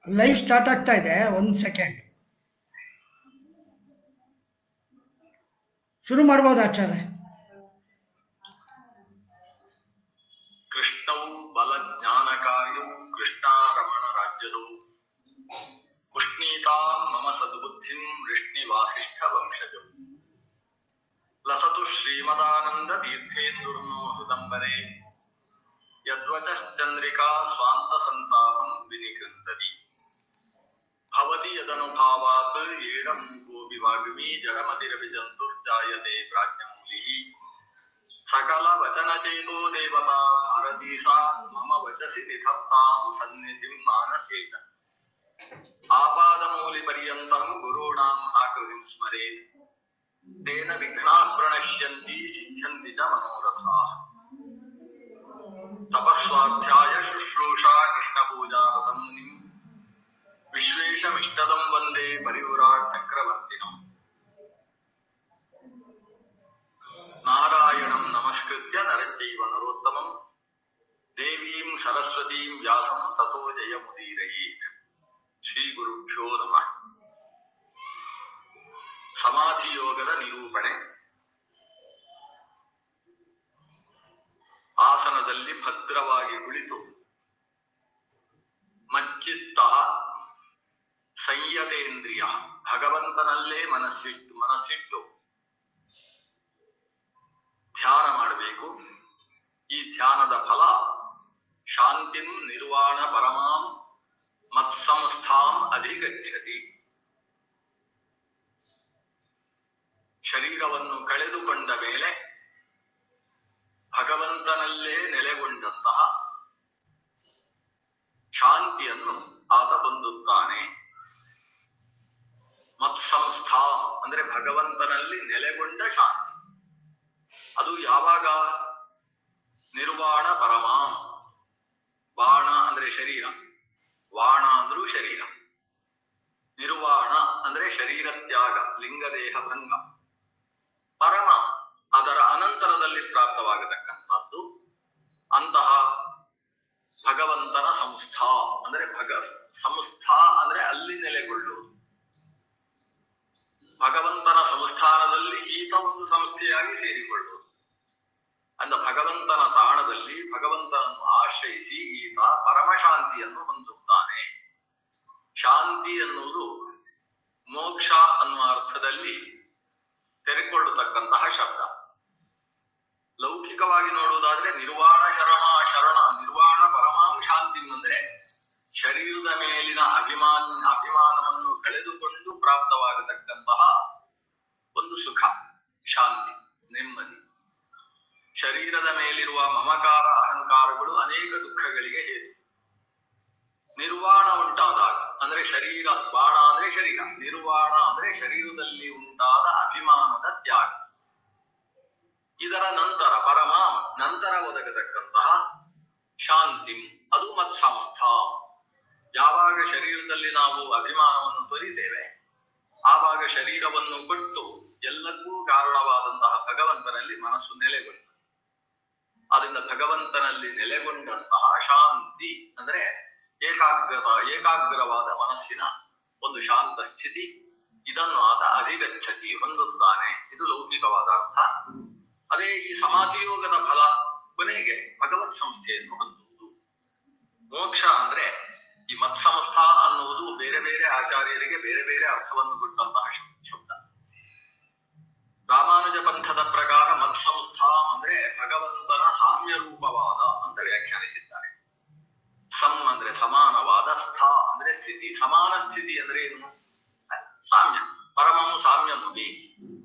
Live start ಆಗ್ತಾ ಇದೆ, ಒಂದು ಸೆಕೆಂಡ್. ಶುರು ಮಾಡ್ಬೋದು ಆಚಾರ್ಯ. ಕೃಷ್ಣವು ಬಲ ಜ್ಞಾನಕಾರ್ಯವು ಕೃಷ್ಣಾರಮಣ ರಾಜ್ಯದವು ಪುಷ್ಣೀತಾ ಮಮ ಸದ್ಬುದ್ಧಿಂ ವೃಷ್ಣಿ ವಾಸಿಷ್ಠ ವಂಶಜವು ಲಸತು ಶ್ರೀಮದಾನಂದ ತೀರ್ಥೇಂದುರ್ನೋ ಹೃದಂಬರೆ ಯದ್ವಚಶ್ಚಂದ್ರಿಕಾ ಸ್ವಾಂತ ಸಂತಾಪಂ ವಿನಿಕೃಂತತಿ ಭವತಿ ಯದನುಭಾವಾತ್ ಏಡಮೂಕೋಪಿ ವಾಗ್ಮೀ ಜಡಮತಿರವಿಜಂತುರ್ಜಾಯತೆ ಪ್ರಾಜ್ಞಮೂಲಿಃ ಸಕಲ ವಚನಚೇತೋ ದೇವತಾ ಭಾರತೀ ಸಾ ಮಮ ವಚಸಿ ನಿಧತ್ತಾಂ ಸನ್ನಿಧಿಂ ಮಾನಸೇ ಚ ಆಪಾದಮೂಲಿ ಪರ್ಯಂತಂ ಗುರುಣಾಂ ಆಕೃತಿಂ ಸ್ಮರೇತ್ ತೇನ ವಿಘ್ನಾಃ ಪ್ರಣಶ್ಯಂತಿ ಸಿದ್ಧ್ಯಂತಿ ಚ ಮನೋರಥಾಃ. ತಪಸ್ವಾಧ್ಯಾಯ ಶುಶ್ರೂಷಾ ಕೃಷ್ಣಪೂಜಾರತಂ ಮುನಿಂ ವಿಶ್ವೇಶಮಿಷ್ಟದಂ ವಂದೇ ಪರಿವ್ರಾಟ್ ಚಕ್ರವರ್ತಿನಂ. ನಾರಾಯಣಂ ನಮಸ್ಕೃತ್ಯ ನರಚೈವ ನರೋತ್ತಮಂ ದೇವೀಂ ಸರಸ್ವತೀಂ ವ್ಯಾಸಂ ತತೋ ಜಯಮುದೀರಯೇತ್. ಶ್ರೀ ಗುರುಭ್ಯೋ ನಮಃ. ಸಮಾಧಿ ಯೋಗದ ನಿರೂಪಣೆ. ಆಸನದಲ್ಲಿ ಭದ್ರವಾಗಿ ಕುಳಿತು ಮಚ್ಚಿತ್ತ ಸಂಯತೇಂದ್ರಿಯ ಭಗವಂತನಲ್ಲೇ ಮನಸ್ಸಿಟ್ಟು ಧ್ಯಾನ ಮಾಡಬೇಕು. ಈ ಧ್ಯಾನದ ಫಲ ಶಾಂತಿಂ ನಿರ್ವಾಣ ಪರಮಾಂ ಮತ್ಸಂಸ್ಥಾಂ ಅಧಿಗಚ್ಚತಿ. ಶರೀರವನ್ನು ಕಳೆದುಕೊಂಡ ಮೇಲೆ ಭಗವಂತನಲ್ಲೇ ನೆಲೆಗೊಂಡಂತಹ ಶಾಂತಿಯನ್ನು ಆತ ಹೊಂದುತ್ತಾನೆ. ಮತ್ಸಂಸ್ಥಾಂ ಅಂದ್ರೆ ಭಗವಂತನಲ್ಲಿ ನೆಲೆಗೊಂಡ ಶಾಂತಿ. ಅದು ಯಾವಾಗ? ನಿರ್ವಾಣ ಪರಮಾಂ. ಬಾಣ ಅಂದ್ರೆ ಶರೀರ, ವಾಣ ಅಂದ್ರೂ ಶರೀರ. ನಿರ್ವಾಣ ಅಂದ್ರೆ ಶರೀರ ತ್ಯಾಗ, ಲಿಂಗದೇಹ ಭಂಗ. ಪರಮ ಅದರ ಅನಂತರದಲ್ಲಿ ಪ್ರಾಪ್ತವಾಗತಕ್ಕಂಥದ್ದು. ಅಂತಹ ಭಗವಂತನ ಸಂಸ್ಥಾ ಅಂದ್ರೆ ಸಂಸ್ಥಾ ಅಂದ್ರೆ ಅಲ್ಲಿ ನೆಲೆಗೊಳ್ಳುವುದು. ಭಗವಂತನ ಸಂಸ್ಥಾನದಲ್ಲಿ ಈತ ಒಂದು ಸಂಸ್ಥೆಯಾಗಿ ಸೇರಿಕೊಳ್ಳುವುದು. ಅಂದ ಭಗವಂತನ ತಾಣದಲ್ಲಿ ಭಗವಂತನನ್ನು ಆಶ್ರಯಿಸಿ ಈತ ಪರಮಶಾಂತಿಯನ್ನು ಹೊಂದುತ್ತಾನೆ. ಶಾಂತಿ ಎನ್ನುವುದು ಮೋಕ್ಷ ಅನ್ನುವ ಅರ್ಥದಲ್ಲಿ ತೆರೆಕೊಳ್ಳತಕ್ಕಂತಹ ಶಬ್ದ. ಲೌಕಿಕವಾಗಿ ನೋಡುವುದಾದ್ರೆ ನಿರ್ವಾಣ ನಿರ್ವಾಣ ಪರಮಾಂ ಶಾಂತಿ ಅಂದ್ರೆ ಶರೀರದ ಮೇಲಿನ ಅಭಿಮಾನವನ್ನು ಕಳೆದುಕೊಂಡು ಪ್ರಾಪ್ತವಾಗತಕ್ಕಂತಹ ಒಂದು ಸುಖ, ಶಾಂತಿ, ನೆಮ್ಮದಿ. ಶರೀರದ ಮೇಲಿರುವ ಮಮಕಾರ ಅಹಂಕಾರಗಳು ಅನೇಕ ದುಃಖಗಳಿಗೆ ಹೇತು. ನಿರ್ವಾಣ ಉಂಟಾದಾಗ ಅಂದ್ರೆ ಶರೀರ, ಬಾಣ ಅಂದ್ರೆ ಶರೀರ, ನಿರ್ವಾಣ ಅಂದ್ರೆ ಶರೀರದಲ್ಲಿ ಉಂಟಾದ ಅಭಿಮಾನದ ತ್ಯಾಗ. ಇದರ ನಂತರ ಪರಮಾಂ ನಂತರ ಒದಗತಕ್ಕಂತಹ ಶಾಂತಿ, ಅದು ಮತ್ಸಂಸ್ಥಾ. ಯಾವಾಗ ಶರೀರದಲ್ಲಿ ನಾವು ಅಭಿಮಾನವನ್ನು ತೊರೆಯುತ್ತೇವೆ ಆವಾಗ ಶರೀರವನ್ನು ಕೊಟ್ಟು ಎಲ್ಲಕ್ಕೂ ಕಾರಣವಾದಂತಹ ಭಗವಂತನಲ್ಲಿ ಮನಸ್ಸು ನೆಲೆಗೊಂಡು, ಅದರಿಂದ ಭಗವಂತನಲ್ಲಿ ನೆಲೆಗೊಂಡಂತಹ ಶಾಂತಿ ಅಂದ್ರೆ ಏಕಾಗ್ರವಾದ ಮನಸ್ಸಿನ ಒಂದು ಶಾಂತ ಸ್ಥಿತಿ. ಇದನ್ನು ಆತ ಅಧಿಗಚ್ಚತಿ ಹೊಂದುತ್ತಾನೆ. ಇದು ಲೌಕಿಕವಾದ ಅರ್ಥ. ಅದೇ ಈ ಸಮಾಧಿ ಯೋಗದ ಫಲ ಕೊನೆಗೆ ಭಗವತ್ ಸಂಸ್ಥೆಯನ್ನು ಹೊಂದುವುದು. ಮೋಕ್ಷ ಅಂದ್ರೆ ಈ ಮತ್ಸಂಸ್ಥಾ ಅನ್ನುವುದು ಬೇರೆ ಬೇರೆ ಆಚಾರ್ಯರಿಗೆ ಬೇರೆ ಬೇರೆ ಅರ್ಥವನ್ನು ಕೊಟ್ಟಂತಹ ಶಬ್ದ. ರಾಮಾನುಜ ಪಂಥದ ಪ್ರಕಾರ ಮತ್ಸಂಸ್ಥಾ ಅಂದ್ರೆ ಭಗವಂತನ ಸಾಮ್ಯ ರೂಪವಾದ ಅಂತ ವ್ಯಾಖ್ಯಾನಿಸಿದ್ದಾರೆ. ಸಮ್ ಅಂದ್ರೆ ಸಮಾನವಾದ, ಸ್ಥಾ ಅಂದ್ರೆ ಸ್ಥಿತಿ. ಸಮಾನ ಸ್ಥಿತಿ ಅಂದ್ರೆ ಏನು? ಸಾಮ್ಯ. ಪರಮಂ ಸಾಮ್ಯಮುಪಿ,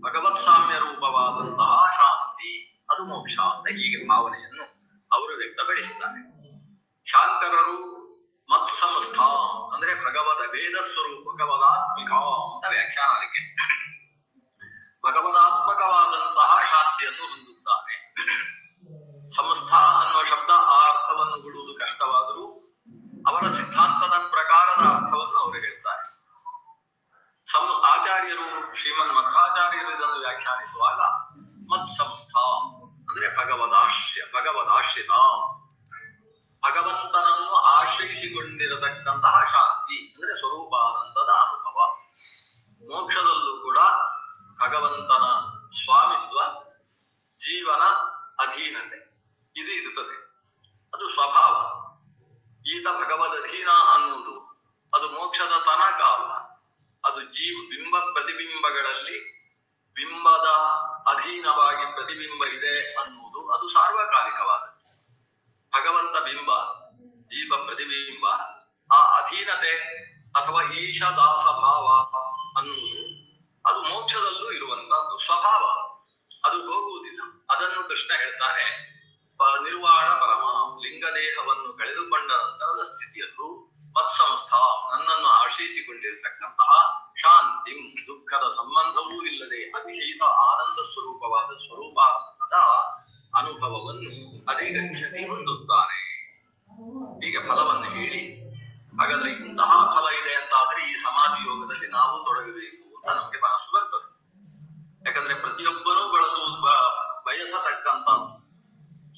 ಭಗವತ್ ಸಾಮ್ಯ ರೂಪವಾದಂತಹ ಶಾಂತಿ, ಅದು ಮೋಕ್ಷ ಅಂತ ಹೀಗೆ ಭಾವನೆಯನ್ನು ಅವರು ವ್ಯಕ್ತಪಡಿಸಿದ್ದಾರೆ. ಶಾಂಕರರು ಮತ್ಸಂಸ್ಥಾ ಅಂದ್ರೆ ಭಗವದ ವೇದ ಸ್ವರೂಪ, ಭಗವದಾತ್ಮಿಕ ಅಂತ ವ್ಯಾಖ್ಯಾನ. ಅದಕ್ಕೆ ಭಗವದಾತ್ಮಕವಾದಂತಹ ಶಾಂತಿಯನ್ನು ಹೊಂದುತ್ತಾನೆ. ಸಂಸ್ಥಾ ಅನ್ನೋ ಶಬ್ದ ಆ ಅರ್ಥವನ್ನು ಬಿಡುವುದು ಕಷ್ಟವಾದರೂ ಅವರ ಸಿದ್ಧಾಂತದ ಪ್ರಕಾರದ ಅರ್ಥವನ್ನು ಅವರು ಹೇಳ್ತಾರೆ. ಆಚಾರ್ಯರು, ಶ್ರೀಮನ್ ಮಧ್ವಾಚಾರ್ಯರು ಇದನ್ನು ವ್ಯಾಖ್ಯಾನಿಸುವಾಗ ಮತ್ಸಂಸ್ಥಾ ಅಂದ್ರೆ ಭಗವದಾಶ್ರಿತ, ಭಗವಂತನನ್ನು ಆಶ್ರಯಿಸಿಕೊಂಡಿರತಕ್ಕಂತಹ ಶಾಂತಿ ಬಿಂಬದ ಅಧೀನವಾಗಿ ಪ್ರತಿಬಿಂಬ ಇದೆ ಅನ್ನುವುದು ಅದು ಸಾರ್ವಕಾಲಿಕವಾದ ಭಗವಂತ ಬಿಂಬ ಜೀವ ಪ್ರತಿಬಿಂಬ ಆ ಅಧೀನತೆ ಅಥವಾ ಈಶದಾಸ ಭಾವ ಅನ್ನುವುದು ಅದು ಮೋಕ್ಷದಲ್ಲೂ ಇರುವಂತಹದ್ದು ಸ್ವಭಾವ, ಅದು ಹೋಗುವುದಿಲ್ಲ. ಅದನ್ನು ಕೃಷ್ಣ ಹೇಳ್ತಾನೆ, ನಿರ್ವಾಣ ಪರಮ ಲಿಂಗದೇಹವನ್ನು ಕಳೆದುಕೊಂಡ ನಂತರದ ಸ್ಥಿತಿಯಲ್ಲೂ ಮತ್ಸಂಸ್ಥ ನನ್ನನ್ನು ಆಶ್ರಯಿಸಿಕೊಂಡಿರತಕ್ಕಂತಹ ಶಾಂತಿ ದುಃಖದ ಸಂಬಂಧವೂ ಇಲ್ಲದೆ ಅತಿಶಯಿತ ಆನಂದ ಸ್ವರೂಪವಾದ ಸ್ವರೂಪಾನಂದದ ಅನುಭವವನ್ನು ಅಧಿಗಚ್ಚತಿ ಹೊಂದುತ್ತಾನೆ. ಹೀಗೆ ಫಲವನ್ನು ಹೇಳಿ, ಹಾಗಾದ್ರೆ ಇಂತಹ ಫಲ ಇದೆ ಅಂತಾದ್ರೆ ಈ ಸಮಾಧಿ ಯೋಗದಲ್ಲಿ ನಾವು ತೊಡಗಬೇಕು ಅಂತ ನಮಗೆ ಮನಸ್ಸು ಬರ್ತದೆ. ಯಾಕಂದ್ರೆ ಪ್ರತಿಯೊಬ್ಬರೂ ಬಯಸತಕ್ಕಂತ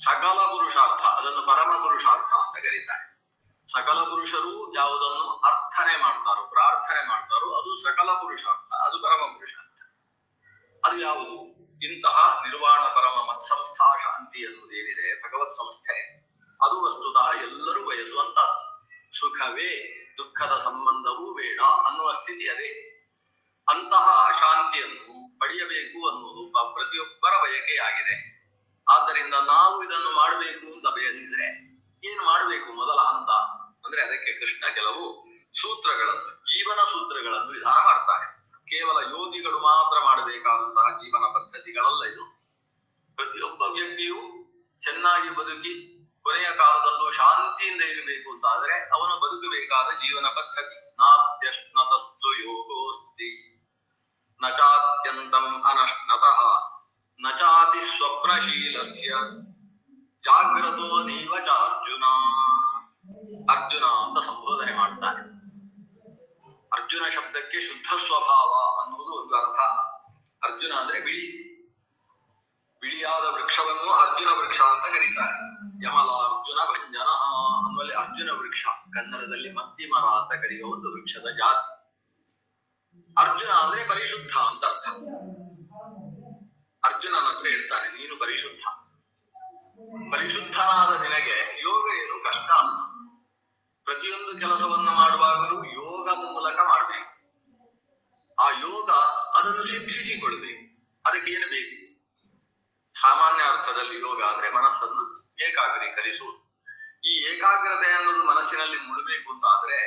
ಸಕಲ ಪುರುಷಾರ್ಥ, ಅದನ್ನು ಪರಮ ಪುರುಷಾರ್ಥ ಅಂತ ಕರೀತಾರೆ. ಸಕಲ ಪುರುಷರು ಯಾವುದನ್ನು ಅರ್ಥನೆ ಮಾಡ್ತಾರೋ ಪ್ರಾರ್ಥನೆ ಮಾಡ್ತಾರೋ ಅದು ಸಕಲ ಪುರುಷಾರ್ಥ, ಅದು ಪರಮ ಪುರುಷಾರ್ಥ. ಅದು ಯಾವುದು? ಇಂತಹ ನಿರ್ವಾಣ ಪರಮ ಮತ್ಸಂಸ್ಥಾ ಶಾಂತಿ ಎನ್ನುವುದೇನಿದೆ ಭಗವತ್ ಸಂಸ್ಥೆ, ಅದು ವಸ್ತುತಃ ಎಲ್ಲರೂ ಬಯಸುವಂತಹದ್ದು. ಸುಖವೇ, ದುಃಖದ ಸಂಬಂಧವೂ ಬೇಡ ಅನ್ನುವ ಸ್ಥಿತಿ ಅದೇ. ಅಂತಹ ಶಾಂತಿಯನ್ನು ಪಡೆಯಬೇಕು ಅನ್ನುವುದು ಪ್ರತಿಯೊಬ್ಬರ ಬಯಕೆಯಾಗಿದೆ. ಆದ್ದರಿಂದ ನಾವು ಇದನ್ನು ಮಾಡಬೇಕು ಅಂತ ಬಯಸಿದ್ರೆ ಏನು ಮಾಡಬೇಕು? ಮೊದಲ ಹಂತ ಅಂದ್ರೆ ಅದಕ್ಕೆ ಕೃಷ್ಣ ಕೆಲವು ಸೂತ್ರಗಳನ್ನು, ಜೀವನ ಸೂತ್ರಗಳನ್ನು ವಿಧಾನ ಮಾಡ್ತಾರೆ. ಕೇವಲ ಯೋಗಿಗಳು ಮಾತ್ರ ಮಾಡಬೇಕಾದಂತಹ ಜೀವನ ಪದ್ಧತಿಗಳಲ್ಲ ಇದು. ಪ್ರತಿಯೊಬ್ಬ ವ್ಯಕ್ತಿಯು ಚೆನ್ನಾಗಿ ಬದುಕಿ ಕೊನೆಯ ಕಾಲದಲ್ಲೂ ಶಾಂತಿಯಿಂದ ಇರಬೇಕು ಅಂತಾದ್ರೆ ಅವನು ಬದುಕಬೇಕಾದ ಜೀವನ ಪದ್ಧತಿ. ನಾತ್ಯಶ್ನತಸ್ತು ಯೋಗೋಸ್ತಿ ನಚಾತ್ಯಂತಂ ಅನಶ್ನತಃ ನಚಾತಿ ಸ್ವಪ್ನಶೀಲಸ್ಯ ಜಾಗ್ರತೋ ನೀವ ಚ ಅರ್ಜುನ. ಅರ್ಜುನ ಅಂತ ಸಂಬೋಧನೆ ಮಾಡ್ತಾನೆ. ಅರ್ಜುನ ಶಬ್ದಕ್ಕೆ ಶುದ್ಧ ಸ್ವಭಾವ ಅನ್ನುವುದು ಒಂದು ಅರ್ಥ. ಅರ್ಜುನ ಅಂದ್ರೆ ಬಿಳಿ, ಬಿಳಿಯಾದ ವೃಕ್ಷವನ್ನು ಅರ್ಜುನ ವೃಕ್ಷ ಅಂತ ಕರೀತಾರೆ. ಯಮಲ ಅರ್ಜುನ ಭಂಜನ ಅನ್ನುವಲ್ಲಿ ಅರ್ಜುನ ವೃಕ್ಷ, ಕನ್ನಡದಲ್ಲಿ ಮತ್ತಿ ಮರ ಅಂತ ಕರೆಯುವ ಒಂದು ವೃಕ್ಷದ ಜಾತಿ. ಅರ್ಜುನ ಅಂದ್ರೆ ಪರಿಶುದ್ಧ ಅಂತ ಅರ್ಥ. ಅರ್ಜುನನ ಹತ್ರ ಹೇಳ್ತಾನೆ, ನೀನು ಪರಿಶುದ್ಧ, ಪರಿಶುದ್ಧನಾದ ನಿನಗೆ ಯೋಗ ಏನು ಕಷ್ಟ ಅಲ್ಲ. ಪ್ರತಿಯೊಂದು ಕೆಲಸವನ್ನು ಮಾಡುವಾಗಲೂ ಯೋಗ ಮೂಲಕ ಮಾಡಬೇಕು. ಆ ಯೋಗ ಅದನ್ನು ಶಿಕ್ಷಿಸಿಕೊಳ್ಬೇಕು. ಅದಕ್ಕೆ ಏನು ಬೇಕು? ಸಾಮಾನ್ಯ ಅರ್ಥದಲ್ಲಿ ಯೋಗ ಅಂದ್ರೆ ಮನಸ್ಸನ್ನು ಏಕಾಗ್ರೀಕರಿಸುವುದು. ಈ ಏಕಾಗ್ರತೆ ಅನ್ನೋದು ಮನಸ್ಸಿನಲ್ಲಿ ಮೂಡಬೇಕು ಅಂತ ಆದ್ರೆ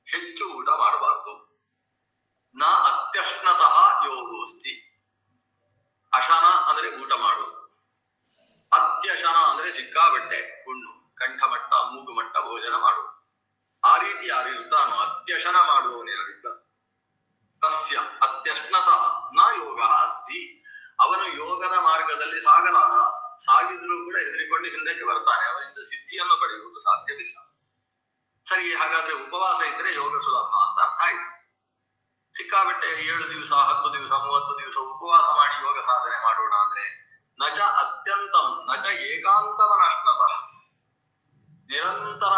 ಹೆಚ್ಚು ಊಟ ಮಾಡಬಾರ್ದು. ನ ಅತ್ಯಶ್ನತಃ ಯೋಗೋಸ್ತಿ. ಅಶನ ಅಂದ್ರೆ ಊಟ ಮಾಡು, ಅತ್ಯಶನ ಅಂದ್ರೆ ಸಿಕ್ಕಾಬಟ್ಟೆ ಹುಣ್ಣು, ಕಂಠಮಟ್ಟ ಮೂಗುಮಟ್ಟ ಭೋಜನ ಮಾಡು. ಆ ರೀತಿ ಯಾರಿರ್ತಾನೋ ಅತ್ಯಶನ ಮಾಡುವವನು ಯಾರಿದ್ದ ತಸ್ಯ ಅತ್ಯಶ್ನತ ನ ಯೋಗ ಅಸ್ತಿ. ಅವನು ಯೋಗದ ಮಾರ್ಗದಲ್ಲಿ ಸಾಗಲಾರ. ಸಾಗಿದ್ರೂ ಕೂಡ ಹೆದರಿಕೊಂಡು ಹಿಂದಕ್ಕೆ ಬರ್ತಾನೆ. ಅವನಿಂದ ಸಿದ್ಧಿಯನ್ನು ಪಡೆಯುವುದು ಸಾಧ್ಯವಿಲ್ಲ. ಸರಿ, ಹಾಗಾದ್ರೆ ಉಪವಾಸ ಇದ್ರೆ ಯೋಗ ಸುಲಭ ಅಂತ ಅರ್ಥ ಆಯ್ತು. ಸಿಕ್ಕಾಬಟ್ಟೆ 7 ದಿವಸ 10 ದಿವಸ 30 ದಿವಸ ಉಪವಾಸ ಮಾಡಿ ಯೋಗ ಸಾಧನೆ ಮಾಡೋಣ ಅಂದ್ರೆ ನಚ ಅತ್ಯಂತಂ ನಚ ಏಕಾಂತವನಶ್ನತಃ. ನಿರಂತರ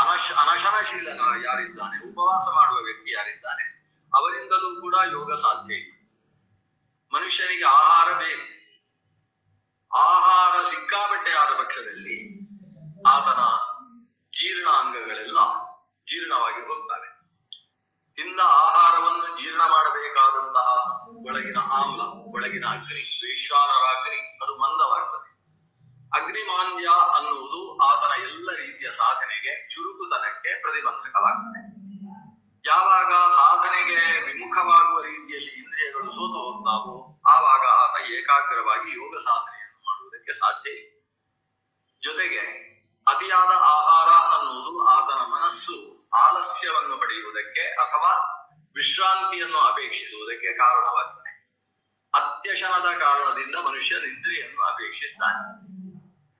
ಅನಶನಶೀಲನ ಯಾರಿದ್ದಾನೆ, ಉಪವಾಸ ಮಾಡುವ ವ್ಯಕ್ತಿ ಯಾರಿದ್ದಾನೆ, ಅವರಿಂದಲೂ ಕೂಡ ಯೋಗ ಸಾಧ್ಯ ಇಲ್ಲ. ಮನುಷ್ಯನಿಗೆ ಆಹಾರ ಬೇಕು. ಆಹಾರ ಸಿಕ್ಕಾಬಟ್ಟೆ ಆದ ಪಕ್ಷದಲ್ಲಿ ಆತನ ಜೀರ್ಣಾಂಗಗಳೆಲ್ಲ ಜೀರ್ಣವಾಗಿ ಹೋಗ್ತವೆ. ತಿಂದ ಆಹಾರವನ್ನು ಜೀರ್ಣ ಮಾಡಬೇಕಾದಂತಹ ಒಳಗಿನ ಆಮ್ಲ, ಒಳಗಿನ ಅಗ್ನಿ, ವೈಶ್ವಾನರಾಗ್ನಿ ಅದು ಮಂದವಾಗ್ತದೆ. ಅಗ್ನಿಮಾಂದ್ಯ ಅನ್ನುವುದು ಆತನ ಎಲ್ಲ ರೀತಿಯ ಸಾಧನೆಗೆ, ಚುರುಕುತನಕ್ಕೆ ಪ್ರತಿಬಂಧಕವಾಗ್ತದೆ. ಯಾವಾಗ ಸಾಧನೆಗೆ ವಿಮುಖವಾಗುವ ರೀತಿಯಲ್ಲಿ ಇಂದ್ರಿಯಗಳು ಸೋತು ಹೋಗ್ತಾವೋ ಆವಾಗ ಆತ ಏಕಾಗ್ರವಾಗಿ ಯೋಗ ಸಾಧನೆಯನ್ನು ಮಾಡುವುದಕ್ಕೆ ಸಾಧ್ಯ ಇಲ್ಲ. ಜೊತೆಗೆ ಅತಿಯಾದ ಆಹಾರ ಅನ್ನುವುದು ಆತನ ಮನಸ್ಸು ಆಲಸ್ಯವನ್ನು ಪಡೆಯುವುದಕ್ಕೆ ಅಥವಾ ವಿಶ್ರಾಂತಿಯನ್ನು ಅಪೇಕ್ಷಿಸುವುದಕ್ಕೆ ಕಾರಣವಾಗಿದೆ. ಅತ್ಯಶನದ ಕಾರಣದಿಂದ ಮನುಷ್ಯ ನಿದ್ರೆಯನ್ನು ಅಪೇಕ್ಷಿಸ್ತಾನೆ.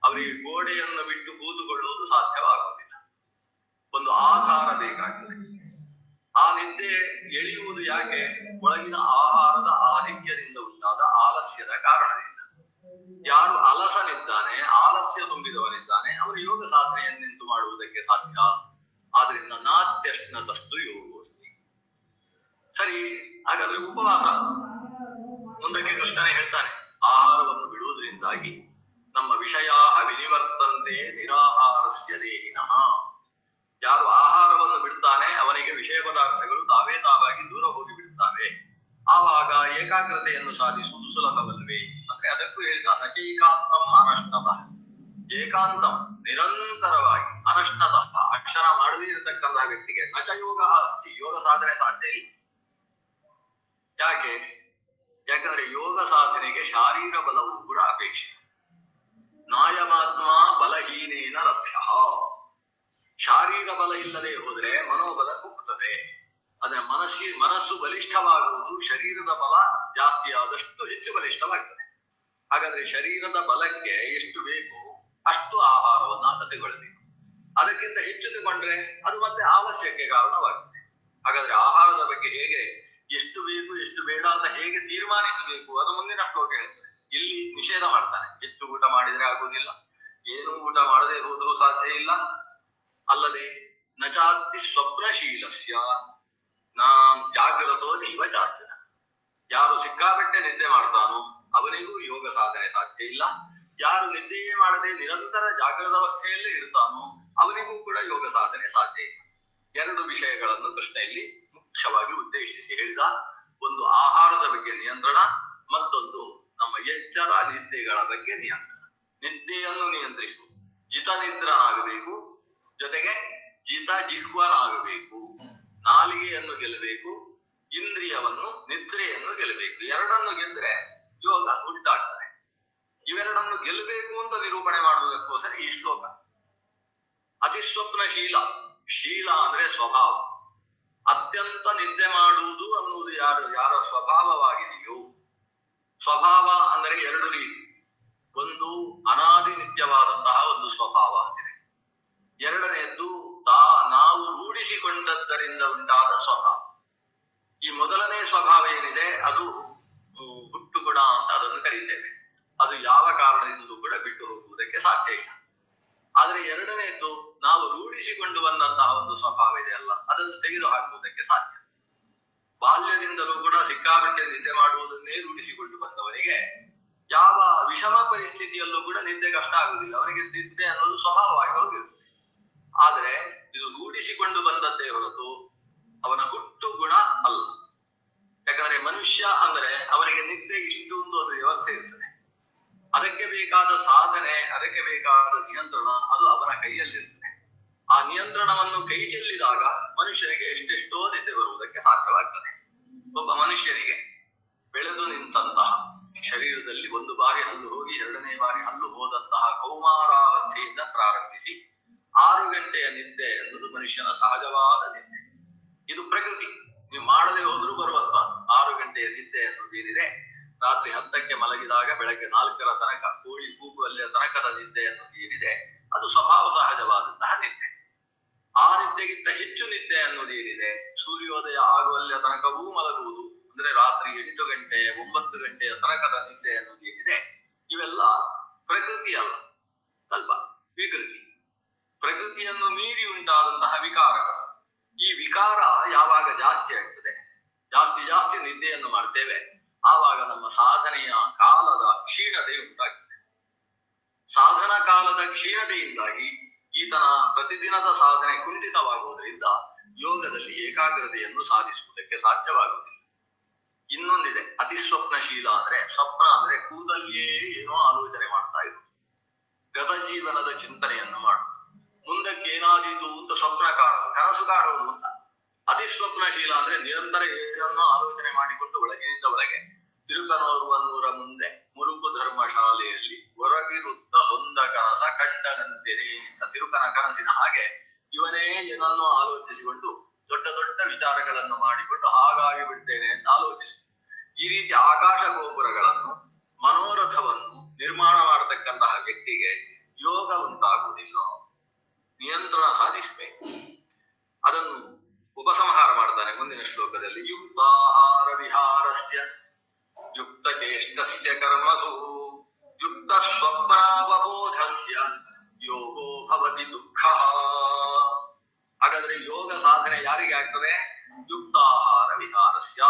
ಅವರಿಗೆ ಗೋಡೆಯನ್ನು ಬಿಟ್ಟು ಕೂತುಕೊಳ್ಳುವುದು ಸಾಧ್ಯವಾಗುವುದಿಲ್ಲ. ಒಂದು ಆಧಾರ ಬೇಕಾಗ್ತದೆ. ಆ ನಿದ್ದೆ ಎಳೆಯುವುದು ಯಾಕೆ? ಒಳಗಿನ ಆಹಾರದ ಆಧಿಕ್ಯದಿಂದ ಉಂಟಾದ ಆಲಸ್ಯದ ಕಾರಣದಿಂದ. ಯಾರು ಅಲಸನಿದ್ದಾನೆ, ಆಲಸ್ಯ ತುಂಬಿದವನಿದ್ದಾನೆ, ಅವರು ಯೋಗ ಸಾಧನೆಯನ್ನೆಂತು ಮಾಡುವುದಕ್ಕೆ ಸಾಧ್ಯ. ಆದ್ರಿಂದ ನಾತ್ಯಶ್ನತಸ್ತು ಯೋಗೋಸ್ತಿ. ಸರಿ, ಹಾಗಾದ್ರೆ ಉಪವಾಸ ಮುಂದಕ್ಕೆ ಕೃಷ್ಣನೇ ಹೇಳ್ತಾನೆ, ಆಹಾರವನ್ನು ಬಿಡುವುದರಿಂದಾಗಿ ನಮ್ಮ ವಿಷಯ ವಿನಿವರ್ತಂತೆ ನಿರಾಹಾರಸ್ಯ ದೇಹಿನಃ. ಯಾರು ಆಹಾರವನ್ನು ಬಿಡ್ತಾನೆ ಅವನಿಗೆ ವಿಷಯ ಪದಾರ್ಥಗಳು ತಾವೇ ತಾವಾಗಿ ದೂರ ಹೋಗಿ ಬಿಡ್ತಾವೆ. ಆವಾಗ ಏಕಾಗ್ರತೆಯನ್ನು ಸಾಧಿಸುವುದು ಸುಲಭವಲ್ಲವೇ ಅಂದ್ರೆ ಅದಕ್ಕೂ ಹೇಳಿದ ನಚೈಕಾಂತಂ ಅನಶ್ನತಃ. ಏಕಾಂತಂ ನಿರಂತರವಾಗಿ ಅನಶ್ನತಃ ಅಕ್ಷರ ಮಾಡದೇ ಇರತಕ್ಕಂತಹ ವ್ಯಕ್ತಿಗೆ ನಚ ಯೋಗ ಅಸ್ತಿ, ಯೋಗ ಸಾಧನೆ ಸಾಧ್ಯ ಇಲ್ಲ. ಯಾಕಂದ್ರೆ ಯೋಗ ಸಾಧನೆಗೆ ಶಾರೀರ ಬಲವು ಕೂಡ ಅಪೇಕ್ಷೆ. ನಾಯಮಾತ್ಮ ಬಲಹೀನೇನ ಲಭ್ಯ. ಶಾರೀರ ಬಲ ಇಲ್ಲದೆ ಹೋದ್ರೆ ಮನೋಬಲ ಕುಗ್ತದೆ. ಅದರ ಮನಸ್ಸು ಬಲಿಷ್ಠವಾಗುವುದು ಶರೀರದ ಬಲ ಜಾಸ್ತಿ ಆದಷ್ಟು ಹೆಚ್ಚು ಬಲಿಷ್ಠವಾಗ್ತದೆ. ಹಾಗಾದ್ರೆ ಶರೀರದ ಬಲಕ್ಕೆ ಎಷ್ಟು ಬೇಕು ಅಷ್ಟು ಆಹಾರವನ್ನ ತಗೊಳ್ಬೇಕು. ಅದಕ್ಕಿಂತ ಹೆಚ್ಚು ತಗೊಂಡ್ರೆ ಅದು ಮತ್ತೆ ಆಲಸ್ಯಕ್ಕೆ ಕಾರಣವಾಗ್ತದೆ. ಹಾಗಾದ್ರೆ ಆಹಾರದ ಬಗ್ಗೆ ಹೇಗೆ ಎಷ್ಟು ಬೇಕು ಎಷ್ಟು ಬೇಡ ಅಂತ ಹೇಗೆ ತೀರ್ಮಾನಿಸಬೇಕು ಅದು ಮುಂದಿನ ಶ್ಲೋಕ ಹೇಳ್ತದೆ. ಇಲ್ಲಿ ನಿಷೇಧ ಮಾಡ್ತಾನೆ. ಹೆಚ್ಚು ಊಟ ಮಾಡಿದ್ರೆ ಆಗುವುದಿಲ್ಲ, ಏನು ಊಟ ಮಾಡದೆ ಹೋದರೂ ಸಾಧ್ಯ ಇಲ್ಲ. ಅಲ್ಲದೆ ನಚಾತಿ ಸ್ವಪ್ನಶೀಲಸ್ಯ ನಾನ್ ಜಾಗ್ರತೋ ದೈವ ಜಾಗ್ರತ. ಯಾರು ಸಿಕ್ಕಾಪಟ್ಟೆ ನಿದ್ದೆ ಮಾಡ್ತಾನೋ ಅವನಿಗೂ ಯೋಗ ಸಾಧನೆ ಸಾಧ್ಯ ಇಲ್ಲ. ಯಾರು ನಿದ್ದೆಯೇ ಮಾಡದೆ ನಿರಂತರ ಜಾಗೃತ ಅವಸ್ಥೆಯಲ್ಲೇ ಇರ್ತಾನೋ ಅವನಿಗೂ ಕೂಡ ಯೋಗ ಸಾಧನೆ ಸಾಧ್ಯ ಇಲ್ಲ. ಎರಡು ವಿಷಯಗಳನ್ನು ಕೃಷ್ಣ ಇಲ್ಲಿ ಮುಖ್ಯವಾಗಿ ಉದ್ದೇಶಿಸಿ ಹೇಳಿದ. ಒಂದು ಆಹಾರದ ಬಗ್ಗೆ ನಿಯಂತ್ರಣ, ಮತ್ತೊಂದು ನಮ್ಮ ಎಚ್ಚರ ನಿದ್ದೆಗಳ ಬಗ್ಗೆ ನಿಯಂತ್ರಣ. ನಿದ್ದೆಯನ್ನು ನಿಯಂತ್ರಿಸು, ಜಿತ ನಿದ್ರನಾಗಬೇಕು, ಜೊತೆಗೆ ಜಿತ ಜಿಹ್ವನಾಗಬೇಕು. ನಾಲಿಗೆಯನ್ನು ಗೆಲ್ಲಬೇಕು, ಇಂದ್ರಿಯವನ್ನು ನಿದ್ರೆಯನ್ನು ಗೆಲ್ಲಬೇಕು. ಎರಡನ್ನು ಗೆದ್ರೆ ಯೋಗ ಉಂಟಾಗ್ತದೆ. ಇವೆರಡನ್ನು ಗೆಲ್ಲಬೇಕು ಅಂತ ನಿರೂಪಣೆ ಮಾಡುವುದಕ್ಕೋಸ್ಕರ ಈ ಶ್ಲೋಕ. ಅತಿಸ್ವಪ್ನಶೀಲ, ಶೀಲ ಅಂದ್ರೆ ಸ್ವಭಾವ. ಅತ್ಯಂತ ನಿದ್ದೆ ಮಾಡುವುದು ಅನ್ನುವುದು ಯಾರ ಸ್ವಭಾವವಾಗಿದೆಯೋ, ಸ್ವಭಾವ ಅಂದರೆ ಎರಡು ರೀತಿ. ಒಂದು ಅನಾದಿ ನಿತ್ಯವಾದಂತಹ ಒಂದು ಸ್ವಭಾವ ಆಗಿದೆ. ಎರಡನೆಯದ್ದು ನಾವು ರೂಢಿಸಿಕೊಂಡದ್ದರಿಂದ ಉಂಟಾದ ಸ್ವಭಾವ. ಈ ಮೊದಲನೇ ಸ್ವಭಾವ ಏನಿದೆ ಅದು ಹುಟ್ಟು ಗುಣ ಅಂತ ಅದನ್ನು ಕರೀತೇವೆ. ಅದು ಯಾವ ಕಾರಣದಿಂದಲೂ ಕೂಡ ಬಿಟ್ಟು ಹೋಗುವುದಕ್ಕೆ ಸಾಧ್ಯ ಇಲ್ಲ. ಆದ್ರೆ ಎರಡನೆಯದ್ದು ನಾವು ರೂಢಿಸಿಕೊಂಡು ಬಂದಂತಹ ಒಂದು ಸ್ವಭಾವ ಇದೆಯಲ್ಲ, ಅದನ್ನು ತೆಗೆದು ಹಾಕುವುದಕ್ಕೆ ಸಾಧ್ಯ. ಬಾಲ್ಯದಿಂದಲೂ ಕೂಡ ಸಿಕ್ಕಾಪಟ್ಟೆ ನಿದ್ದೆ ಮಾಡುವುದನ್ನೇ ರೂಢಿಸಿಕೊಂಡು ಬಂದವನಿಗೆ ಯಾವ ವಿಷಮ ಪರಿಸ್ಥಿತಿಯಲ್ಲೂ ಕೂಡ ನಿದ್ದೆ ಕಷ್ಟ ಆಗುವುದಿಲ್ಲ. ಅವನಿಗೆ ನಿದ್ದೆ ಅನ್ನೋದು ಸ್ವಭಾವವಾಗಿ ಹೋಗಿರುತ್ತೆ. ಆದ್ರೆ ಇದು ರೂಢಿಸಿಕೊಂಡು ಬಂದದ್ದೇ ಹೊರತು ಅವನ ಹುಟ್ಟು ಗುಣ ಅಲ್ಲ. ಯಾಕಂದ್ರೆ ಮನುಷ್ಯ ಅಂದ್ರೆ ಅವನಿಗೆ ನಿದ್ದೆ ಇಷ್ಟು ಒಂದು ವ್ಯವಸ್ಥೆ ಇರ್ತದೆ. ಅದಕ್ಕೆ ಬೇಕಾದ ಸಾಧನೆ, ಅದಕ್ಕೆ ಬೇಕಾದ ನಿಯಂತ್ರಣ ಅದು ಅವನ ಕೈಯಲ್ಲಿರ್ತದೆ. ಆ ನಿಯಂತ್ರಣವನ್ನು ಕೈ ಚೆಲ್ಲಿದಾಗ ಮನುಷ್ಯನಿಗೆ ಎಷ್ಟೆಷ್ಟೋ ನಿದ್ದೆ ಬರುವುದಕ್ಕೆ ಸಾಧ್ಯವಾಗ್ತದೆ. ಒಬ್ಬ ಮನುಷ್ಯನಿಗೆ ಬೆಳೆದು ನಿಂತಹ ಶರೀರದಲ್ಲಿ ಒಂದು ಬಾರಿ ಹಲ್ಲು ಹೋಗಿ ಎರಡನೇ ಬಾರಿ ಹಲ್ಲು ಹೋದಂತಹ ಕೌಮಾರಾವಸ್ಥೆಯಿಂದ ಪ್ರಾರಂಭಿಸಿ 6 ಗಂಟೆಯ ನಿದ್ದೆ ಎನ್ನುವುದು ಮನುಷ್ಯನ ಸಹಜವಾದ ನಿದ್ದೆ. ಇದು ಪ್ರಕೃತಿ. ನೀವು ಮಾಡದೆ ಹೋದ್ರೂ ಬರುವಂತ 6 ಗಂಟೆಯ ನಿದ್ದೆ ಎನ್ನುವುದು ಏನಿದೆ, ರಾತ್ರಿ 10ಕ್ಕೆ ಮಲಗಿದಾಗ ಬೆಳಗ್ಗೆ 4ರ ತನಕ ಕೋಳಿ ಕೂಗುವಲ್ಲಿಯ ತನಕದ ನಿದ್ದೆ ಎನ್ನುವುದು ಏನಿದೆ ಅದು ಸ್ವಭಾವ ಸಹಜವಾದಂತಹ ನಿದ್ದೆ. ಆ ನಿದ್ದೆಗಿಂತ ಹೆಚ್ಚು ನಿದ್ದೆ ಅನ್ನೋದು ಏನಿದೆ, ಸೂರ್ಯೋದಯ ಆಗುವಲ್ಲಿಯ ತನಕವೂ ಮಲಗುವುದು ಅಂದ್ರೆ ರಾತ್ರಿ 8 ಗಂಟೆ 9 ಗಂಟೆಯ ತನಕದ ನಿದ್ದೆ ಅನ್ನೋದು ಏನಿದೆ, ಇವೆಲ್ಲ ಪ್ರಕೃತಿ ಅಲ್ಲ, ಸ್ವಲ್ಪ ವಿಕೃತಿ. ಪ್ರಕೃತಿಯನ್ನು ಮೀರಿ ಉಂಟಾದಂತಹ ವಿಕಾರಗಳು. ಈ ವಿಕಾರ ಯಾವಾಗ ಜಾಸ್ತಿ ಆಗ್ತದೆ, ಜಾಸ್ತಿ ನಿದ್ದೆಯನ್ನು ಮಾಡ್ತೇವೆ, ಆವಾಗ ನಮ್ಮ ಸಾಧನೆಯ ಕಾಲದ ಕ್ಷೀಣತೆ ಉಂಟಾಗ್ತದೆ. ಸಾಧನಾ ಕಾಲದ ಕ್ಷೀಣತೆಯಿಂದಾಗಿ ಈತನ ಪ್ರತಿದಿನದ ಸಾಧನೆ ಕುಂಠಿತವಾಗುವುದರಿಂದ ಯೋಗದಲ್ಲಿ ಏಕಾಗ್ರತೆಯನ್ನು ಸಾಧಿಸುವುದಕ್ಕೆ ಸಾಧ್ಯವಾಗುವುದಿಲ್ಲ. ಇನ್ನೊಂದಿದೆ ಅತಿಸ್ವಪ್ನಶೀಲ. ಅಂದ್ರೆ ಸ್ವಪ್ನ ಅಂದ್ರೆ ಕೂದಲ್ಲಿಯೇ ಏನೋ ಆಲೋಚನೆ ಮಾಡ್ತಾ ಇರುವುದು, ಗತ ಜೀವನದ ಚಿಂತನೆಯನ್ನು ಮಾಡುವುದು, ಮುಂದಕ್ಕೆ ಏನಾದೀತು ಅಂತ ಸ್ವಪ್ನ ಕಾಣುವುದು, ಕನಸು ಕಾಣುವುದು ಅಂತ. ಅತಿಸ್ವಪ್ನಶೀಲ ಅಂದ್ರೆ ನಿರಂತರ ಏನನ್ನೋ ಆಲೋಚನೆ ಮಾಡಿಕೊಂಡು ಒಳಗಿನಿಂದ ಒಳಗೆ ತಿರುಕನೋರ್ವನ್ನೂರ ಮುಂದೆ ಮುರುಕು ಧರ್ಮಶಾಲೆಯಲ್ಲಿ ಹೊರಗಿರುತ್ತ ಲೊಂದ ಕನಸ ಕಂಡನಂತೆನೆ ಅಂತ ತಿರುಕನ ಕನಸಿನ ಹಾಗೆ ಇವನೇ ಏನನ್ನೋ ಆಲೋಚಿಸಿಕೊಂಡು ದೊಡ್ಡ ದೊಡ್ಡ ವಿಚಾರಗಳನ್ನು ಮಾಡಿಕೊಂಡು ಹಾಗಾಗಿ ಬಿಡ್ತೇನೆ ಅಂತ ಆಲೋಚಿಸಿ ಈ ರೀತಿ ಆಕಾಶ ಗೋಪುರಗಳನ್ನು ಮನೋರಥವನ್ನು ನಿರ್ಮಾಣ ಮಾಡತಕ್ಕಂತಹ ವ್ಯಕ್ತಿಗೆ ಯೋಗ ಉಂಟಾಗುವುದಿಲ್ಲ. ನಿಯಂತ್ರಣ ಸಾಧಿಸಬೇಕು. ಅದನ್ನು ಉಪಸಂಹಾರ ಮಾಡ್ತಾನೆ ಮುಂದಿನ ಶ್ಲೋಕದಲ್ಲಿ. ಯುಕ್ತಾಹಾರ ವಿಹಾರಸ್ಯ ಯುಕ್ತ ಚೇಷ್ಟಸ್ಯ ಕರ್ಮಸು ಯುಕ್ತ ಸ್ವಪ್ನಾವಬೋಧಸ್ಯ ಯೋಗೋ ಭವತಿ ದುಃಖ. ಹಾಗಾದ್ರೆ ಯೋಗ ಸಾಧನೆ ಯಾರಿಗೆ ಆಗ್ತದೆ? ಯುಕ್ತಾಹಾರ ವಿಹಾರಸ್ಯ,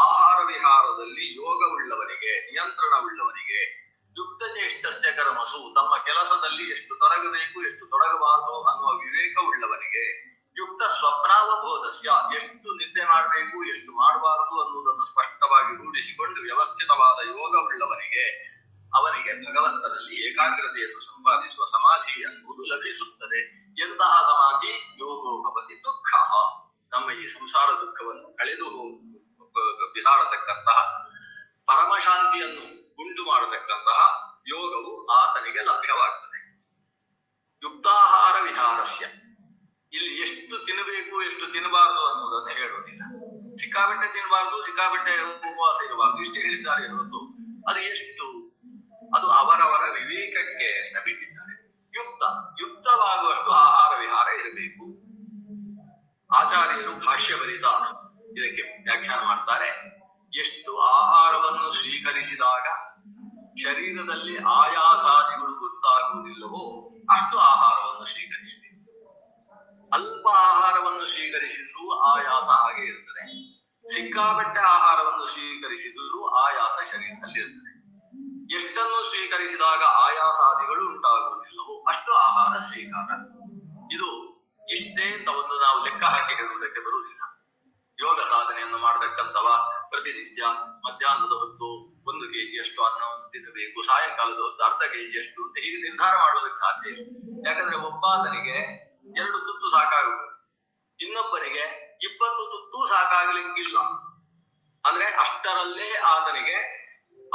ಆಹಾರ ವಿಹಾರದಲ್ಲಿ ಯೋಗವುಳ್ಳವನಿಗೆ, ನಿಯಂತ್ರಣವುಳ್ಳವನಿಗೆ. ಯುಕ್ತ ಚೇಷ್ಟಸ್ಯ ಕರ್ಮಸು, ತಮ್ಮ ಕೆಲಸದಲ್ಲಿ ಎಷ್ಟು ತೊಡಗಬೇಕು ಎಷ್ಟು ತೊಡಗಬಾರದು ಅನ್ನುವ ವಿವೇಕವುಳ್ಳವನಿಗೆ. ಯುಕ್ತ ಸ್ವಪ್ನಾವಬೋಧಸ್ಯ, ಎಷ್ಟು ನಿದ್ದೆ ಮಾಡಬೇಕು ಎಷ್ಟು ಮಾಡಬಾರದು ಅನ್ನುವುದನ್ನು ಸ್ಪಷ್ಟ ಅನುಸಾರವಾಗಿ ರೂಢಿಸಿಕೊಂಡು ವ್ಯವಸ್ಥಿತವಾದ ಯೋಗವುಳ್ಳವನಿಗೆ ಅವನಿಗೆ ಭಗವಂತನಲ್ಲಿ ಏಕಾಗ್ರತೆಯನ್ನು ಸಂಪಾದಿಸುವ ಸಮಾಧಿ ಎಂಬುದು ಲಭಿಸುತ್ತದೆ. ಎಂತಹ ಸಮಾಧಿ? ಯೋಗೋ ಭವತಿ ದುಃಖ. ನಮ್ಮ ಈ ಸಂಸಾರ ದುಃಖವನ್ನು ಕಳೆದು ಬಿಸಾಡತಕ್ಕಂತಹ ಪರಮಶಾಂತಿಯನ್ನು ಉಂಟು ಮಾಡತಕ್ಕಂತಹ ಯೋಗವು ಆತನಿಗೆ ಲಭ್ಯವಾಗ್ತದೆ. ಯುಕ್ತಾಹಾರ ವಿಹಾರಸ್ಯ. ಇಲ್ಲಿ ಎಷ್ಟು ತಿನ್ನಬೇಕು ಎಷ್ಟು ತಿನ್ನಬಾರದು ಅನ್ನೋದನ್ನು ಹೇಳೋದಿಲ್ಲ. ಸಿಕ್ಕಾಬಟ್ಟೆ ತಿನ್ನಬಾರದು, ಸಿಕ್ಕಾಬಟ್ಟೆ ಉಪವಾಸ ಇರಬಾರದು, ಇಷ್ಟೇ ಹೇಳಿದ್ದಾರೆ ಹೊರತು ಅದು ಎಷ್ಟು, ಅದು ಅವರವರ ವಿವೇಕಕ್ಕೆ ಬಿಟ್ಟಿದ್ದಾರೆ. ಯುಕ್ತವಾಗುವಷ್ಟು ಆಹಾರ ವಿಹಾರ ಇರಬೇಕು. ಆಚಾರ್ಯರು ಭಾಷ್ಯ ಬರಿತ ಇದಕ್ಕೆ ವ್ಯಾಖ್ಯಾನ ಮಾಡ್ತಾರೆ. ಎಷ್ಟು ಆಹಾರವನ್ನು ಸ್ವೀಕರಿಸಿದಾಗ ಶರೀರದಲ್ಲಿ ಆಯಾಸಾದಿಗಳು ಗೊತ್ತಾಗುವುದಿಲ್ಲವೋ ಅಷ್ಟು ಆಹಾರವನ್ನು ಸ್ವೀಕರಿಸಬೇಕು. ಅಲ್ಪ ಆಹಾರವನ್ನು ಸ್ವೀಕರಿಸಿದ್ರೂ ಆಯಾಸ ಹಾಗೆ ಇರ್ತದೆ. ಸಿಕ್ಕಾಪಟ್ಟೆ ಆಹಾರವನ್ನು ಸ್ವೀಕರಿಸಿದ್ರೂ ಆಯಾಸ ಶರೀರದಲ್ಲಿ ಇರ್ತದೆ. ಎಷ್ಟನ್ನು ಸ್ವೀಕರಿಸಿದಾಗ ಆಯಾಸಾದಿಗಳು ಉಂಟಾಗುವುದಿಲ್ಲವೋ ಅಷ್ಟು ಆಹಾರ ಸ್ವೀಕಾರ. ಇದು ಇಷ್ಟೇ ಅಂತ ಒಂದು ನಾವು ಲೆಕ್ಕ ಹಾಕಿ ಹೇಳುವುದಕ್ಕೆ ಬರುವುದಿಲ್ಲ. ಯೋಗ ಸಾಧನೆಯನ್ನು ಮಾಡತಕ್ಕಂಥವ ಪ್ರತಿನಿತ್ಯ ಮಧ್ಯಾಹ್ನದ ಹೊತ್ತು 1 kg ಅನ್ನವನ್ನು ತಿನ್ನಬೇಕು, ಸಾಯಂಕಾಲದ ಹೊತ್ತು ಅರ್ಧ kg ಅಂತ ಹೀಗೆ ನಿರ್ಧಾರ ಮಾಡುವುದಕ್ಕೆ ಸಾಧ್ಯ ಇಲ್ಲ. ಯಾಕಂದ್ರೆ ಒಬ್ಬಾತನಿಗೆ 2 ತುತ್ತು ಸಾಕಾಗುತ್ತೆ, ಇನ್ನೊಬ್ಬನಿಗೆ 20 ತುತ್ತು ಸಾಕಾಗಲಿಕ್ಕಿಲ್ಲ. ಅಂದ್ರೆ ಅಷ್ಟರಲ್ಲೇ ಆತನಿಗೆ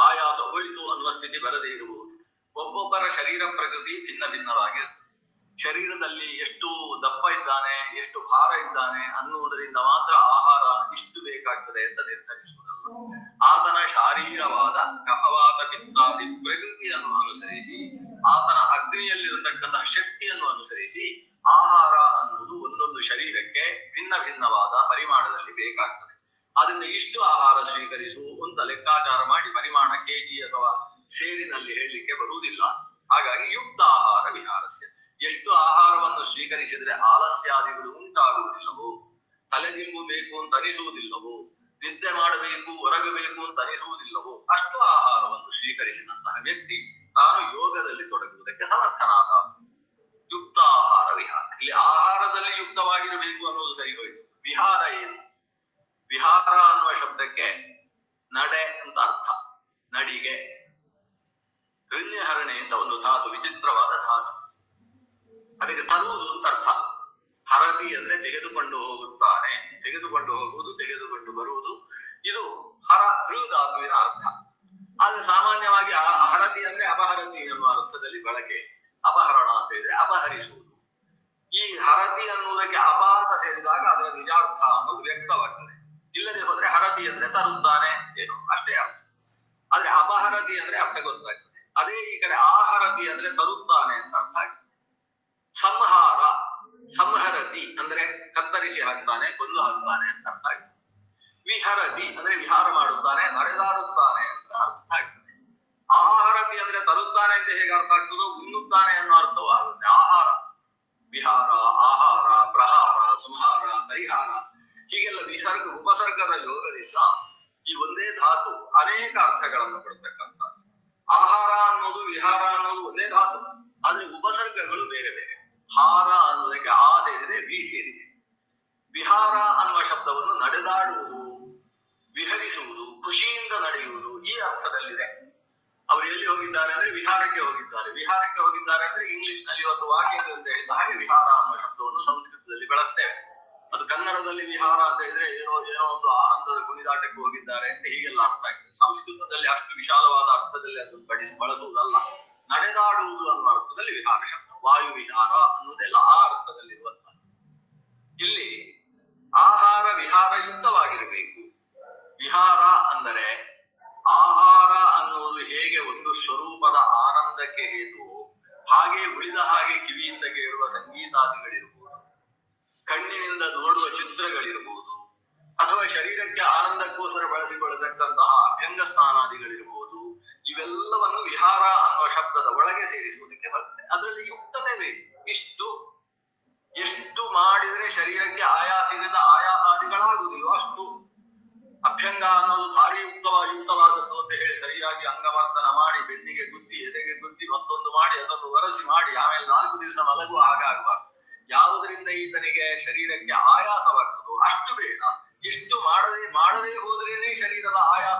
ಆಯಾಸ ಹೋಯಿತು ಅನ್ನುವ ಸ್ಥಿತಿ ಬರದೇ ಇರುವುದು. ಒಬ್ಬೊಬ್ಬರ ಶರೀರ ಪ್ರಕೃತಿ ಭಿನ್ನ ಭಿನ್ನವಾಗಿರುತ್ತೆ. ಶರೀರದಲ್ಲಿ ಎಷ್ಟು ದಪ್ಪ ಇದ್ದಾನೆ, ಎಷ್ಟು ಭಾರ ಇದ್ದಾನೆ ಅನ್ನುವುದರಿಂದ ಮಾತ್ರ ಆಹಾರ ಇಷ್ಟು ಬೇಕಾಗ್ತದೆ ಅಂತ ನಿರ್ಧರಿಸುವುದಲ್ಲ. ಆತನ ಶಾರೀರವಾದ ಕಫವಾತ ಪಿತ್ತಾದಿ ಪ್ರಕೃತಿಯನ್ನು ಅನುಸರಿಸಿ, ಆತನ ಅಗ್ನಿಯಲ್ಲಿರತಕ್ಕಂತಹ ಶಕ್ತಿಯನ್ನು ಅನುಸರಿಸಿ ಆಹಾರ ಅನ್ನುವುದು ಒಂದೊಂದು ಶರೀರಕ್ಕೆ ಭಿನ್ನ ಭಿನ್ನವಾದ ಪರಿಮಾಣದಲ್ಲಿ ಬೇಕಾಗ್ತದೆ. ಆದ್ರಿಂದ ಇಷ್ಟು ಆಹಾರ ಸ್ವೀಕರಿಸು ಅಂತ ಲೆಕ್ಕಾಚಾರ ಮಾಡಿ ಪರಿಮಾಣ ಕೆಜಿ ಅಥವಾ ಸೇರಿನಲ್ಲಿ ಹೇಳಲಿಕ್ಕೆ ಬರುವುದಿಲ್ಲ. ಹಾಗಾಗಿ ಯುಕ್ತ ಆಹಾರ ವಿಹಾರಸ್ಯ. ಎಷ್ಟು ಆಹಾರವನ್ನು ಸ್ವೀಕರಿಸಿದ್ರೆ ಆಲಸ್ಯಾದಿಗಳು ಉಂಟಾಗುವುದಿಲ್ಲವೋ, ತಲೆದಿಂಬು ಬೇಕು ಅಂತ ಅನಿಸುವುದಿಲ್ಲವೋ, ನಿದ್ದೆ ಮಾಡಬೇಕು ಹೊರಗಬೇಕು ಅಂತ ಅನಿಸುವುದಿಲ್ಲವೋ ಅಷ್ಟು ಆಹಾರವನ್ನು ಸ್ವೀಕರಿಸಿದಂತಹ ವ್ಯಕ್ತಿ ತಾನು ಯೋಗದಲ್ಲಿ ತೊಡಗುವುದಕ್ಕೆ ಸಮರ್ಥನಾದ. ಯುಕ್ತ ಆಹಾರ ವಿಹಾರ. ಇಲ್ಲಿ ಆಹಾರದಲ್ಲಿ ಯುಕ್ತವಾಗಿರಬೇಕು ಅನ್ನೋದು ಸರಿ ಹೋಯಿತು. ವಿಹಾರ ಏನು? ವಿಹಾರ ಅನ್ನುವ ಶಬ್ದಕ್ಕೆ ನಡೆ ಅಂತ ಅರ್ಥ. ನಡಿಗೆ. ಹೃಣ್ಯಹರಣೆ ಅಂತ ಒಂದು ಧಾತು, ವಿಚಿತ್ರವಾದ ಧಾತು. ಅದಕ್ಕೆ ತರುವುದು ಅಂತ ಅರ್ಥ. ಹರತಿ ಅಂದ್ರೆ ತೆಗೆದುಕೊಂಡು ಹೋಗುತ್ತಾನೆ, ತೆಗೆದುಕೊಂಡು ಹೋಗುವುದು, ತೆಗೆದುಕೊಂಡು ಬರುವುದು. ಇದು ಹೃಧಾತುವಿನ ಅರ್ಥ. ಆದ್ರೆ ಸಾಮಾನ್ಯವಾಗಿ ಹರತಿ ಅಂದ್ರೆ ಅಪಹರತಿ ಎನ್ನುವ ಅರ್ಥದಲ್ಲಿ ಬಳಕೆ. ಅಪಹರಣ ಅಂತ ಹೇಳಿದ್ರೆ ಅಪಹರಿಸುವುದು. ಈ ಹರತಿ ಅನ್ನುವುದಕ್ಕೆ ಅಪಾರ್ಥ ಸೇರಿದಾಗ ಅದರ ನಿಜಾರ್ಥ ಅನ್ನೋದು ವ್ಯಕ್ತವಾಗ್ತದೆ. ಇಲ್ಲದೆ ಹೋದ್ರೆ ಹರತಿ ಅಂದ್ರೆ ತರುತ್ತಾನೆ ಏನು ಅಷ್ಟೇ ಅರ್ಥ. ಆದ್ರೆ ಅಪಹರತಿ ಅಂದ್ರೆ ಅರ್ಥ ಗೊತ್ತಾಗ್ತದೆ. ಅದೇ ಈ ಕಡೆ ಆಹರತಿ ಅಂದ್ರೆ ತರುತ್ತಾನೆ ಅಂತ ಅರ್ಥ ಆಗ್ತದೆ. ಸಂಹಾರ, ಸಂಹರತಿ ಅಂದ್ರೆ ಕತ್ತರಿಸಿ ಹಾಕ್ತಾನೆ, ಕೊಂದು ಹಾಕ್ತಾನೆ ಅಂತ ಅರ್ಥ ಆಗ್ತದೆ. ವಿಹರತಿ ಅಂದ್ರೆ ವಿಹಾರ ಮಾಡುತ್ತಾನೆ, ನಡೆದಾಡುತ್ತಾನೆ ಅಂತ ಅರ್ಥ ಆಗ್ತದೆ. ಆಹಾರತಿ ಅಂದ್ರೆ ತರುತ್ತಾನೆ ಅಂತ ಹೇಗೆ ಅರ್ಥ ಆಗ್ತದೋ ಉಣ್ಣುತ್ತಾನೆ ಅನ್ನೋ ಅರ್ಥವೂ ಆಗುತ್ತೆ. ಆಹಾರ, ವಿಹಾರ, ಆಹಾರ, ಪ್ರಹಾರ, ಸಂಹಾರ, ಪರಿಹಾರ ಹೀಗೆಲ್ಲ ವಿಸರ್ಗ ಉಪಸರ್ಗದ ಯೋಗದಿಂದ ಈ ಒಂದೇ ಧಾತು ಅನೇಕ ಅರ್ಥಗಳನ್ನು ಕೊಡ್ತಕ್ಕಂಥ. ಆಹಾರ ಅನ್ನೋದು ವಿಹಾರ ಅನ್ನೋದು ಒಂದೇ ಧಾತು, ಆದ್ರೆ ಉಪಸರ್ಗಗಳು ಬೇರೆ ಬೇರೆ. ಹಾರ ಅನ್ನೋದಕ್ಕೆ ಆ ಸೇರಿದೆ, ವಿ ಸೇರಿದೆ. ವಿಹಾರ ಅನ್ನುವ ಶಬ್ದವನ್ನು ನಡೆದಾಡುವುದು, ವಿಹರಿಸುವುದು, ಖುಷಿಯಿಂದ ನಡೆಯುವುದು ಈ ಅರ್ಥದಲ್ಲಿದೆ. ಅವರು ಎಲ್ಲಿ ಹೋಗಿದ್ದಾರೆ ಅಂದ್ರೆ ವಿಹಾರಕ್ಕೆ ಹೋಗಿದ್ದಾರೆ. ವಿಹಾರಕ್ಕೆ ಹೋಗಿದ್ದಾರೆ ಅಂದ್ರೆ ಇಂಗ್ಲಿಷ್ ನಲ್ಲಿ ಇವತ್ತು ವಾಕಿಂಗ್ ಅಂತ ಹೇಳಿದ ಹಾಗೆ ವಿಹಾರ ಅನ್ನುವ ಶಬ್ದವನ್ನು ಸಂಸ್ಕೃತದಲ್ಲಿ ಬಳಸ್ತೇವೆ. ಅದು ಕನ್ನಡದಲ್ಲಿ ವಿಹಾರ ಅಂತ ಹೇಳಿದ್ರೆ ಏನೋ ಒಂದು ಆನಂದದ ಕುಣಿದಾಟಕ್ಕೆ ಹೋಗಿದ್ದಾರೆ ಅಂತ ಹೀಗೆಲ್ಲ ಅರ್ಥ ಆಗ್ತದೆ. ಸಂಸ್ಕೃತದಲ್ಲಿ ಅಷ್ಟು ವಿಶಾಲವಾದ ಅರ್ಥದಲ್ಲಿ ಅದನ್ನು ಬಳಸುವುದಲ್ಲ. ನಡೆದಾಡುವುದು ಅನ್ನುವ ಅರ್ಥದಲ್ಲಿ ವಿಹಾರ ಶಬ್ದ. ವಾಯು ವಿಹಾರ ಅನ್ನೋದೆಲ್ಲ ಆ ಅರ್ಥದಲ್ಲಿರುವಂತಹ. ಇಲ್ಲಿ ಆಹಾರ ವಿಹಾರ ಯುಕ್ತವಾಗಿರಬೇಕು. ವಿಹಾರ ಅಂದರೆ ಆಹಾರ ಅನ್ನುವುದು ಹೇಗೆ ಒಂದು ಸ್ವರೂಪದ ಆನಂದಕ್ಕೆ ಹೇತು, ಹಾಗೆ ಉಳಿದ ಹಾಗೆ ಕಿವಿಯಿಂದ ಕೇಳುವ ಸಂಗೀತಾದಿಗಳಿರ್ಬೋದು, ಕಣ್ಣಿನಿಂದ ನೋಡುವ ಚಿತ್ರಗಳಿರ್ಬೋದು, ಅಥವಾ ಶರೀರಕ್ಕೆ ಆನಂದಕ್ಕೋಸ್ಕರ ಬಳಸಿಕೊಳ್ಳತಕ್ಕಂತಹ ಅಭ್ಯಂಗ ಸ್ನಾನಾದಿಗಳಿರ್ಬೋದು, ಇವೆಲ್ಲವನ್ನು ವಿಹಾರ ಅನ್ನುವ ಶಬ್ದದ ಒಳಗೆ ಸೇರಿಸುವುದಕ್ಕೆ ಬರ್ತದೆ. ಅದರಲ್ಲಿ ಯುಕ್ತತೆ ಬೇಕು. ಎಷ್ಟು ಮಾಡಿದ್ರೆ ಶರೀರಕ್ಕೆ ಆಯಾಸದಿಂದ ಆಯಾಸಾದಿಗಳಾಗುವುದಿಲ್ಲ ಅಷ್ಟು. ಅಭ್ಯಂಗ ಅನ್ನೋದು ಭಾರಿ ಯುಕ್ತವಾದದ್ದು ಅಂತ ಹೇಳಿ ಸರಿಯಾಗಿ ಅಂಗಮರ್ದನ ಮಾಡಿ ಬೆನ್ನಿಗೆ ಗುದ್ದಿ ಎದೆಗೆ ಗುದ್ದಿ ಮತ್ತೊಂದು ಮಾಡಿ ಅದನ್ನು ಒರೆಸಿ ಮಾಡಿ ಆಮೇಲೆ 4 ದಿವಸ ಮಲಗುವ ಹಾಗಾಗಬಾರ್ದು. ಯಾವುದರಿಂದ ಈತನಿಗೆ ಶರೀರಕ್ಕೆ ಆಯಾಸವಾಗ್ತದೋ ಅಷ್ಟು ಬೇಡ. ಎಷ್ಟು ಮಾಡದೇ ಹೋದ್ರೇನೆ ಶರೀರದ ಆಯಾಸ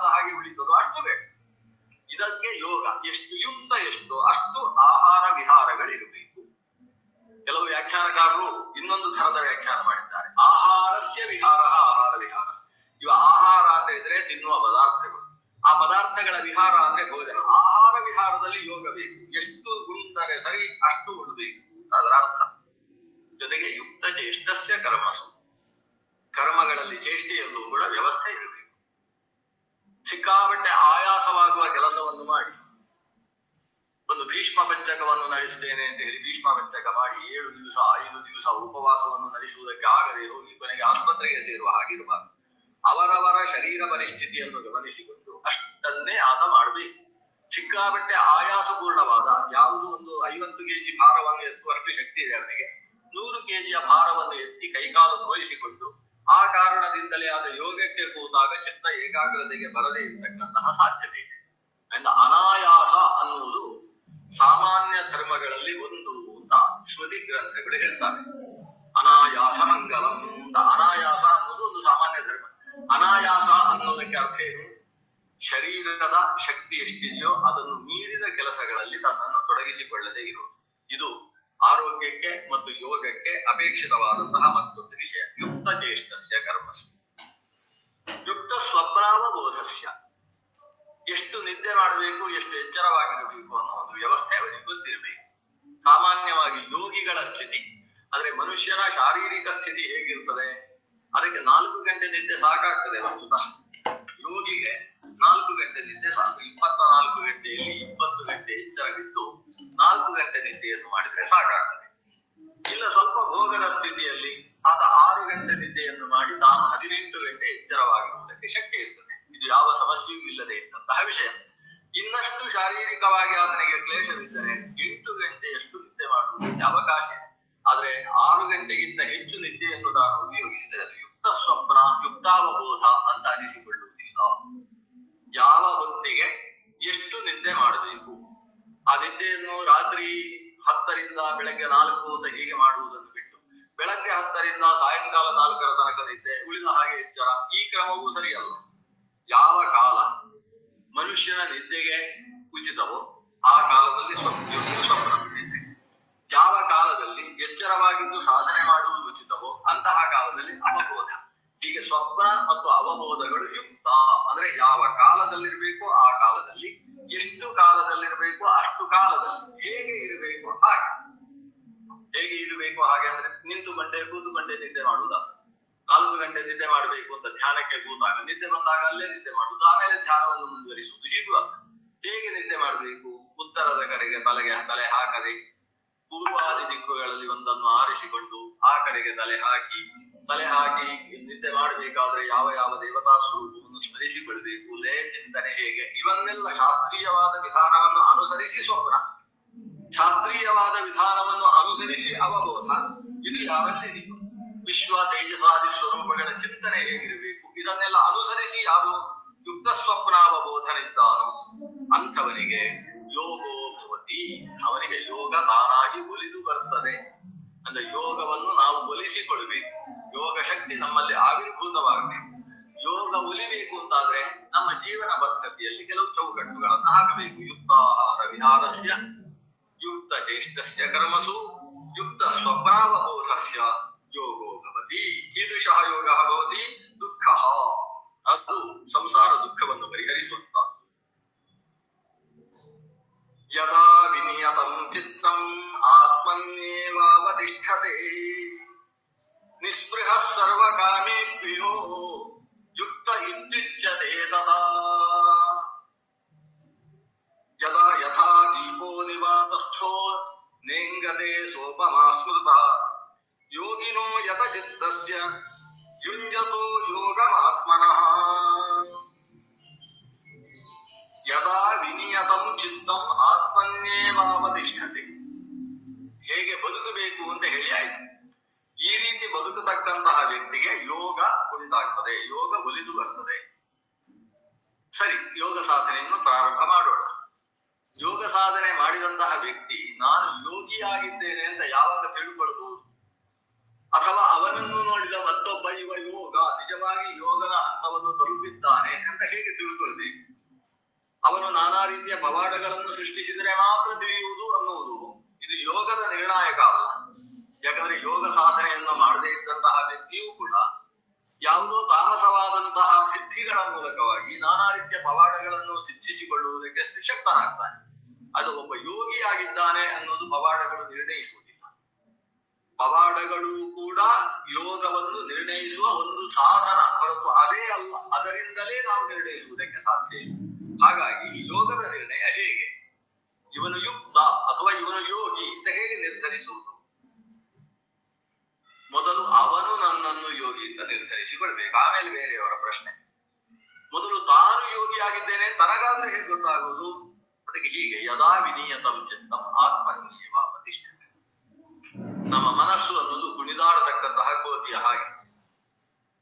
ಚೇಷ್ಟಸ್ಯ ಕರ್ಮಸು, ಕರ್ಮಗಳಲ್ಲಿ ಚೇಷ್ಟೆಯಲ್ಲೂ ಕೂಡ ವ್ಯವಸ್ಥೆ ಇರಬೇಕು. ಸಿಕ್ಕಾಪಟ್ಟೆ ಆಯಾಸವಾಗುವ ಕೆಲಸವನ್ನು ಮಾಡಿ, ಒಂದು ಭೀಷ್ಮ ಪಂಚಕವನ್ನು ನಡೆಸುತ್ತೇನೆ ಅಂತ ಹೇಳಿ ಭೀಷ್ಮ ಪಂಚಕ ಮಾಡಿ 7 ದಿವಸ 5 ದಿವಸ ಉಪವಾಸವನ್ನು ನಡೆಸುವುದಕ್ಕೆ ಆಗದೆ ಹೋಗಿ ಕೊನೆಗೆ ಆಸ್ಪತ್ರೆಗೆ ಸೇರುವ ಹಾಗಿರಬಾರದು. ಅವರವರ ಶರೀರ ಪರಿಸ್ಥಿತಿಯನ್ನು ಗಮನಿಸಿಕೊಂಡು ಅಷ್ಟನ್ನೇ ಆತ ಮಾಡಬೇಕು. ಸಿಕ್ಕಾಪಟ್ಟೆ ಆಯಾಸಪೂರ್ಣವಾದ ಯಾವುದು ಒಂದು 50 kg ಭಾರವನ್ನು ಎತ್ತುವಷ್ಟು ಶಕ್ತಿ ಇದೆ ಅವನಿಗೆ, 100 kg ಭಾರವನ್ನು ಎತ್ತಿ ಕೈಕಾಲು ತೋರಿಸಿಕೊಂಡು ಆ ಕಾರಣದಿಂದಲೇ ಆದ ಯೋಗಕ್ಕೆ ಕೂತಾಗ ಚಿತ್ತ ಏಕಾಗ್ರತೆಗೆ ಬರದೇ ಇರತಕ್ಕಂತಹ ಸಾಧ್ಯತೆ ಇದೆ. ಅಂದ ಅನಾಯಾಸ ಅನ್ನುವುದು ಸಾಮಾನ್ಯ ಧರ್ಮಗಳಲ್ಲಿ ಒಂದು ಅಂತ ಸ್ಮೃತಿ ಗ್ರಂಥಗಳು ಹೇಳ್ತಾರೆ. ಅನಾಯಾಸ ಮಂಗಲಂ ಅಂತ. ಅನಾಯಾಸ ಅನ್ನೋದು ಒಂದು ಸಾಮಾನ್ಯ ಧರ್ಮ. ಅನಾಯಾಸ ಅನ್ನೋದಕ್ಕೆ ಅರ್ಥ ಏನು? ಶರೀರದ ಶಕ್ತಿ ಎಷ್ಟಿದೆಯೋ ಅದನ್ನು ಮೀರಿದ ಕೆಲಸಗಳಲ್ಲಿ ತನ್ನನ್ನು ತೊಡಗಿಸಿಕೊಳ್ಳದೇ ಇರುವುದು. ಇದು ಆರೋಗ್ಯಕ್ಕೆ ಮತ್ತು ಯೋಗಕ್ಕೆ ಅಪೇಕ್ಷಿತವಾದಂತಹ ಮತ್ತೊಂದು ವಿಷಯ. ಯುಕ್ತ ಚೇಷ್ಟಸ್ಯ ಕರ್ಮಸು ಯುಕ್ತ ಸ್ವಪ್ನಾವಬೋಧಸ್ಯ. ಎಷ್ಟು ನಿದ್ದೆ ಮಾಡಬೇಕು, ಎಷ್ಟು ಎಚ್ಚರವಾಗಿರಬೇಕು ಅನ್ನೋ ಒಂದು ವ್ಯವಸ್ಥೆ ಅವರಿಗೆ ಗೊತ್ತಿರಬೇಕು. ಸಾಮಾನ್ಯವಾಗಿ ಯೋಗಿಗಳ ಸ್ಥಿತಿ ಅಂದ್ರೆ ಮನುಷ್ಯನ ಶಾರೀರಿಕ ಸ್ಥಿತಿ ಹೇಗಿರ್ತದೆ, ಅದಕ್ಕೆ 4 ಗಂಟೆ ನಿದ್ದೆ ಸಾಕಾಗ್ತದೆ. ವಸ್ತುತಃ ಯೋಗಿಗೆ 4 ಗಂಟೆ ನಿದ್ದೆ ಸಾಕು. 24 ಗಂಟೆಯಲ್ಲಿ 20 ಗಂಟೆ ಎಚ್ಚರವಿದ್ದು 4 ಗಂಟೆ ನಿದ್ದೆಯನ್ನು ಮಾಡಿದ್ರೆ ಸಾಕಾಗ್ತದೆ. ಇಲ್ಲ ಸ್ವಲ್ಪ ಭೋಗದ ಸ್ಥಿತಿಯಲ್ಲಿ ಆತ 6 ಗಂಟೆ ನಿದ್ದೆಯನ್ನು ಮಾಡಿ ತಾನು 18 ಗಂಟೆ ಎಚ್ಚರವಾಗಿರುವುದಕ್ಕೆ ಶಕ್ಯ ಇರ್ತದೆ. ಇದು ಯಾವ ಸಮಸ್ಯೆಯೂ ಇಲ್ಲದೆ ಇದ್ದಂತಹ ವಿಷಯ. ಇನ್ನಷ್ಟು ಶಾರೀರಿಕವಾಗಿ ಆತನಿಗೆ ಕ್ಲೇಶವಿದ್ದರೆ 8 ಗಂಟೆಯಷ್ಟು ನಿದ್ದೆ ಮಾಡುವುದಕ್ಕೆ ಅವಕಾಶ ಇದೆ. ಆದ್ರೆ 6 ಗಂಟೆಗಿಂತ ಹೆಚ್ಚು ನಿದ್ದೆಯನ್ನು ತಾನು ಉಪಯೋಗಿಸಿದರೆ ಅದು ಯುಕ್ತ ಸ್ವಪ್ನ ಯುಕ್ತಾವಬೋಧ ಅಂತ ಅನಿಸಿಕೊಳ್ಳುವುದಿಲ್ಲ. ಯಾವ ಹೊತ್ತಿಗೆ ಎಷ್ಟು ನಿದ್ದೆ ಮಾಡಬೇಕು, ಆ ನಿದ್ದೆಯನ್ನು ರಾತ್ರಿ 10ರಿಂದ ಬೆಳಗ್ಗೆ 4 ಅಂತ ಹೀಗೆ ಮಾಡುವುದನ್ನು ಬಿಟ್ಟು ಬೆಳಗ್ಗೆ 10ರಿಂದ ಸಾಯಂಕಾಲ 4ರ ತನಕ ನಿದ್ದೆ, ಉಳಿದ ಹಾಗೆ ಎಚ್ಚರ, ಈ ಕ್ರಮವೂ ಸರಿಯಲ್ಲ. ಯಾವ ಕಾಲ ಮನುಷ್ಯನ ನಿದ್ದೆಗೆ ಉಚಿತವೋ ಆ ಕಾಲದಲ್ಲಿ ಸ್ವಪ್ನ ನಿದ್ದೆ, ಯಾವ ಕಾಲದಲ್ಲಿ ಎಚ್ಚರವಾಗಿದ್ದು ಸಾಧನೆ ಮಾಡುವುದು ಉಚಿತವೋ ಅಂತಹ ಕಾಲದಲ್ಲಿ ಅವಬೋಧ. ಹೀಗೆ ಸ್ವಪ್ನ ಮತ್ತು ಅವಬೋಧಗಳು ಯುಕ್ತ ಅಂದ್ರೆ ಯಾವ ಕಾಲದಲ್ಲಿರ್ಬೇಕು ಆ ಕಾಲದಲ್ಲಿ, ಎಷ್ಟು ಕಾಲದಲ್ಲಿರ್ಬೇಕು ಅಷ್ಟು ಕಾಲದಲ್ಲಿ, ಹೇಗೆ ಇರಬೇಕು ಹಾಗೆ. ಹೇಗೆ ಇರಬೇಕು ಹಾಗೆ ಅಂದ್ರೆ ನಿಂತುಕೊಂಡೆ ಕೂತುಕೊಂಡೆ ನಿದ್ದೆ ಮಾಡುವುದ, 4 ಗಂಟೆ ನಿದ್ದೆ ಮಾಡಬೇಕು ಅಂತ ಧ್ಯಾನಕ್ಕೆ ಕೂತಾಗ ನಿದ್ದೆ ಬಂದಾಗ ಅಲ್ಲೇ ನಿದ್ದೆ ಮಾಡುವುದು, ಆಮೇಲೆ ಧ್ಯಾನವನ್ನು ಮುಂದುವರಿಸುವುದು, ಹೀಗೂ ಹೇಗೆ ನಿದ್ದೆ ಮಾಡಬೇಕು? ಉತ್ತರದ ಕಡೆಗೆ ತಲೆ ಹಾಕದೆ ಪೂರ್ವಾದಿ ದಿಕ್ಕುಗಳಲ್ಲಿ ಒಂದನ್ನು ಆರಿಸಿಕೊಂಡು ಆ ಕಡೆಗೆ ತಲೆ ಹಾಕಿ ನಿದ್ದೆ ಮಾಡಬೇಕಾದ್ರೆ ಯಾವ ಯಾವ ದೇವತಾ ಸ್ವರೂಪವನ್ನು ಸ್ಮರಿಸಿಕೊಳ್ಬೇಕು, ಲಯ ಚಿಂತನೆ ಹೇಗೆ, ಇವನ್ನೆಲ್ಲ ಶಾಸ್ತ್ರೀಯವಾದ ವಿಧಾನವನ್ನು ಅನುಸರಿಸಿ ಸ್ವಪ್ನ, ಶಾಸ್ತ್ರೀಯವಾದ ವಿಧಾನವನ್ನು ಅನುಸರಿಸಿ ಅವಬೋಧ. ಇದು ಯಾವಲ್ಲಿದೆ? ವಿಶ್ವ ತೇಜಸಾದಿ ಸ್ವರೂಪಗಳ ಚಿಂತನೆ ಹೇಗಿರಬೇಕು, ಇದನ್ನೆಲ್ಲ ಅನುಸರಿಸಿ ಯಾವ ಯುಕ್ತ ಸ್ವಪ್ನಾವಬೋಧನಿದ್ದಾನೋ ಅಂಥವನಿಗೆ ಯೋಗೋ ಭವತಿ. ಅವನಿಗೆ ಯೋಗ ತಾನಾಗಿ ಒಲಿದು ಬರ್ತದೆ. ಅಂದ್ರೆ ಯೋಗವನ್ನು ನಾವು ಒಲಿಸಿಕೊಳ್ಬೇಕು, ಯೋಗ ಶಕ್ತಿ ನಮ್ಮಲ್ಲಿ ಆವಿರ್ಭೂತವಾಗಬೇಕು. ಯೋಗ ಒಲಿಬೇಕು ಅಂತಾದ್ರೆ ನಮ್ಮ ಜೀವನ ಪದ್ಧತಿಯಲ್ಲಿ ಕೆಲವು ಚೌಕಟ್ಟುಗಳನ್ನು ಹಾಕಬೇಕು. ಯುಕ್ತಾಹಾರ ವಿಹಾರಸ್ಯ ಯುಕ್ತ ಚೇಷ್ಟಸ್ಯ ಕರ್ಮಸು ಯುಕ್ತ ಸ್ವಪ್ನಾವಬೋಧಸ್ಯ ಯೋಗೋ ಭವತಿ. ಕೀದೃಶಃ ಯೋಗಃ ಭವತಿ? ದುಃಖಃ. ಅದು ಸಂಸಾರ ದುಃಖವನ್ನು ಪರಿಹರಿಸುತ್ತ. ಯದಾ ವಿನಿಯತಂ ಚಿತ್ತಂ ಆತ್ಮನ್ಯೇವಾವತಿಷ್ಠತೆ ನಿಸ್ಪೃಹಃ ಸರ್ವಕಾಮೇಭ್ಯೋ ಯುಕ್ತ ಇತ್ಯುಚ್ಯತೆ ತದಾ. ಯದಾ ಯಥಾ ದೀಪೋ ನಿವಾತಸ್ಥೋ ನೇಂಗತೆ ಸೋಪಮಾ ಸ್ಮೃತಃ ಯೋಗಿನೋ ಯತ ಚಿತ್ತಸ್ಯ ಯುಂಜತೋ ಯೋಗಮಾತ್ಮನಃ. ಯದಾ ವಿನಿಯತಂ ಚಿತ್ತಂ ಆತ್ಮನ್ಯೇವಾವತಿಷ್ಠತೆ. ಹೇಗೆ ಬದುಕಬೇಕು ಅಂತ ಹೇಳಿ ಆಯ್ತು. ಈ ರೀತಿ ಬದುಕತಕ್ಕಂತಹ ವ್ಯಕ್ತಿಗೆ ಯೋಗ ಉಂಟಾಗ್ತದೆ, ಯೋಗ ಒಲಿದು ಬರ್ತದೆ. ಸರಿ, ಯೋಗ ಸಾಧನೆಯನ್ನು ಪ್ರಾರಂಭ ಮಾಡೋಣ. ಯೋಗ ಸಾಧನೆ ಮಾಡಿದಂತಹ ವ್ಯಕ್ತಿ ನಾನು ಯೋಗಿಯಾಗಿದ್ದೇನೆ ಅಂತ ಯಾವಾಗ ತಿಳ್ಕೊಳ್ಬಹುದು? ಅಥವಾ ಅವನನ್ನು ನೋಡಿದ ಮತ್ತೊಬ್ಬ ಇವ ಯೋಗ ನಿಜವಾಗಿ ಯೋಗನ ಹಂತವನ್ನು ತಲುಪಿದ್ದಾನೆ ಅಂತ ಹೇಗೆ ತಿಳ್ಕೊಳ್ಬೇಕು? ಅವನು ನಾನಾ ರೀತಿಯ ಪವಾಡಗಳನ್ನು ಸೃಷ್ಟಿಸಿದರೆ ಮಾತ್ರ ತಿಳಿಯುವುದು ಅನ್ನುವುದು ಇದು ಯೋಗದ ನಿರ್ಣಾಯಕ ಅಲ್ಲ. ಯಾಕಂದ್ರೆ ಯೋಗ ಸಾಧನೆಯನ್ನು ಮಾಡದೇ ಇದ್ದಂತಹ ವ್ಯಕ್ತಿಯೂ ಕೂಡ ಯಾವುದೋ ತಾಮಸವಾದಂತಹ ಸಿದ್ಧಿಗಳ ಮೂಲಕವಾಗಿ ನಾನಾ ರೀತಿಯ ಪವಾಡಗಳನ್ನು ಸಿದ್ಧಿಸಿಕೊಳ್ಳುವುದಕ್ಕೆ ಸಶಕ್ತನಾಗ್ತಾನೆ. ಅದು ಒಬ್ಬ ಯೋಗಿಯಾಗಿದ್ದಾನೆ ಅನ್ನೋದು ಪವಾಡಗಳು ನಿರ್ಣಯಿಸುವುದಿಲ್ಲ. ಪವಾಡಗಳು ಕೂಡ ಯೋಗವನ್ನು ನಿರ್ಣಯಿಸುವ ಒಂದು ಸಾಧನ ಹೊರತು ಅದೇ ಅಲ್ಲ, ಅದರಿಂದಲೇ ನಾವು ನಿರ್ಣಯಿಸುವುದಕ್ಕೆ ಸಾಧ್ಯ ಇಲ್ಲ. ಹಾಗಾಗಿ ಯೋಗದ ನಿರ್ಣಯ ಹೇಗೆ, ಇವನು ಯುಕ್ತ ಅಥವಾ ಇವನು ಯೋಗಿ ಅಂತ ಹೇಗೆ ನಿರ್ಧರಿಸುವುದು? ಮೊದಲು ಅವನು ನನ್ನನ್ನು ಯೋಗಿ ಅಂತ ನಿರ್ಧರಿಸಿಕೊಳ್ಬೇಕು, ಆಮೇಲೆ ಬೇರೆಯವರ ಪ್ರಶ್ನೆ. ಮೊದಲು ತಾನು ಯೋಗಿ ಆಗಿದ್ದೇನೆ ತನಗಾದ್ರೆ ಹೇಗೆ ಗೊತ್ತಾಗುವುದು? ಅದಕ್ಕೆ ಹೀಗೆ ಯದಾ ವಿನೀಯತಂ ಚಿತ್ತಂ ಆತ್ಮನ್ಯೇವ ಅವತಿಷ್ಠತೆ. ನಮ್ಮ ಮನಸ್ಸು ಅನ್ನೋದು ಕುಣಿದಾಡತಕ್ಕಂತಹ ಕೋತಿಯ ಹಾಗೆ.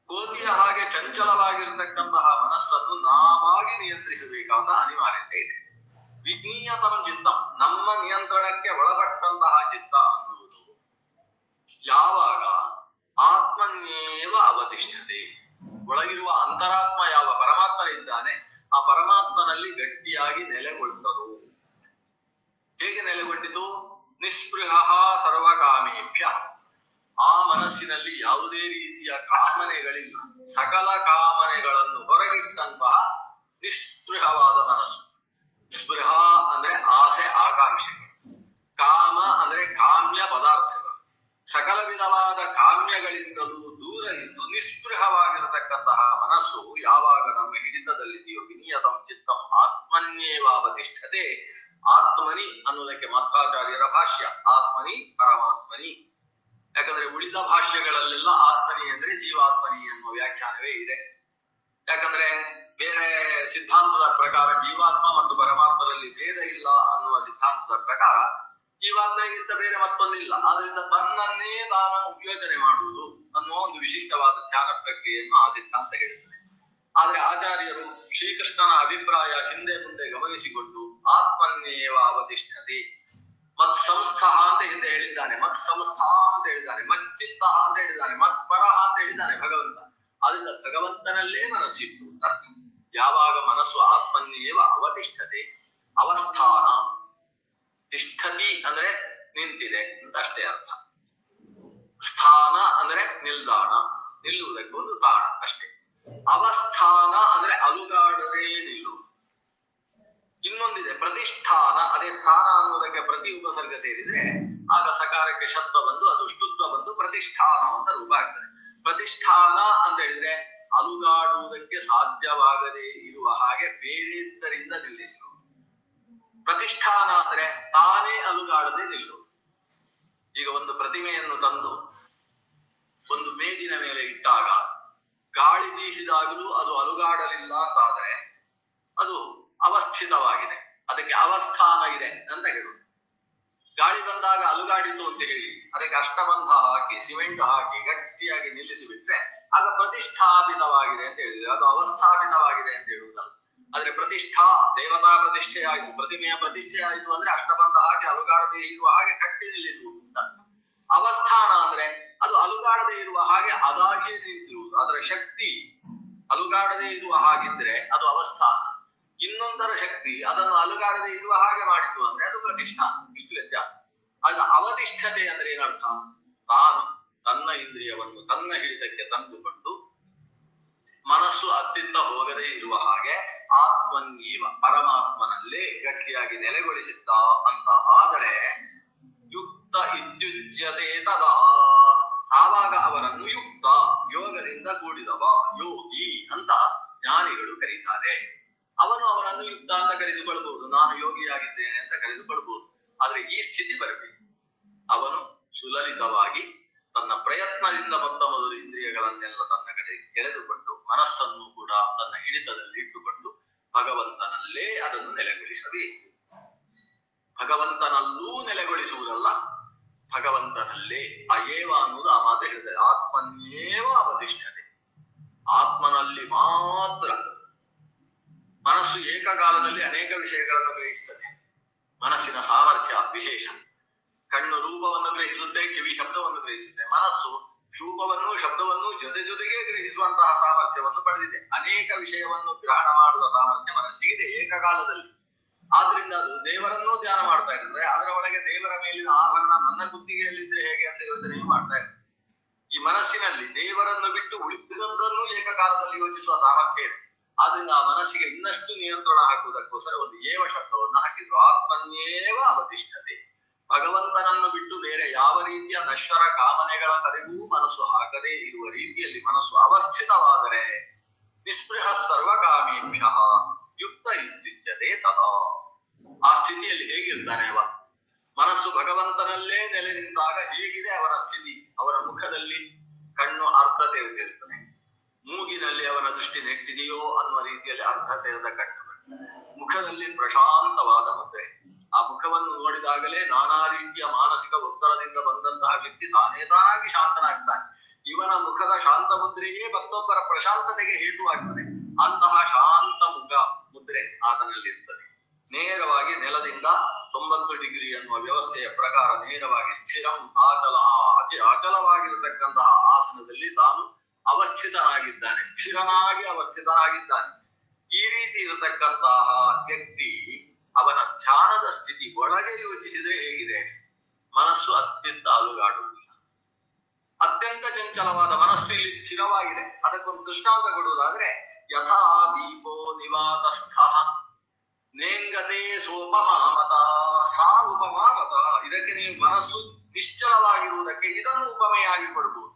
ಕೋತಿಯ ಹಾಗೆ ಚಂಚಲವಾಗಿರತಕ್ಕಂತಹ ಮನಸ್ಸನ್ನು ನಾವಾಗಿ ನಿಯಂತ್ರಿಸಬೇಕಾದ ಅನಿವಾರ್ಯತೆ ಇದೆ. ವಿನೀಯತಂ ಚಿತ್ತಂ, ನಮ್ಮ ನಿಯಂತ್ರಣಕ್ಕೆ ಒಳಪಟ್ಟಂತಹ ಚಿತ್ತ ಅನ್ನುವುದು ಯಾವಾಗ ಆತ್ಮನ್ಯೇವ ಅವತಿಷ್ಠತೆ, ಒಳಗಿರುವ ಅಂತರಾತ್ಮ ಯಾವ ಪರಮಾತ್ಮನಿದ್ದಾನೆ ಆ ಪರಮಾತ್ಮನಲ್ಲಿ ಗಟ್ಟಿಯಾಗಿ ನೆಲೆಗೊಳ್ತದು. ಹೇಗೆ ನೆಲೆಗೊಂಡಿತು? ನಿಸ್ಪೃಹ ಸರ್ವಕಾಮೇಭ್ಯ, ಆ ಮನಸ್ಸಿನಲ್ಲಿ ಯಾವುದೇ ರೀತಿಯ ಕಾಮನೆಗಳಿಲ್ಲ, ಸಕಲ ಕಾಮನೆಗಳನ್ನು ಹೊರಗಿಟ್ಟಂತಹ ನಿಸ್ಪೃಹವಾದ ಮನಸ್ಸು. ಸ್ಪೃಹ ಅಂದ್ರೆ ಆಸೆ ಆಕಾಂಕ್ಷೆ, ಕಾಮ ಅಂದ್ರೆ ಕಾಮ್ಯ ಪದಾರ್ಥಗಳು, ಸಕಲ ವಿಧವಾದ ಕಾಮ್ಯಗಳಿಂದಲೂ ದೂರ ಇದ್ದು ನಿಸ್ಪೃಹವಾಗಿರತಕ್ಕಂತಹ ಮನಸ್ಸು ಯಾವಾಗ ನಮ್ಮ ಹಿಡಿತದಲ್ಲಿದೆಯೋ ವಿನಿಯತಂ ಚಿತ್ತಂ ಆತ್ಮನ್ಯೇವಾವತಿಷ್ಠತೆ. ಆತ್ಮನಿ ಅನ್ನೋದಕ್ಕೆ ಮಧ್ವಾಚಾರ್ಯರ ಭಾಷ್ಯ ಆತ್ಮನಿ ಪರಮಾತ್ಮನಿ. ಯಾಕಂದ್ರೆ ಉಳಿದ ಭಾಷ್ಯಗಳಲ್ಲೆಲ್ಲ ಆತ್ಮನಿ ಅಂದ್ರೆ ಜೀವಾತ್ಮನಿ ಎನ್ನುವ ವ್ಯಾಖ್ಯಾನವೇ ಇದೆ. ಯಾಕಂದ್ರೆ ಬೇರೆ ಸಿದ್ಧಾಂತದ ಪ್ರಕಾರ ಜೀವಾತ್ಮ ಮತ್ತು ಪರಮಾತ್ಮರಲ್ಲಿ ಭೇದ ಇಲ್ಲ ಅನ್ನುವ ಸಿದ್ಧಾಂತದ ಪ್ರಕಾರ ಜೀವಾತ್ಮಗಿಂತ ಬೇರೆ ಮತ್ತೊಂದಿಲ್ಲ. ಆದ್ರಿಂದ ತನ್ನನ್ನೇ ತಾನು ಯೋಚನೆ ಮಾಡುವುದು ಅನ್ನುವ ಒಂದು ವಿಶಿಷ್ಟವಾದ ಧ್ಯಾನ ಪ್ರಕ್ರಿಯೆಯನ್ನು ಆ ಸಿದ್ಧಾಂತ ಹೇಳುತ್ತದೆ. ಆದ್ರೆ ಆಚಾರ್ಯರು ಶ್ರೀಕೃಷ್ಣನ ಅಭಿಪ್ರಾಯ ಹಿಂದೆ ಮುಂದೆ ಗಮನಿಸಿಕೊಂಡು ಆತ್ಮನ್ಯೇವ ಅವತಿಷ್ಠತೆ, ಮತ್ ಸಂಸ್ಥಾ ಅಂತ ಹಿಂದೆ ಹೇಳಿದ್ದಾನೆ, ಮತ್ ಸಂಸ್ಥಾ ಅಂತ ಹೇಳಿದ್ದಾನೆ, ಮಚ್ಚಿತ್ತ ಅಂತ ಹೇಳಿದ್ದಾನೆ, ಮತ್ ಪರಹ ಅಂತ ಹೇಳಿದ್ದಾನೆ ಭಗವಂತ. ಅದರಿಂದ ಭಗವಂತನಲ್ಲೇ ಮನಸ್ಸಿತ್ತು ಅರ್ಥ. ಯಾವಾಗ ಮನಸ್ಸು ಆತ್ಮನ್ಯೇವ ಅವತಿಷ್ಠತೆ, ಅವಸ್ಥಾನ, ತಿಷ್ಠತಿ ಅಂದ್ರೆ ನಿಂತಿದೆ ಅಂತ ಅಷ್ಟೇ ಅರ್ಥ. ಸ್ಥಾನ ಅಂದ್ರೆ ನಿಲ್ದಾಣ, ನಿಲ್ಲುವುದಕ್ಕೆ ಒಂದು ತಾಣ ಅಷ್ಟೇ. ಅವಸ್ಥಾನ ಅಂದ್ರೆ ಅಲುಗಾಡದೇ ನಿಲ್ಲುವುದು. ಇನ್ನೊಂದಿದೆ ಪ್ರತಿಷ್ಠಾನ, ಅದೇ ಸ್ಥಾನ ಅನ್ನುವುದಕ್ಕೆ ಪ್ರತಿ ಉಪಸರ್ಗ ಸೇರಿದ್ರೆ ಆಗ ಸಕಾರಕ್ಕೆ ಶಬ್ದ ಬಂದು ಅದು ಷ್ಟುತ್ವ ಬಂದು ಪ್ರತಿಷ್ಠಾನ ಅಂತ ರೂಪ ಆಗ್ತದೆ. ಪ್ರತಿಷ್ಠಾನ ಅಂತ ಹೇಳಿದ್ರೆ ಅಲುಗಾಡುವುದಕ್ಕೆ ಸಾಧ್ಯವಾಗದೇ ಇರುವ ಹಾಗೆ ಬೇರೆದ್ದರಿಂದ ನಿಲ್ಲಿಸುವುದು. ಪ್ರತಿಷ್ಠಾನ ಅಂದ್ರೆ ತಾನೇ ಅಲುಗಾಡದೆ ನಿಲ್ಲುವುದು. ಈಗ ಒಂದು ಪ್ರತಿಮೆಯನ್ನು ತಂದು ಒಂದು ಮೇಜಿನ ಮೇಲೆ ಇಟ್ಟಾಗ ಗಾಳಿ ಬೀಸಿದಾಗಲೂ ಅದು ಅಲುಗಾಡಲಿಲ್ಲ ಅಂತಾದ್ರೆ ಅದು ಅವಸ್ಥಿತವಾಗಿದೆ, ಅದಕ್ಕೆ ಅವಸ್ಥಾನ ಇದೆ ಅಂತ ಹೇಳುದು. ಗಾಳಿ ಬಂದಾಗ ಅಲುಗಾಡಿತು ಅಂತ ಹೇಳಿ ಅದಕ್ಕೆ ಅಷ್ಟಬಂಧ ಹಾಕಿ ಸಿಮೆಂಟ್ ಹಾಕಿ ಗಟ್ಟಿಯಾಗಿ ನಿಲ್ಲಿಸಿ ಬಿಟ್ರೆ ಆಗ ಪ್ರತಿಷ್ಠಾಪಿತವಾಗಿದೆ ಅಂತ ಹೇಳಿದ್ರೆ ಅದು ಅವಸ್ಥಾಪಿತವಾಗಿದೆ ಅಂತ ಹೇಳುವುದಲ್ಲ. ಆದ್ರೆ ಪ್ರತಿಷ್ಠಾ, ದೇವತಾ ಪ್ರತಿಷ್ಠೆ ಆಯಿತು, ಪ್ರತಿಮೆಯ ಪ್ರತಿಷ್ಠೆ ಆಯಿತು ಅಂದ್ರೆ ಅಷ್ಟಬಂಧ ಹಾಕಿ ಅಲುಗಾಡದೆ ಇರುವ ಹಾಗೆ ಕಟ್ಟಿ ನಿಲ್ಲಿಸುವುದು. ಅವಸ್ಥಾನ ಅಂದ್ರೆ ಅದು ಅಲುಗಾಡದೆ ಇರುವ ಹಾಗೆ ಅದಾಗಿಯೇ ನಿಂತಿರುವುದು. ಅದರ ಶಕ್ತಿ ಅಲುಗಾಡದೆ ಇರುವ ಹಾಗಿದ್ರೆ ಅದು ಅವಸ್ಥಾನ, ಇನ್ನೊಂದರ ಶಕ್ತಿ ಅದನ್ನು ಅಲುಗಾಡದೆ ಇರುವ ಹಾಗೆ ಮಾಡಿತು ಅಂದ್ರೆ ಅದು ಪ್ರತಿಷ್ಠಾನ. ಇಷ್ಟು ವ್ಯತ್ಯಾಸ. ಆಗ ಅವತಿಷ್ಠತೆ ಅಂದ್ರೆ ಏನರ್ಥ? ತಾನು ತನ್ನ ಇಂದ್ರಿಯವನ್ನು ತನ್ನ ಹಿಡಿತಕ್ಕೆ ತಂದುಕೊಂಡು ಮನಸ್ಸು ಅತ್ತಿತ್ತ ಹೋಗದೇ ಇರುವ ಹಾಗೆ ಆತ್ಮನ್ಯೇವ ಪರಮಾತ್ಮನಲ್ಲೇ ಗಟ್ಟಿಯಾಗಿ ನೆಲೆಗೊಳಿಸಿದ್ದ ಅಂತ ಆದರೆ ಯುಕ್ತ ಇತ್ಯುಚ್ಯತೆ ತದಾ, ಆವಾಗ ಅವನನ್ನು ಯುಕ್ತ, ಯೋಗದಿಂದ ಕೂಡಿದವ, ಯೋಗಿ ಅಂತ ಜ್ಞಾನಿಗಳು ಕರೀತಾರೆ. ಅವನನ್ನು ಯುಕ್ತ ಅಂತ ಕರೆದುಕೊಳ್ಬಹುದು, ನಾನು ಯೋಗಿಯಾಗಿದ್ದೇನೆ ಅಂತ ಕರೆದುಕೊಳ್ಬಹುದು. ಆದ್ರೆ ಈ ಸ್ಥಿತಿ ಬರಬೇಕು, ಅವನು ಸುಲಲಿತವಾಗಿ ತನ್ನ ಪ್ರಯತ್ನದಿಂದ ಮೊದಲು ಇಂದ್ರಿಯಗಳನ್ನೆಲ್ಲ ತನ್ನ ಕಡೆ ಎಳೆದುಕೊಂಡು ಮನಸ್ಸನ್ನು ಕೂಡ ತನ್ನ ಹಿಡಿತದಲ್ಲಿ ಇಟ್ಟುಕೊಂಡು ಭಗವಂತನಲ್ಲೇ ಅದನ್ನು ನೆಲೆಗೊಳಿಸಬೇಕು. ಭಗವಂತನಲ್ಲೂ ನೆಲೆಗೊಳಿಸುವುದಲ್ಲ, ಭಗವಂತನಲ್ಲೇ. ಅಯೇವ ಅನ್ನುವುದು ಆ ಮಾತು ಹೇಳಿದೆ, ಆತ್ಮನ್ಯೇವ ಅವತಿಷ್ಠತೆ. ಆತ್ಮನಲ್ಲಿ ಮಾತ್ರ ಮನಸ್ಸು ಏಕಕಾಲದಲ್ಲಿ ಅನೇಕ ವಿಷಯಗಳನ್ನು ಗ್ರಹಿಸುತ್ತದೆ. ಮನಸ್ಸಿನ ಸಾಮರ್ಥ್ಯ ವಿಶೇಷ. ಕಣ್ಣು ರೂಪವನ್ನು ಗ್ರಹಿಸುತ್ತೆ, ಕಿವಿ ಶಬ್ದವನ್ನು ಗ್ರಹಿಸುತ್ತೆ. ಮನಸ್ಸು ರೂಪವನ್ನು ಶಬ್ದವನ್ನು ಜೊತೆಗೆ ಗ್ರಹಿಸುವಂತಹ ಸಾಮರ್ಥ್ಯವನ್ನು ಪಡೆದಿದೆ. ಅನೇಕ ವಿಷಯವನ್ನು ಗ್ರಹಣ ಮಾಡುವ ಸಾಮರ್ಥ್ಯ ಮನಸ್ಸಿಗಿದೆ ಏಕಕಾಲದಲ್ಲಿ. ಆದ್ರಿಂದ ಅದು ದೇವರನ್ನೂ ಧ್ಯಾನ ಮಾಡ್ತಾ ಇರ್ತದೆ, ಅದರ ಒಳಗೆ ದೇವರ ಮೇಲಿನ ಆಭರಣ ನನ್ನ ಕುತ್ತಿಗೆಯಲ್ಲಿದ್ರೆ ಹೇಗೆ ಅಂತ ಯೋಚನೆಯೂ ಮಾಡ್ತಾ ಇರ್ತದೆ. ಈ ಮನಸ್ಸಿನಲ್ಲಿ ದೇವರನ್ನು ಬಿಟ್ಟು ಉಳಿದುದನ್ನು ಏಕಕಾಲದಲ್ಲಿ ಯೋಚಿಸುವ ಸಾಮರ್ಥ್ಯ ಇದೆ. ಆದ್ರಿಂದ ಆ ಮನಸ್ಸಿಗೆ ಇನ್ನಷ್ಟು ನಿಯಂತ್ರಣ ಹಾಕುವುದಕ್ಕೋಸ್ಕರ ಒಂದು ಏವ ಶಬ್ದವನ್ನು ಹಾಕಿದ್ರು. ಆತ್ಮನ್ಯೇವ ಅವತಿಷ್ಠತೆ, ಭಗವಂತನನ್ನು ಬಿಟ್ಟು ಬೇರೆ ಯಾವ ರೀತಿಯ ನಶ್ವರ ಕಾಮನೆಗಳ ಕಡೆಗೂ ಮನಸ್ಸು ಹಾಕದೇ ಇರುವ ರೀತಿಯಲ್ಲಿ ಮನಸ್ಸು ಅವಸ್ಥಿತವಾದರೆ ನಿಸ್ಪೃಹ ಸರ್ವಕಾಮೇಭ್ಯ ಯುಕ್ತ ಇತ್ಯುಚ್ಯತೆ ತದಾ. ಆ ಸ್ಥಿತಿಯಲ್ಲಿ ಹೇಗಿರ್ತಾನೆ ಅವ? ಮನಸ್ಸು ಭಗವಂತನಲ್ಲೇ ನೆಲೆ ನಿಂತಾಗ ಹೇಗಿದೆ ಅವನ ಸ್ಥಿತಿ? ಅವನ ಮುಖದಲ್ಲಿ ಕಣ್ಣು ಅರ್ಧ ತೆರೆದಿರ್ತದೆ, ಮೂಗಿನಲ್ಲಿ ಅವನ ದೃಷ್ಟಿ ನೆಟ್ಟಿದೆಯೋ ಅನ್ನುವ ರೀತಿಯಲ್ಲಿ ಅರ್ಧ ತೆರೆದ ಕಣ್ಣು, ಮುಖದಲ್ಲಿ ಪ್ರಶಾಂತವಾದ ಮುದ್ರೆ. ಆ ಮುಖವನ್ನು ನೋಡಿದಾಗಲೇ ನಾನಾ ರೀತಿಯ ಮಾನಸಿಕ ಒತ್ತಡದಿಂದ ಬಂದಂತಹ ವ್ಯಕ್ತಿ ತಾನೇ ತಾನಾಗಿ ಶಾಂತನಾಗ್ತಾನೆ. ಇವನ ಮುಖದ ಶಾಂತ ಮುದ್ರೆಯೇ ಮತ್ತೊಬ್ಬರ ಪ್ರಶಾಂತತೆಗೆ ಹೇತುವಾಗ್ತದೆ. ಅಂತಹ ಶಾಂತ ಮುದ್ರೆ ಆತನಲ್ಲಿರ್ತದೆ. ನೇರವಾಗಿ ನೆಲದಿಂದ 90 ಡಿಗ್ರಿ ಅನ್ನುವ ವ್ಯವಸ್ಥೆಯ ಪ್ರಕಾರ ನೇರವಾಗಿ ಸ್ಥಿರಂ ಅಚಲವಾಗಿರತಕ್ಕಂತಹ ಆಸನದಲ್ಲಿ ತಾನು ಅವಸ್ಥಿತನಾಗಿದ್ದಾನೆ, ಸ್ಥಿರನಾಗಿ ಅವಸ್ಥಿತನಾಗಿದ್ದಾನೆ. ಈ ರೀತಿ ಇರತಕ್ಕಂತಹ ವ್ಯಕ್ತಿ ಅವನ ಧ್ಯಾನದ ಸ್ಥಿತಿ ಒಳಗೆ ಯೋಚಿಸಿದ್ರೆ ಹೇಗಿದೆ? ಮನಸ್ಸು ಅತ್ಯಂತ ಅಲುಗಾಡುವುದಿಲ್ಲ, ಅತ್ಯಂತ ಚಂಚಲವಾದ ಮನಸ್ಸು ಇಲ್ಲಿ ಸ್ಥಿರವಾಗಿದೆ. ಅದಕ್ಕೊಂದು ದೃಷ್ಟಾಂತ ಕೊಡುವುದಾದ್ರೆ, ಯಥಾ ದೀಪೋ ನಿವಾತಸ್ಥ ನೇಂಗತೆ ಸೋಪಮಾಮತ ಸಾ ಉಪಮಾಮತ. ಇದಕ್ಕೆ ನೀವು ಮನಸ್ಸು ನಿಶ್ಚಲವಾಗಿರುವುದಕ್ಕೆ ಇದನ್ನು ಉಪಮೆಯಾಗಿ ಕೊಡಬಹುದು.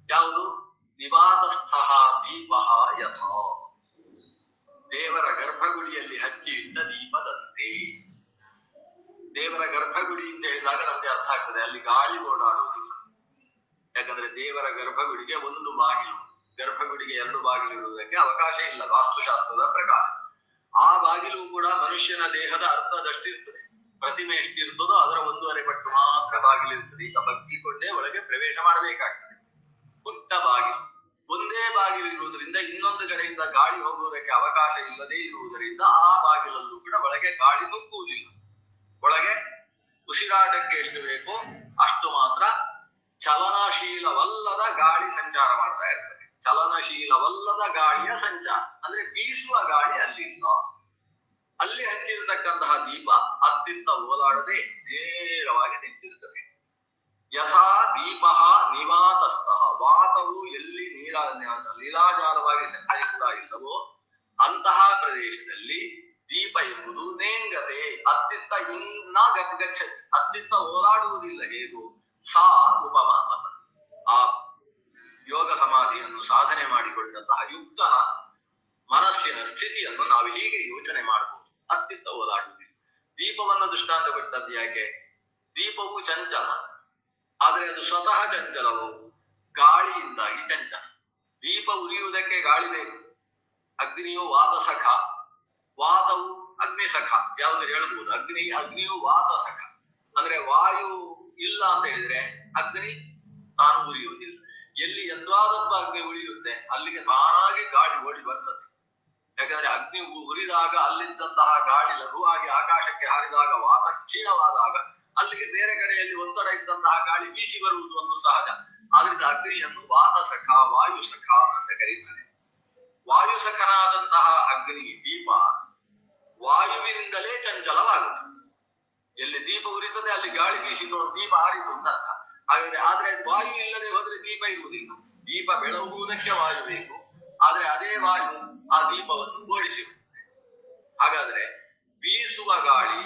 ಯಾವುದು? ನಿವಾತಸ್ಥ ದೀಪ ಯಥಾ, ದೇವರ ಗರ್ಭಗುಡಿಯಲ್ಲಿ ಹಚ್ಚಿ ಇಟ್ಟ ದೀಪದಂತೆ. ದೇವರ ಗರ್ಭಗುಡಿ ಅಂತ ಹೇಳಿದಾಗ ನಮ್ಗೆ ಅರ್ಥ ಆಗ್ತದೆ, ಅಲ್ಲಿ ಗಾಳಿ ಓಡಾಡುವುದಿಲ್ಲ. ಯಾಕಂದ್ರೆ ದೇವರ ಗರ್ಭಗುಡಿಗೆ ಒಂದು ಬಾಗಿಲು, ಗರ್ಭಗುಡಿಗೆ 2 ಬಾಗಿಲು ಇರುವುದಕ್ಕೆ ಅವಕಾಶ ಇಲ್ಲ ವಾಸ್ತುಶಾಸ್ತ್ರದ ಪ್ರಕಾರ. ಆ ಬಾಗಿಲು ಕೂಡ ಮನುಷ್ಯನ ದೇಹದ ಅರ್ಧದಷ್ಟಿರ್ತದೆ. ಪ್ರತಿಮೆ ಎಷ್ಟಿರ್ತದೋ ಅದರ 1.5 ಪಟ್ಟು ಮಾತ್ರ ಬಾಗಿಲಿರ್ತದೆ. ಈಗ ಬಗ್ಗಿಕೊಂಡೇ ಒಳಗೆ ಪ್ರವೇಶ ಮಾಡಬೇಕಾಗ್ತದೆ. ಪುಟ್ಟ ಬಾಗಿಲು, ಒಂದೇ ಬಾಗಿಲು ಇರುವುದರಿಂದ ಇನ್ನೊಂದು ಕಡೆಯಿಂದ ಗಾಳಿ ಹೋಗುವುದಕ್ಕೆ ಅವಕಾಶ ಇಲ್ಲದೆ ಇರುವುದರಿಂದ ಆ ಬಾಗಿಲಲ್ಲೂ ಕೂಡ ಒಳಗೆ ಗಾಳಿ ನುಗ್ಗುವುದಿಲ್ಲ. ಒಳಗೆ ಉಸಿರಾಟಕ್ಕೆ ಎಷ್ಟು ಬೇಕೋ ಅಷ್ಟು ಮಾತ್ರ ಚಲನಶೀಲವಲ್ಲದ ಗಾಳಿ ಸಂಚಾರ ಮಾಡ್ತಾ ಇರ್ತದೆ. ಚಲನಶೀಲವಲ್ಲದ ಗಾಳಿಯ ಸಂಚಾರ ಅಂದ್ರೆ ಬೀಸುವ ಗಾಳಿ ಅಲ್ಲಿಲ್ಲ. ಅಲ್ಲಿ ಹಚ್ಚಿರತಕ್ಕಂತಹ ದೀಪ ಅತ್ತಿತ್ತ ಓಲಾಡದೆ ನೇರವಾಗಿ ನಿಂತಿರುತ್ತದೆ. ಯಥಾ ದೀಪ ನಿವಾತಸ್ಥ, ವಾತವು ಎಲ್ಲಿ ಲೀಲಾಜಾಲವಾಗಿ ಸಂಚರಿಸ್ತಾ ಇಲ್ಲವೋ ಅಂತಹ ಪ್ರದೇಶದಲ್ಲಿ ದೀಪ ಎಂಬುದು ನೇಂಗತೆ, ಅತ್ತಿತ್ತ ಗಚ್ಚತಿ, ಅತ್ತಿತ್ತ ಓಲಾಡುವುದಿಲ್ಲ. ಹೇಗೂ ಸಾ ಉಪಮ. ಆ ಯೋಗ ಸಮಾಧಿಯನ್ನು ಸಾಧನೆ ಮಾಡಿಕೊಂಡಂತಹ ಯುಕ್ತನ ಮನಸ್ಸಿನ ಸ್ಥಿತಿಯನ್ನು ನಾವು ಹೀಗೆ ಯೋಚನೆ ಮಾಡಬಹುದು. ಅತ್ತಿತ್ತ ಓಲಾಡುವುದಿಲ್ಲ. ದೀಪವನ್ನು ದೃಷ್ಟಾಂತ ಕೊಟ್ಟದ್ದು ಯಾಕೆ? ದೀಪವು ಚಂಚಲ, ಆದರೆ ಅದು ಸ್ವತಃ ಚಂಚಲವು ಗಾಳಿಯಿಂದಾಗಿ ಚಂಚಲ. ದೀಪ ಉರಿಯುವುದಕ್ಕೆ ಗಾಳಿ ಬೇಕು. ಅಗ್ನಿಯು ವಾತಸಖ, ವಾತವು ಅಗ್ನಿಸಖ. ಯಾವುದು ಹೇಳ್ಬೋದು? ಅಗ್ನಿಯು ವಾತಸಖ ಅಂದ್ರೆ ವಾಯು ಇಲ್ಲ ಅಂತ ಹೇಳಿದ್ರೆ ಅಗ್ನಿ ತಾನು ಉರಿಯುವುದಿಲ್ಲ. ಎಲ್ಲಿ ಎಂದಾದದ್ದು ಅಗ್ನಿ ಉಳಿಯುತ್ತೆ ಅಲ್ಲಿಗೆ ತಾನಾಗಿ ಗಾಳಿ ಓಡಿ ಬರ್ತದೆ. ಯಾಕಂದ್ರೆ ಅಗ್ನಿ ಉರಿದಾಗ ಅಲ್ಲಿದ್ದಂತಹ ಗಾಳಿ ಲಘುವಾಗಿ ಆಕಾಶಕ್ಕೆ ಹಾರಿದಾಗ ವಾತ ಕ್ಷೀಣವಾದಾಗ ಅಲ್ಲಿಗೆ ಬೇರೆ ಕಡೆಯಲ್ಲಿ ಒತ್ತಡ ಇದ್ದಂತಹ ಗಾಳಿ ಬೀಸಿ ಬರುವುದು ಒಂದು ಸಹಜ. ಆದ್ರಿಂದ ಅಗ್ನಿಯನ್ನು ವಾತಸಖ, ವಾಯುಸಖ ಅಂತ ಕರೀತಾರೆ. ವಾಯುಸಖನಾದಂತಹ ಅಗ್ನಿ ದೀಪ ವಾಯುವಿನಿಂದಲೇ ಚಂಚಲವಾಗುತ್ತದೆ. ಎಲ್ಲಿ ದೀಪ ಉರಿತದೆ ಅಲ್ಲಿ ಗಾಳಿ ಬೀಸಿತು, ದೀಪ ಹಾರಿತು ಅಂತ ಅರ್ಥ. ಆದ್ರೆ ವಾಯು ಇಲ್ಲದೆ ಹೋದ್ರೆ ದೀಪ ಇರುವುದಿಲ್ಲ. ದೀಪ ಬೆಳಗುವುದಕ್ಕೆ ವಾಯು ಬೇಕು, ಆದ್ರೆ ಅದೇ ವಾಯು ಆ ದೀಪವನ್ನು ಓಡಿಸಿರುತ್ತದೆ. ಹಾಗಾದ್ರೆ ಬೀಸುವ ಗಾಳಿ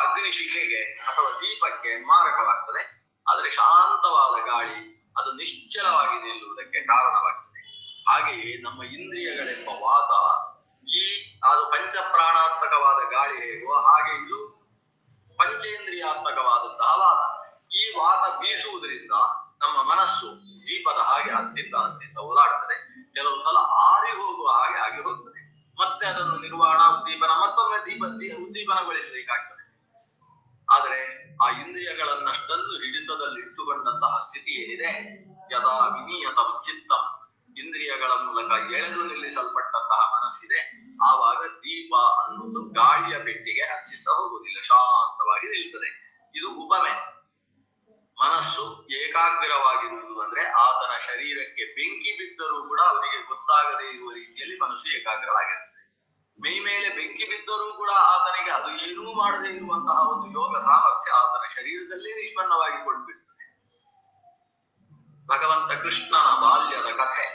ಅಗ್ನಿ ಶಿಖೆಗೆ ಅಥವಾ ದೀಪಕ್ಕೆ ಮಾರಕವಾಗ್ತದೆ. ಆದ್ರೆ ಶಾಂತವಾದ ಗಾಳಿ ಅದು ನಿಶ್ಚಲವಾಗಿ ನಿಲ್ಲುವುದಕ್ಕೆ ಕಾರಣವಾಗ್ತದೆ. ಹಾಗೆಯೇ ನಮ್ಮ ಇಂದ್ರಿಯಗಳೆಂಬ ವಾತ, ಅದು ಪಂಚಪ್ರಾಣಾತ್ಮಕವಾದ ಗಾಳಿ ಹೇಗೋ ಹಾಗೆ ಇದು ಪಂಚೇಂದ್ರಿಯಾತ್ಮಕವಾದಂತಹ ವಾತ. ಈ ವಾತ ಬೀಸುವುದರಿಂದ ನಮ್ಮ ಮನಸ್ಸು ದೀಪದ ಹಾಗೆ ಹತ್ತಿತ್ತ ಓಲಾಡುತ್ತದೆ. ಕೆಲವು ಸಲ ಆರಿ ಹೋಗುವ ಹಾಗೆ ಆಗಿ ಹೋಗ್ತದೆ. ಮತ್ತೆ ಅದನ್ನು ನಿರ್ವಹಣ ಉದ್ದೀಪನ ಮತ್ತೊಮ್ಮೆ ಉದ್ದೀಪನಗೊಳಿಸಬೇಕಾಗ್ತದೆ. ಆದರೆ ಆ ಇಂದ್ರಿಯಗಳನ್ನಷ್ಟನ್ನು ಹಿಡಿತದಲ್ಲಿಟ್ಟುಕೊಂಡಂತಹ ಸ್ಥಿತಿ ಏನಿದೆ, ಯದಾ ವಿನೀಯತ ಚಿತ್ತ, ಇಂದ್ರಿಯಗಳ ಮೂಲಕ ಎಳೆದು ನಿಲ್ಲಿಸಲ್ಪಟ್ಟಂತಹ ಮನಸ್ಸಿದೆ, ಆವಾಗ ದೀಪ ಅನ್ನೋದು ಗಾಳಿಯ ಪೆಟ್ಟಿಗೆ ಹತ್ತಿತ್ತ ಹೋಗುವುದಿಲ್ಲ, ಶಾಂತವಾಗಿ ನಿಲ್ತದೆ. ಇದು ಉಪಮೆ. ಮನಸ್ಸು ಏಕಾಗ್ರವಾಗಿರುವುದು ಅಂದ್ರೆ ಆತನ ಶರೀರಕ್ಕೆ ಬೆಂಕಿ ಬಿದ್ದರೂ ಕೂಡ ಅವನಿಗೆ ಗೊತ್ತಾಗದೇ ಇರುವ ರೀತಿಯಲ್ಲಿ ಮನಸ್ಸು ಏಕಾಗ್ರವಾಗಿರುತ್ತದೆ. ಮೈ ಮೇಲೆ ಬೆಂಕಿ ಬಿದ್ದರೂ ಕೂಡ ಆತನಿಗೆ ಅದು ಏನೂ ಮಾಡದೇ ಇರುವಂತಹ ಒಂದು ಯೋಗ ಸಾಮರ್ಥ್ಯ ಆತನ ಶರೀರದಲ್ಲೇ ನಿಷ್ಪನ್ನವಾಗಿ ಕೊಂಡ್ಬಿಡ್ತದೆ. ಭಗವಂತ ಕೃಷ್ಣನ ಬಾಲ್ಯದ ಕಥೆ.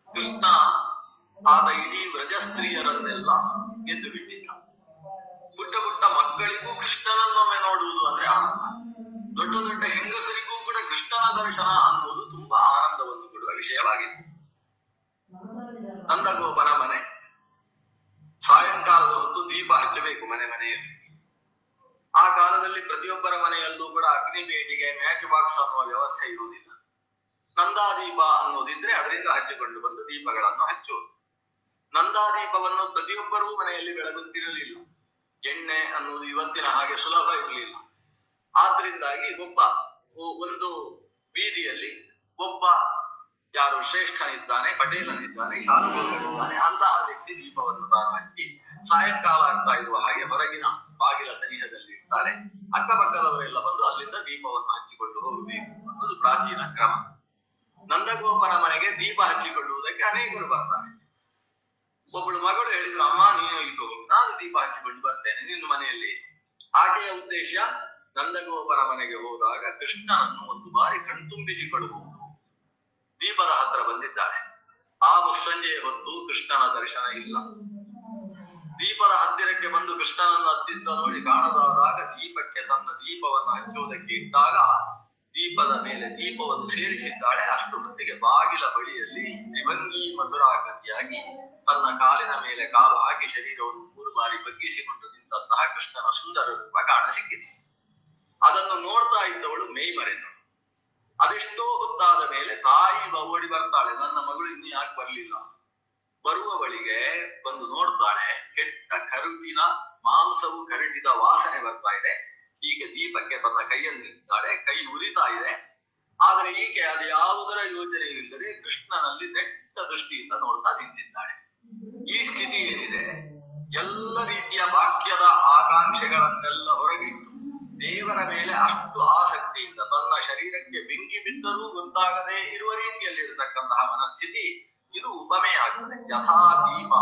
ಕೃಷ್ಣ ಆತ ಇಡೀ ವ್ರಜಸ್ತ್ರೀಯರನ್ನೆಲ್ಲ ಗೆದ್ದು ಬಿಟ್ಟಿದ್ದ. ಪುಟ್ಟ ಪುಟ್ಟ ಮಕ್ಕಳಿಗೂ ಕೃಷ್ಣನನ್ನೊಮ್ಮೆ ನೋಡುವುದು ಅಂದ್ರೆ ಆನಂದ. ನಂದಗೋಪನ ಮನೆ. ಸಾಯಂಕಾಲದ ಹೊತ್ತು ದೀಪ ಹಚ್ಚಬೇಕು ಮನೆ ಮನೆಯಲ್ಲಿ. ಆ ಕಾಲದಲ್ಲಿ ಪ್ರತಿಯೊಬ್ಬರ ಮನೆಯಲ್ಲೂ ಕೂಡ ಅಗ್ನಿ ಬೇಟಿಗೆ ಮ್ಯಾಚ್ ಬಾಕ್ಸ್ ಅನ್ನುವ ವ್ಯವಸ್ಥೆ ಇರುವುದಿಲ್ಲ. ನಂದಾದೀಪ ಅನ್ನೋದಿದ್ರೆ ಅದರಿಂದ ಹಚ್ಚಿಕೊಂಡು ಬಂದು ದೀಪಗಳನ್ನು ಹಚ್ಚುವುದು. ನಂದಾದೀಪವನ್ನು ಪ್ರತಿಯೊಬ್ಬರೂ ಮನೆಯಲ್ಲಿ ಬೆಳಗುತ್ತಿರಲಿಲ್ಲ. ಎಣ್ಣೆ ಅನ್ನೋದು ಇವತ್ತಿನ ಹಾಗೆ ಸುಲಭ ಇರಲಿಲ್ಲ. ಆದ್ರಿಂದಾಗಿ ಒಂದು ಬೀದಿಯಲ್ಲಿ ಒಬ್ಬ ಯಾರು ಶ್ರೇಷ್ಠನಿದ್ದಾನೆ, ಪಟೇಲನಿದ್ದಾನೆ, ಶಾನುಭೋಗನಿದ್ದಾನೆ, ಅಂತಹ ವ್ಯಕ್ತಿ ದೀಪವನ್ನು ತಾನು ಹಚ್ಚಿ ಸಾಯಂಕಾಲ ಆಗ್ತಾ ಇರುವ ಹಾಗೆ ಹೊರಗಿನ ಬಾಗಿಲ ಸನಿಹದಲ್ಲಿ ಇರ್ತಾರೆ. ಅಕ್ಕಪಕ್ಕದವರೆಲ್ಲ ಬಂದು ಅಲ್ಲಿಂದ ದೀಪವನ್ನು ಹಚ್ಚಿಕೊಂಡು ಹೋಗಬೇಕು ಅನ್ನೋದು ಪ್ರಾಚೀನ ಕ್ರಮ. ನಂದಗೋಪನ ಮನೆಗೆ ದೀಪ ಹಚ್ಚಿಕೊಳ್ಳುವುದಕ್ಕೆ ಅನೇಕರು ಬರ್ತಾರೆ. ಒಬ್ಬಳು ಮಗಳು ಹೇಳಿದ್ರು, ಅಮ್ಮ ನೀನು ಇದ್ದು ನಾನು ದೀಪ ಹಚ್ಚಿಕೊಂಡು ಬರ್ತೇನೆ ನಿನ್ನ ಮನೆಯಲ್ಲಿ. ಆಕೆಯ ಉದ್ದೇಶ ನಂದಗೋಪನ ಮನೆಗೆ ಹೋದಾಗ ಕೃಷ್ಣನನ್ನು ಒಂದು ಬಾರಿ ಕಣ್ತುಂಬಿಸಿಕೊಳ್ಳುವುದು. ದೀಪದ ಹತ್ರ ಬಂದಿದ್ದಾಳೆ. ಆ ಮುಸ್ಸಂಜೆಯ ಹೊತ್ತು ಕೃಷ್ಣನ ದರ್ಶನ ಇಲ್ಲ. ದೀಪದ ಹತ್ತಿರಕ್ಕೆ ಬಂದು ಕೃಷ್ಣನನ್ನು ಹತ್ತಿದ್ದ ನೋಡಿ ಕಾಣದಾದಾಗ ದೀಪಕ್ಕೆ ತನ್ನ ದೀಪವನ್ನು ಹಚ್ಚುವುದಕ್ಕೆ ಇಟ್ಟಾಗ ದೀಪದ ಮೇಲೆ ದೀಪವನ್ನು ಸೇರಿಸಿದ್ದಾಳೆ. ಅಷ್ಟು ಹೊತ್ತಿಗೆ ಬಾಗಿಲ ಬಳಿಯಲ್ಲಿ ತ್ರಿಭಂಗಿ ಮಧುರಾಕೃತಿಯಾಗಿ ತನ್ನ ಕಾಲಿನ ಮೇಲೆ ಕಾಲು ಹಾಕಿ ಶರೀರವನ್ನು 3 ಬಾರಿ ಬಗ್ಗಿಸಿಕೊಂಡು ನಿಂತಹ ಕೃಷ್ಣನ ಸುಂದರ ರೂಪ ಕಾಣಸಿಕ್ಕಿದೆ. ಅದನ್ನು ನೋಡ್ತಾ ಇದ್ದವಳು ಮೈ ಮರೆತಳು. ಅದೆಷ್ಟೋ ಹೊತ್ತಾದ ಮೇಲೆ ತಾಯಿ ಓಡಿ ಬರ್ತಾಳೆ, ನನ್ನ ಮಗಳು ಇನ್ನೂ ಯಾಕೆ ಬರ್ಲಿಲ್ಲ. ಬರುವವಳಿಗೆ ಬಂದು ನೋಡ್ತಾಳೆ, ಕೆಟ್ಟ ಕರುವಿನ ಮಾಂಸವು ಕರಟಿದ ವಾಸನೆ ಬರ್ತಾ ಇದೆ. ಈಕೆ ದೀಪಕ್ಕೆ ತನ್ನ ಕೈಯನ್ನು ಇದ್ದಾಳೆ, ಕೈ ಉರಿತಾ ಇದೆ. ಆದರೆ ಈಕೆ ಅದು ಯಾವುದರ ಯೋಚನೆ ಇಲ್ಲದೆ ಕೃಷ್ಣನಲ್ಲಿ ನೆಟ್ಟ ದೃಷ್ಟಿಯಿಂದ ನೋಡ್ತಾ ನಿಂತಿದ್ದಾಳೆ. ಈ ಸ್ಥಿತಿ ಏನಿದೆ, ಎಲ್ಲ ರೀತಿಯ ವಾಕ್ಯದ ಆಕಾಂಕ್ಷೆಗಳನ್ನೆಲ್ಲ ಹೊರಗಿಟ್ಟು ದೇವರ ಮೇಲೆ ಅಷ್ಟು ಆಸಕ್ತಿಯಿಂದ ತನ್ನ ಶರೀರಕ್ಕೆ ಬೆಂಕಿ ಬಿದ್ದರೂ ಗೊತ್ತಾಗದೆ ಇರುವ ರೀತಿಯಲ್ಲಿರತಕ್ಕಂತಹ ಮನಸ್ಥಿತಿ, ಇದು ಉಪಮೆಯಾಗುತ್ತದೆ. ಯಥಾ ದೀಪ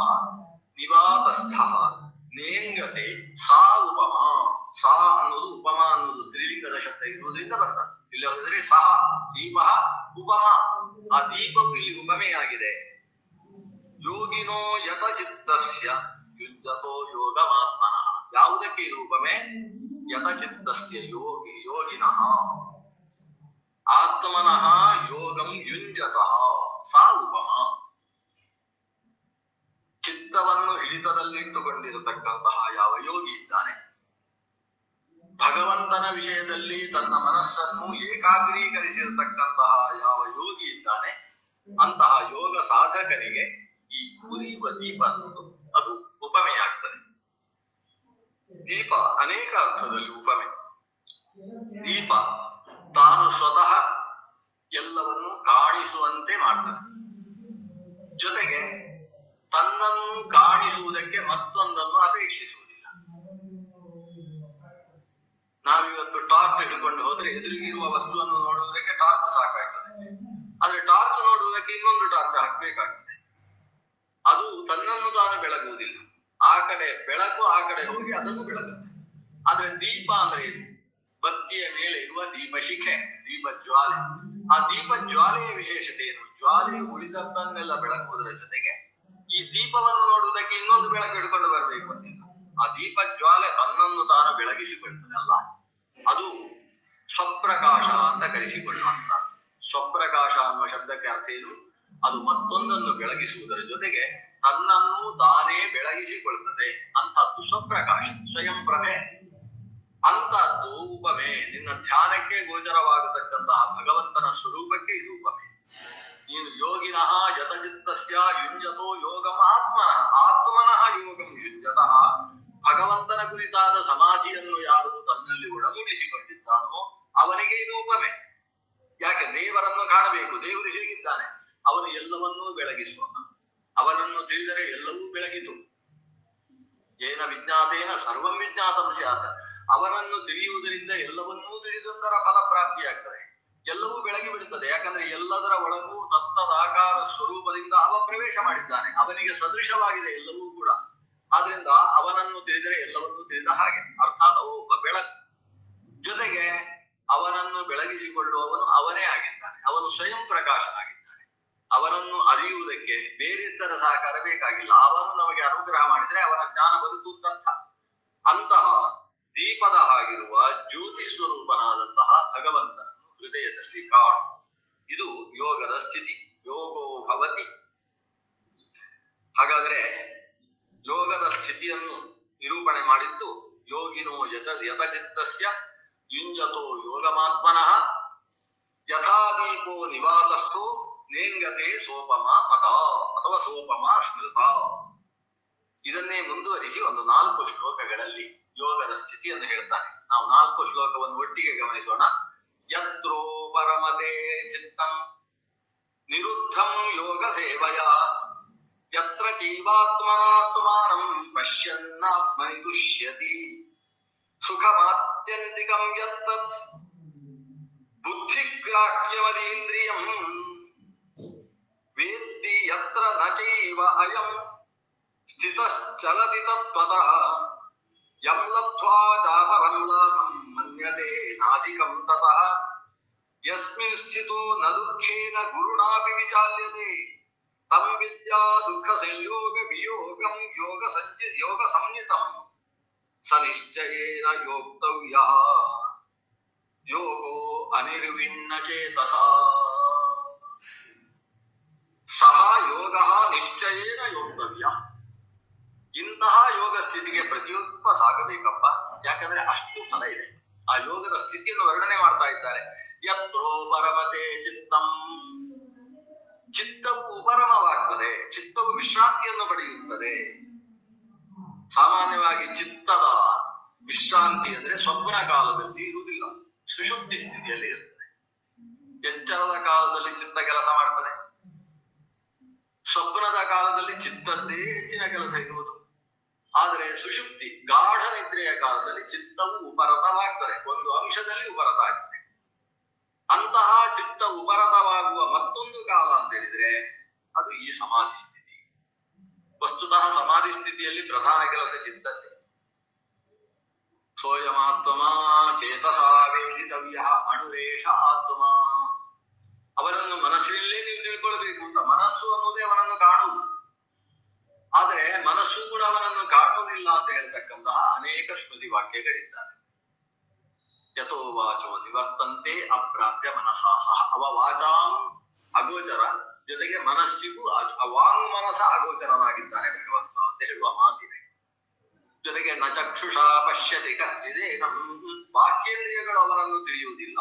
ನಿವಾತಸ್ಥ ನೇಂಗತೆ ಸಾ ಉಪಮ. ಸಾ ಅನ್ನೋದು ಉಪಮ ಅನ್ನೋದು ಸ್ತ್ರೀಲಿಂಗದ ಶಬ್ದ ಇರುವುದರಿಂದ ಬರ್ತದೆ. ಇಲ್ಲಿ ಹೇಳಿದ್ರೆ ಸಹ ದೀಪ ಉಪಮ. ಆ ದೀಪವು ಇಲ್ಲಿ ಉಪಮೆಯಾಗಿದೆ. ಯೋಗಿನೋ ಯತಚಿತ್ತಸ್ಯ ಯುಜ್ಯತೋ ಯೋಗಮಾತ್ಮನ. ಯಾವುದಕ್ಕೆ ಇದು ಉಪಮೆ? ಯತಚಿತ್ತಸ್ಯ ಯೋಗಿನಃ ಆತ್ಮನಃ ಯೋಗಂ ಯುಂಜತಃ ಸಾ ಉಪಮ. ಚಿತ್ತವನ್ನು ಹಿಡಿತದಲ್ಲಿಟ್ಟುಕೊಂಡಿರತಕ್ಕಂತಹ ಯಾವ ಯೋಗಿ ಇದ್ದಾನೆ, ಭಗವಂತನ ವಿಷಯದಲ್ಲಿ ತನ್ನ ಮನಸ್ಸನ್ನು ಏಕಾಗ್ರೀಕರಿಸಿರತಕ್ಕಂತಹ ಯಾವ ಯೋಗಿ ಇದ್ದಾನೆ, ಅಂತಹ ಯೋಗ ಸಾಧಕನಿಗೆ ಈ ಉರಿಯುವ ದೀಪ ಅನ್ನೋದು ಅದು ಉಪಮೆಯಾಗ್ತದೆ. ದೀಪ ಅನೇಕ ಅರ್ಥದಲ್ಲಿ ಉಪಮೆ. ದೀಪ ತಾನು ಸ್ವತಃ ಎಲ್ಲವನ್ನು ಕಾಣಿಸುವಂತೆ ಮಾಡ್ತದೆ. ಜೊತೆಗೆ ತನ್ನನ್ನು ಕಾಣಿಸುವುದಕ್ಕೆ ಮತ್ತೊಂದನ್ನು ಅಪೇಕ್ಷಿಸುವುದಿಲ್ಲ. ನಾವಿವತ್ತು ಟಾರ್ಚ್ ಹಿಡ್ಕೊಂಡು ಹೋದ್ರೆ ಎದುರಿಗಿರುವ ವಸ್ತುವನ್ನು ನೋಡುವುದಕ್ಕೆ ಟಾರ್ಚ್ ಸಾಕಾಗ್ತದೆ. ಆದ್ರೆ ಟಾರ್ಚ್ ನೋಡುವುದಕ್ಕೆ ಇನ್ನೊಂದು ಟಾರ್ಚ್ ಹಾಕ್ಬೇಕಾಗ್ತದೆ. ಅದು ತನ್ನನ್ನು ತಾನು ಬೆಳಗುವುದಿಲ್ಲ. ಆ ಕಡೆ ಬೆಳಕು ಆ ಕಡೆ ಹೋಗಿ ಅದನ್ನು ಬೆಳಗುತ್ತೆ. ಆದ್ರೆ ದೀಪ ಅಂದ್ರೆ ಏನು? ಬತ್ತಿಯ ಮೇಲೆ ಇರುವ ದೀಪ ಶಿಖೆ, ದೀಪ ಜ್ವಾಲೆ. ಆ ದೀಪ ಜ್ವಾಲೆಯ ವಿಶೇಷತೆ ಏನು? ಜ್ವಾಲೆಯು ಉಳಿದದ್ದನ್ನೆಲ್ಲ ಬೆಳಗುವುದರ ಜೊತೆಗೆ ಈ ದೀಪವನ್ನು ನೋಡುವುದಕ್ಕೆ ಇನ್ನೊಂದು ಬೆಳಕು ಹಿಡ್ಕೊಂಡು ಬರಬೇಕು ಅಂತಿಲ್ಲ. ಆ ದೀಪ ಜ್ವಾಲೆ ತನ್ನನ್ನು ತಾನು ಬೆಳಗಿಸಿಕೊಳ್ತದೆ ಅಲ್ಲ, ಅದು ಸ್ವಪ್ರಕಾಶ ಅಂತ ಕರೆಸಿಕೊಳ್ಳುವಂತ. ಸ್ವಪ್ರಕಾಶ ಅನ್ನುವ ಶಬ್ದಕ್ಕೆ ಅರ್ಥ ಏನು? ಅದು ಮತ್ತೊಂದನ್ನು ಬೆಳಗಿಸುವುದರ ಜೊತೆಗೆ ತನ್ನನ್ನು ತಾನೇ ಬೆಳಗಿಸಿಕೊಳ್ಳುತ್ತದೆ. ಅಂತದ್ದು ಸ್ವಪ್ರಕಾಶ, ಸ್ವಯಂ ಪ್ರಭೆ. ಅಂತದ್ದು ಉಪಮೆ. ನಿನ್ನ ಧ್ಯಾನಕ್ಕೆ ಗೋಚರವಾಗತಕ್ಕಂತಹ ಭಗವಂತನ ಸ್ವರೂಪಕ್ಕೆ ಇದು ಉಪಮೆ. ನೀನು ಯೋಗಿನಃ ಯತಚಿತ್ತಸ್ಯ ಯುಂಜತೋ ಯೋಗಂ ಆತ್ಮನಃ ಆತ್ಮನಃ ಯೋಗಂ ಯುಂಜತಃ. ಭಗವಂತನ ಕುರಿತಾದ ಸಮಾಧಿಯನ್ನು ಯಾರು ತನ್ನಲ್ಲಿ ಒಡಮೂಡಿಸಿಕೊಂಡಿದ್ದಾನೋ ಅವನಿಗೆ ಇದು ಉಪಮೆ. ಯಾಕೆ? ದೇವರನ್ನು ಕಾಣಬೇಕು. ದೇವರು ಹೇಗಿದ್ದಾನೆ? ಅವನು ಎಲ್ಲವನ್ನೂ ಬೆಳಗಿಸುವ. ಅವನನ್ನು ತಿಳಿದರೆ ಎಲ್ಲವೂ ಬೆಳಗಿತು. ಏನ ವಿಜ್ಞಾತೇನ ಸರ್ವಂ ವಿಜ್ಞಾತಂ ಸ್ಯಾತ್. ಅವನನ್ನು ತಿಳಿಯುವುದರಿಂದ ಎಲ್ಲವನ್ನೂ ತಿಳಿದದ್ದರ ಫಲ ಪ್ರಾಪ್ತಿಯಾಗ್ತದೆ. ಎಲ್ಲವೂ ಬೆಳಗಿ ಬಿಡುತ್ತದೆ. ಯಾಕಂದ್ರೆ ಎಲ್ಲದರ ಒಳಗೂ ತತ್ತದಾಕಾರ ಸ್ವರೂಪದಿಂದ ಅವ ಪ್ರವೇಶ ಮಾಡಿದ್ದಾನೆ. ಅವನಿಗೆ ಸದೃಶವಾಗಿದೆ ಎಲ್ಲವೂ ಕೂಡ. ಆದ್ರಿಂದ ಅವನನ್ನು ತಿಳಿದರೆ ಎಲ್ಲವನ್ನೂ ತಿಳಿದ ಹಾಗೆ. ಅರ್ಥಾತ್ ಅವು ಒಬ್ಬ ಬೆಳಕು. ಜೊತೆಗೆ ಅವನನ್ನು ಬೆಳಗಿಸಿಕೊಳ್ಳುವವನು ಅವನೇ ಆಗಿದ್ದಾನೆ. ಅವನು ಸ್ವಯಂ ಪ್ರಕಾಶನಾಗಿದ್ದಾನೆ. ಅವನನ್ನು ಅರಿಯುವುದಕ್ಕೆ ಬೇರೆದ್ದರ ಸಹಕಾರ ಬೇಕಾಗಿಲ್ಲ. ಅವನು ನಮಗೆ ಅನುಗ್ರಹ ಮಾಡಿದರೆ ಅವನ ಜ್ಞಾನ ಬದುಕುತ್ತಂಥ. ಅಂತಹ ದೀಪದ ಆಗಿರುವ ಜ್ಯೋತಿ ಸ್ವರೂಪನಾದಂತಹ ಭಗವಂತನನ್ನು ಹೃದಯದಲ್ಲಿ ಕಾಣು. ಇದು ಯೋಗದ ಸ್ಥಿತಿ. ಯೋಗೋ ಭವತಿ ಹಾಗಾದ್ರೆ ಯೋಗದ ಸ್ಥಿತಿಯನ್ನು ನಿರೂಪಣೆ ಮಾಡಿದ್ದು ಯೋಗಿನೋ ಯತಚಿತ್ತಸ್ಯ ಯುಂಜತೋ ಯೋಗಮಾತ್ಮನಃ ಯಥಾದೀಪೋ ನಿವಾತಸ್ಥೋ ನೇಂಗತೆ ಸೋಪಮ ಮತ ಅಥವಾ ಸೋಪಮ ಸ್ಮೃತ. ಇದನ್ನೇ ಮುಂದುವರಿಸಿ ಒಂದು 4 ಶ್ಲೋಕಗಳಲ್ಲಿ ಯೋಗದ ಸ್ಥಿತಿಯನ್ನು ಹೇಳ್ತಾನೆ. ನಾವು 4 ಶ್ಲೋಕವನ್ನು ಒಟ್ಟಿಗೆ ಗಮನಿಸೋಣ. ಯತ್ರೋ ಪರಮತೆ ಚಿತ್ತಂ ನಿರುದ್ಧಂ ಯೋಗ ಸೇವಯ ಯತ್ರ ಜೀವಾತ್ಮನಾತ್ಮಾನಂ ಪಶ್ಯನ್ನಾತ್ಮನಿ ತುಷ್ಯತಿ ಸುಖಮಾತ್ಯಂತಿಕಂ ಯತ್ತತ್ ಬುದ್ಧಿಗ್ರಾಹ್ಯವದೀಂದ್ರಿಯಂ ವೇತ್ತಿ ಯತ್ರ ನ ಚೈವ ಅಯಂ ಸ್ಥಿತಶ್ಚಲತಿ ತತ್ವತಃ ಯಂ ಲಬ್ಧ್ವಾ ಚಾಪರಂ ಲಾಭಂ ಮನ್ಯತೆ ನಾಧಿಕಂ ತತಃ ಯಸ್ಮಿನ್ ಸ್ಥಿತೋ ನ ದುಃಖೇನ ಗುರುಣಾಪಿ ವಿಚಾಲ್ಯತೆ ತಂ ವಿದ್ಯಾ ದುಃಖ ಸಂಯೋಗ ವಿಯೋಗಂ ಯೋಗ ಸಂಯುತಂ ಸ ನಿಶ್ಚಯೇನ ಯೋಕ್ತವ್ಯಃ ಯೋಗೋ ಅನಿರ್ವಿಣ್ಣ ಚೇತಸ ಸಹ ಯೋಗ ನಿಶ್ಚಯೇನ ಯೋಕ್ತವ್ಯ. ಇಂತಹ ಯೋಗ ಸ್ಥಿತಿಗೆ ಪ್ರತಿಯೊಬ್ಬ ಸಾಗಬೇಕಪ್ಪ. ಯಾಕಂದ್ರೆ ಅಷ್ಟು ಫಲ ಇದೆ. ಆ ಯೋಗದ ಸ್ಥಿತಿಯನ್ನು ವರ್ಣನೆ ಮಾಡ್ತಾ ಇದ್ದಾರೆ. ಯತ್ರೋ ಪರಮತೆ ಚಿತ್ತಂ, ಚಿತ್ತವು ಉಪರಮವಾಗ್ತದೆ, ಚಿತ್ತವು ವಿಶ್ರಾಂತಿಯನ್ನು ಪಡೆಯುತ್ತದೆ. ಸಾಮಾನ್ಯವಾಗಿ ಚಿತ್ತದ ವಿಶ್ರಾಂತಿ ಅಂದ್ರೆ ಸ್ವಪ್ನ ಕಾಲದಲ್ಲಿ ಇರುವುದಿಲ್ಲ, ಸುಷುಪ್ತಿ ಸ್ಥಿತಿಯಲ್ಲಿ ಇರ್ತದೆ. ಎಚ್ಚರದ ಕಾಲದಲ್ಲಿ ಚಿತ್ತ ಕೆಲಸ ಮಾಡ್ತದೆ, ಸ್ವಪ್ನದ ಕಾಲದಲ್ಲಿ ಚಿತ್ತದ್ದೇ ಹೆಚ್ಚಿನ ಕೆಲಸ ಇರುವುದು. ಆದರೆ ಸುಷುಪ್ತಿ ಗಾಢ ನಿದ್ರೆಯ ಕಾಲದಲ್ಲಿ ಚಿತ್ತವು ಉಪರತವಾಗ್ತದೆ, ಒಂದು ಅಂಶದಲ್ಲಿ ಉಪರತ ಆಗ್ತದೆ. ಅಂತಹ ಚಿತ್ತ ಉಪರತವಾಗುವ ಮತ್ತೊಂದು ಕಾಲ ಅಂತ ಹೇಳಿದ್ರೆ ಅದು ಈ ಸಮಾಧಿ ಸ್ಥಿತಿ. ವಸ್ತುತಃ ಸಮಾಧಿ ಸ್ಥಿತಿಯಲ್ಲಿ ಪ್ರಧಾನ ಕೆಲಸ ಚಿತ್ತದ್ದೇ. ಸೋಯಮಾತ್ಮ ಚೇತಸಾ ವೇದಿತವ್ಯ ಅಣುರೇಷ ಆತ್ಮ. ಅವರನ್ನು ಮನಸ್ಸಿನಲ್ಲೇ ನೀವು ತಿಳ್ಕೊಳ್ಬೇಕು ಅಂತ. ಮನಸ್ಸು ಅನ್ನೋದೇ ಅವನನ್ನು ಕಾಣುವುದು, ಆದರೆ ಮನಸ್ಸು ಕೂಡ ಅವನನ್ನು ಕಾಣುವುದಿಲ್ಲ ಅಂತ ಹೇಳ್ತಕ್ಕಂತಹ ಅನೇಕ ಸ್ಮೃತಿ ವಾಕ್ಯಗಳಿದ್ದಾರೆ. ಯಥೋ ವಾಚೋ ನಿವರ್ತಂತೆ ಅಪ್ರಾಪ್ಯ ಮನಸಾ ಸಹ. ಅವ ವಾಚಾಂ ಅಗೋಚರ, ಜೊತೆಗೆ ಮನಸ್ಸಿಗೂ ಅವಾಂಗ್ ಮನಸ ಅಗೋಚರನಾಗಿದ್ದಾನೆ ಭಗವಂತ ಅಂತ ಹೇಳುವ ಮಾತಿದೆ. ಜೊತೆಗೆ ನ ಚಕ್ಷುಷಾ ಪಶ್ಯತಿ ಕಶ್ಚಿದೇ, ಬಾಹ್ಯೇಂದ್ರಿಯಗಳು ಅವನನ್ನು ತಿಳಿಯುವುದಿಲ್ಲ,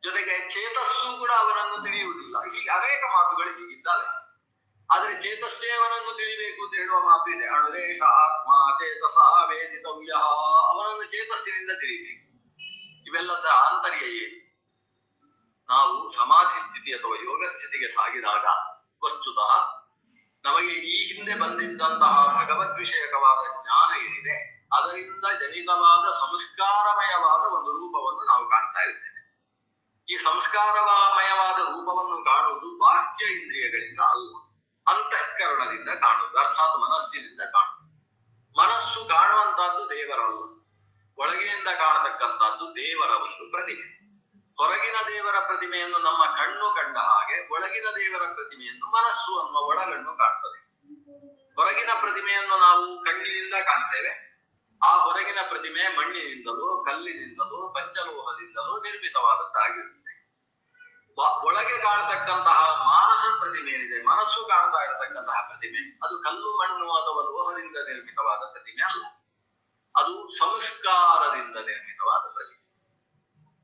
ಜೊತೆಗೆ ಚೇತಸ್ಸು ಕೂಡ ಅವನನ್ನು ತಿಳಿಯುವುದಿಲ್ಲ. ಹೀಗೆ ಅನೇಕ ಮಾತುಗಳು ಹೀಗಿದ್ದಾವೆ. ಆದ್ರೆ ಚೇತಸ್ಸೇ ಅವನನ್ನು ತಿಳಿಬೇಕು ಅಂತ ಹೇಳುವ ಮಾತು ಇದೆ. ಅಣುರೇಷ ಆತ್ಮ ಚೇತಸ ವೇದಿತವ್ಯ. ಅವನನ್ನು ಚೇತಸ್ಸಿನಿಂದ ತಿಳಿಬೇಕು. ಇವೆಲ್ಲದ ಆಂತರ್ಯ ಏನು? ನಾವು ಸಮಾಧಿ ಸ್ಥಿತಿ ಅಥವಾ ಯೋಗ ಸ್ಥಿತಿಗೆ ಸಾಗಿದಾಗ ವಸ್ತುತಃ ನಮಗೆ ಈ ಹಿಂದೆ ಬಂದಿದ್ದಂತಹ ಭಗವದ್ ವಿಷಯಕವಾದ ಜ್ಞಾನ ಏನಿದೆ ಅದರಿಂದ ಜನಿತವಾದ ಸಂಸ್ಕಾರಮಯವಾದ ಒಂದು ರೂಪವನ್ನು ನಾವು ಕಾಣ್ತಾ ಇರ್ತೇವೆ. ಈ ಸಂಸ್ಕಾರಮಯವಾದ ರೂಪವನ್ನು ಕಾಣುವುದು ಬಾಹ್ಯ ಇಂದ್ರಿಯಗಳಿಂದ ಅಲ್ಲ, ಅಂತಃಕರಣದಿಂದ ಕಾಣುವುದು, ಅರ್ಥಾತ್ ಮನಸ್ಸಿನಿಂದ ಕಾಣುವುದು. ಮನಸ್ಸು ಕಾಣುವಂತಹದ್ದು ದೇವರಲ್ಲ, ಒಳಗಿನಿಂದ ಕಾಣತಕ್ಕಂಥದ್ದು ದೇವರ ಒಂದು ಪ್ರತಿಮೆ. ಹೊರಗಿನ ದೇವರ ಪ್ರತಿಮೆಯನ್ನು ನಮ್ಮ ಕಣ್ಣು ಕಂಡ ಹಾಗೆ ಒಳಗಿನ ದೇವರ ಪ್ರತಿಮೆಯನ್ನು ಮನಸ್ಸು ಅನ್ನುವ ಒಳಗಣ್ಣು ಕಾಣ್ತದೆ. ಹೊರಗಿನ ಪ್ರತಿಮೆಯನ್ನು ನಾವು ಕಣ್ಣಿನಿಂದ ಕಾಣ್ತೇವೆ. ಆ ಹೊರಗಿನ ಪ್ರತಿಮೆ ಮಣ್ಣಿನಿಂದಲೋ ಕಲ್ಲಿನಿಂದಲೋ ಪಂಚಲೋಹದಿಂದಲೋ ನಿರ್ಮಿತವಾದದ್ದಾಗಿರುತ್ತೆ. ಒಳಗೆ ಕಾಣತಕ್ಕಂತಹ ಮಾನಸ ಪ್ರತಿಮೆ ಏನಿದೆ, ಮನಸ್ಸು ಕಾಣ್ತಾ ಇರತಕ್ಕಂತಹ ಪ್ರತಿಮೆ, ಅದು ಕಲ್ಲು ಮಣ್ಣು ಅಥವಾ ಲೋಹದಿಂದ ನಿರ್ಮಿತವಾದ ಪ್ರತಿಮೆ ಅಲ್ಲ, ಅದು ಸಂಸ್ಕಾರದಿಂದ ನಿರ್ಮಿತವಾದ ಪ್ರತಿಮೆ.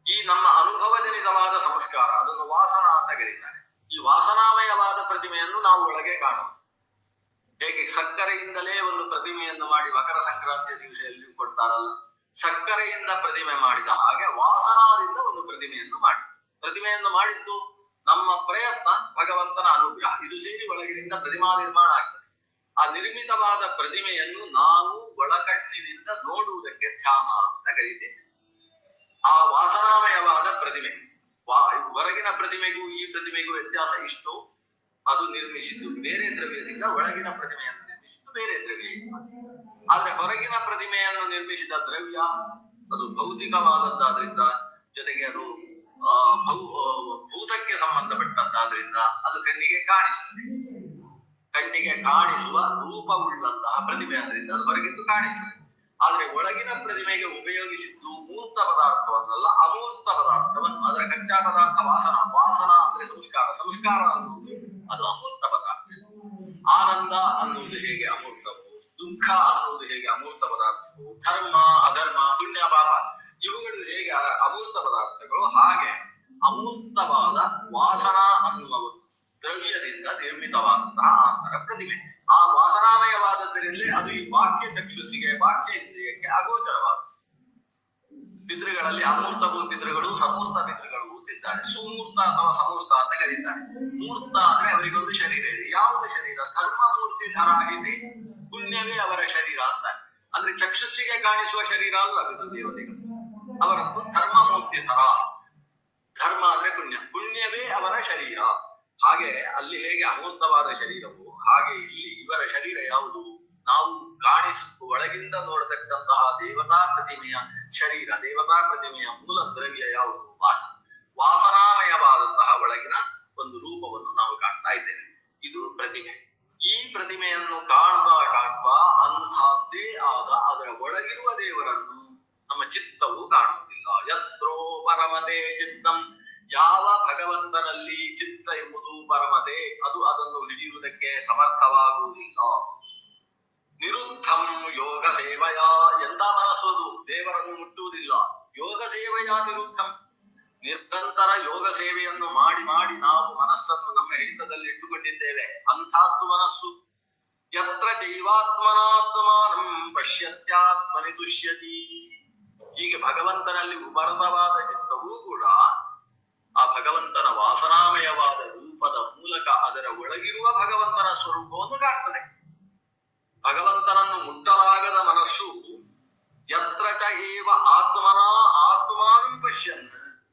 ಈ ನಮ್ಮ ಅನುಭವಜನಿತವಾದ ಸಂಸ್ಕಾರ, ಅದನ್ನು ವಾಸನ ಅಂತ ಕರೀತಾರೆ. ಈ ವಾಸನಾಮಯವಾದ ಪ್ರತಿಮೆಯನ್ನು ನಾವು ಒಳಗೆ ಕಾಣುವುದು. ಹೇಗೆ ಸಕ್ಕರೆಯಿಂದಲೇ ಒಂದು ಪ್ರತಿಮೆಯನ್ನು ಮಾಡಿ ಮಕರ ಸಂಕ್ರಾಂತಿಯ ದಿವಸ ಎಲ್ಲಿಯೂ ಕೊಡ್ತಾರಲ್ಲ, ಸಕ್ಕರೆಯಿಂದ ಪ್ರತಿಮೆ ಮಾಡಿದ ಹಾಗೆ ವಾಸನಾದಿಂದ ಒಂದು ಪ್ರತಿಮೆಯನ್ನು ಮಾಡಿ. ಪ್ರತಿಮೆಯನ್ನು ಮಾಡಿದ್ದು ನಮ್ಮ ಪ್ರಯತ್ನ, ಭಗವಂತನ ಅನುಗ್ರಹ, ಇದು ಸೇರಿ ಒಳಗಿನಿಂದ ಪ್ರತಿಮಾ ನಿರ್ಮಾಣ ಆಗ್ತದೆ. ಆ ನಿರ್ಮಿತವಾದ ಪ್ರತಿಮೆಯನ್ನು ನಾವು ಒಳಕಣ್ಣಿನಿಂದ ನೋಡುವುದಕ್ಕೆ ಧ್ಯಾನ ಅಂತ ಕರೀತೇವೆ. ಆ ವಾಸನಾಮಯವಾದ ಪ್ರತಿಮೆ, ಹೊರಗಿನ ಪ್ರತಿಮೆಗೂ ಈ ಪ್ರತಿಮೆಗೂ ವ್ಯತ್ಯಾಸ ಇಷ್ಟು. ಅದು ನಿರ್ಮಿಸಿದ್ದು ಬೇರೆ ದ್ರವ್ಯದಿಂದ, ಒಳಗಿನ ಪ್ರತಿಮೆಯನ್ನು ನಿರ್ಮಿಸಿದ್ದು ಬೇರೆ ದ್ರವ್ಯದಿಂದ. ಆದ್ರೆ ಹೊರಗಿನ ಪ್ರತಿಮೆಯನ್ನು ನಿರ್ಮಿಸಿದ ದ್ರವ್ಯ ಅದು ಭೌತಿಕವಾದದ್ದಾದ್ರಿಂದ, ಜೊತೆಗೆ ಅದು ಭೂತಕ್ಕೆ ಸಂಬಂಧಪಟ್ಟದ್ದಾದ್ರಿಂದ ಅದು ಕಣ್ಣಿಗೆ ಕಾಣಿಸ್ತದೆ. ಕಣ್ಣಿಗೆ ಕಾಣಿಸುವ ರೂಪವುಳ್ಳಂತಹ ಪ್ರತಿಮೆ ಆದ್ರಿಂದ ಅದು ಹೊರಗಿದ್ದು ಕಾಣಿಸ್ತದೆ. ಆದ್ರೆ ಒಳಗಿನ ಪ್ರತಿಮೆಗೆ ಉಪಯೋಗಿಸಿದ್ದು ಮೂರ್ತ ಪದಾರ್ಥವನ್ನಲ್ಲ, ಅಮೂರ್ತ ಪದಾರ್ಥವನ್ನು. ಅದರ ಕಚ್ಚಾ ಪದಾರ್ಥ ವಾಸನ, ವಾಸನ ಅಂದ್ರೆ ಸಂಸ್ಕಾರ, ಸಂಸ್ಕಾರ ಅನ್ನುವುದು ಅದು ಅಮೂರ್ತ ಪದಾರ್ಥ. ಆನಂದ ಅನ್ನುವುದು ಹೇಗೆ ಅಮೂರ್ತವು, ದುಃಖ ಅನ್ನುವುದು ಹೇಗೆ ಅಮೂರ್ತ ಪದಾರ್ಥವು, ಧರ್ಮ ಅಧರ್ಮ ಪುಣ್ಯ ಪಾಪ ಇವುಗಳು ಹೇಗೆ ಅಮೂರ್ತ ಪದಾರ್ಥಗಳು, ಹಾಗೆ ಅಮೂರ್ತವಾದ ವಾಸನ ಅನ್ನುವ ದ್ರವ್ಯದಿಂದ ನಿರ್ಮಿತವಾದಂತಹ ಆಂತರ ಪ್ರತಿಮೆ. ಆ ವಾಸನಾಮಯವಾದದ್ದರಲ್ಲಿ ಅದು ಈ ಬಾಹ್ಯ ಚಕ್ಷುಸಿಗೆ ಬಾಹ್ಯ ಇಂದ್ರಿಯಕ್ಕೆ ಅಗೋಚರವಾದ ಪಿತೃಗಳಲ್ಲಿ ಅಮೂರ್ತವು ಪಿತೃಗಳು, ಸಮೂರ್ತ ಪಿತೃಗಳು ಅಂತಿದ್ದಾರೆ. ಸುಮೂರ್ತ ಅಥವಾ ಸಮೂರ್ತ ಅಂತ ಕರೀತಾರೆ. ಮೂರ್ತ ಅಂದ್ರೆ ಅವರಿಗೊಂದು ಶರೀರ ಇದೆ. ಯಾವುದು ಶರೀರ? ಧರ್ಮಮೂರ್ತಿ ಧರಾಗಿದೆ, ಪುಣ್ಯವೇ ಅವರ ಶರೀರ ಅಂತ. ಅಂದ್ರೆ ಚಕ್ಷುಸ್ಸಿಗೆ ಕಾಣಿಸುವ ಶರೀರ ಅಲ್ಲ ಇದು ದೇವತೆಗಳು, ಅವರದ್ದು ಧರ್ಮಮೂರ್ತಿ ಧರ. ಧರ್ಮ ಅಂದ್ರೆ ಪುಣ್ಯ, ಪುಣ್ಯವೇ ಅವರ ಶರೀರ. ಹಾಗೆ ಅಲ್ಲಿ ಹೇಗೆ ಅಮೂರ್ತವಾದ ಶರೀರವು, ಹಾಗೆ ಇಲ್ಲಿ ಇವರ ಶರೀರ ಯಾವುದು? ನಾವು ಕಾಣಿಸುತ್ತ ಒಳಗಿಂದ ನೋಡತಕ್ಕಂತಹ ದೇವತಾ ಪ್ರತಿಮೆಯ ಶರೀರ, ದೇವತಾ ಪ್ರತಿಮೆಯ ಮೂಲ ದ್ರವ್ಯ ಯಾವುದು? ವಾಸನಾಮಯವಾದಂತಹ ಒಳಗಿನ ಒಂದು ರೂಪವನ್ನು ನಾವು ಕಾಣ್ತಾ ಇದ್ದೇವೆ. ಇದು ಪ್ರತಿಮೆ. ಈ ಪ್ರತಿಮೆಯನ್ನು ಕಾಣ್ತಾ ಕಾಣ್ತಾ ಅಂಥದ್ದೇ ಆದ ಅದರ ಒಳಗಿರುವ ದೇವರನ್ನು ನಮ್ಮ ಚಿತ್ತವು ಕಾಣುವುದಿಲ್ಲ. ಯತ್ರೋ ಪರಮತೆ ಚಿತ್ತಂ, ಯಾವ ಭಗವಂತನಲ್ಲಿ ಚಿತ್ತ ಎಂಬುದು ಪರಮತೆ, ಅದು ಅದನ್ನು ಹಿಡಿಯುವುದಕ್ಕೆ ಸಮರ್ಥವಾಗುವುದಿಲ್ಲ. ನಿರುದ್ಧಂ ಯೋಗ ಸೇವೆಯ, ಎಂತ ಮನಸ್ಸೋದು ದೇವರನ್ನು ಮುಟ್ಟುವುದಿಲ್ಲ. ಯೋಗ ಸೇವೆಯ ನಿರುದ್ಧಂ, ನಿರಂತರ ಯೋಗ ಸೇವೆಯನ್ನು ಮಾಡಿ ಮಾಡಿ ನಾವು ಮನಸ್ಸನ್ನು ನಮ್ಮ ಹಿಡಿತದಲ್ಲಿ ಇಟ್ಟುಕೊಂಡಿದ್ದೇವೆ. ಅಂಥದ್ದು ಮನಸ್ಸು. ಯತ್ರ ಜೈವಾತ್ಮನಾತ್ಮಾನಂ ಪಶ್ಯತ್ಯಾತ್ಮನಿ ತುಷ್ಯತಿ. ಹೀಗೆ ಭಗವಂತನಲ್ಲಿ ಉಪರತವಾದ ಚಿತ್ತವೂ ಕೂಡ ಆ ಭಗವಂತನ ವಾಸನಾಮಯವಾದ ರೂಪದ ಮೂಲಕ ಅದರ ಒಳಗಿರುವ ಭಗವಂತನ ಸ್ವರೂಪವನ್ನು ಕಾಣ್ತದೆ. ಭಗವಂತನನ್ನು ಮುಟ್ಟಲಾಗದ ಮನಸ್ಸು ಯತ್ರ ಚ ಏವ ಆತ್ಮನ ಆತ್ಮಾನಂ ಪಶ್ಯನ್,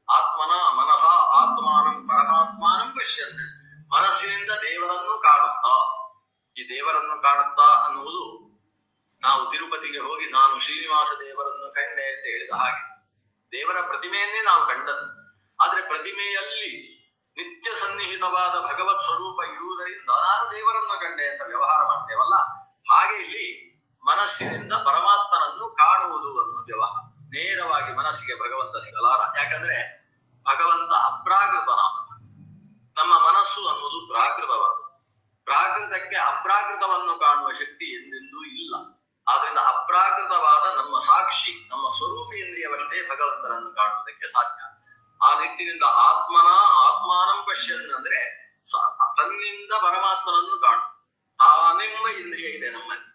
ಆತ್ಮನ ಮನಸ ಆತ್ಮಾನಂ ಪರಮಾತ್ಮಾನಂ ಪಶ್ಯನ್, ಮನಸ್ಸಿನಿಂದ ದೇವರನ್ನು ಕಾಣುತ್ತಾ. ಈ ದೇವರನ್ನು ಕಾಣುತ್ತಾ ಅನ್ನುವುದು ನಾವು ತಿರುಪತಿಗೆ ಹೋಗಿ ನಾನು ಶ್ರೀನಿವಾಸ ದೇವರನ್ನು ಕಂಡೆ ಅಂತ ಹೇಳಿದ ಹಾಗೆ ದೇವರ ಪ್ರತಿಮೆಯನ್ನೇ ನಾವು ಕಂಡದ್ದು. ಆದ್ರೆ ಪ್ರತಿಮೆಯಲ್ಲಿ ನಿತ್ಯ ಸನ್ನಿಹಿತವಾದ ಭಗವತ್ ಸ್ವರೂಪ ಇರುವುದರಿಂದ ನಾನು ದೇವರನ್ನು ಕಂಡೆ ಅಂತ ವ್ಯವಹಾರ ಮಾಡ್ತೇವಲ್ಲ, ಹಾಗೆ ಇಲ್ಲಿ ಮನಸ್ಸಿನಿಂದ ಪರಮಾತ್ಮನನ್ನು ಕಾಣುವುದು ಅನ್ನೋ ವ್ಯವಹಾರ. ನೇರವಾಗಿ ಮನಸ್ಸಿಗೆ ಭಗವಂತ ಸಿಗಲಾರ. ಯಾಕಂದ್ರೆ ಭಗವಂತ ಅಪ್ರಾಕೃತನ, ನಮ್ಮ ಮನಸ್ಸು ಅನ್ನುವುದು ಪ್ರಾಕೃತವಾದ. ಪ್ರಾಕೃತಕ್ಕೆ ಅಪ್ರಾಕೃತವನ್ನು ಕಾಣುವ ಶಕ್ತಿ ಎಂದೆಂದೂ ಇಲ್ಲ. ಆದ್ರಿಂದ ಅಪ್ರಾಕೃತವಾದ ನಮ್ಮ ಸಾಕ್ಷಿ, ನಮ್ಮ ಸ್ವರೂಪೇಂದ್ರಿಯವಷ್ಟೇ ಭಗವಂತನನ್ನು ಕಾಣುವುದಕ್ಕೆ ಸಾಧ್ಯ. ಆ ನಿಟ್ಟಿನಿಂದ ಆತ್ಮನ ಆತ್ಮಾನಂ ಪಶ್ಯನ್ ಅಂದ್ರೆ ತನ್ನಿಂದ ಪರಮಾತ್ಮನನ್ನು ಕಾಣು. ತಾನೆಂಬ ಇಂದ್ರಿಯ ಇದೆ ನಮ್ಮಲ್ಲಿ.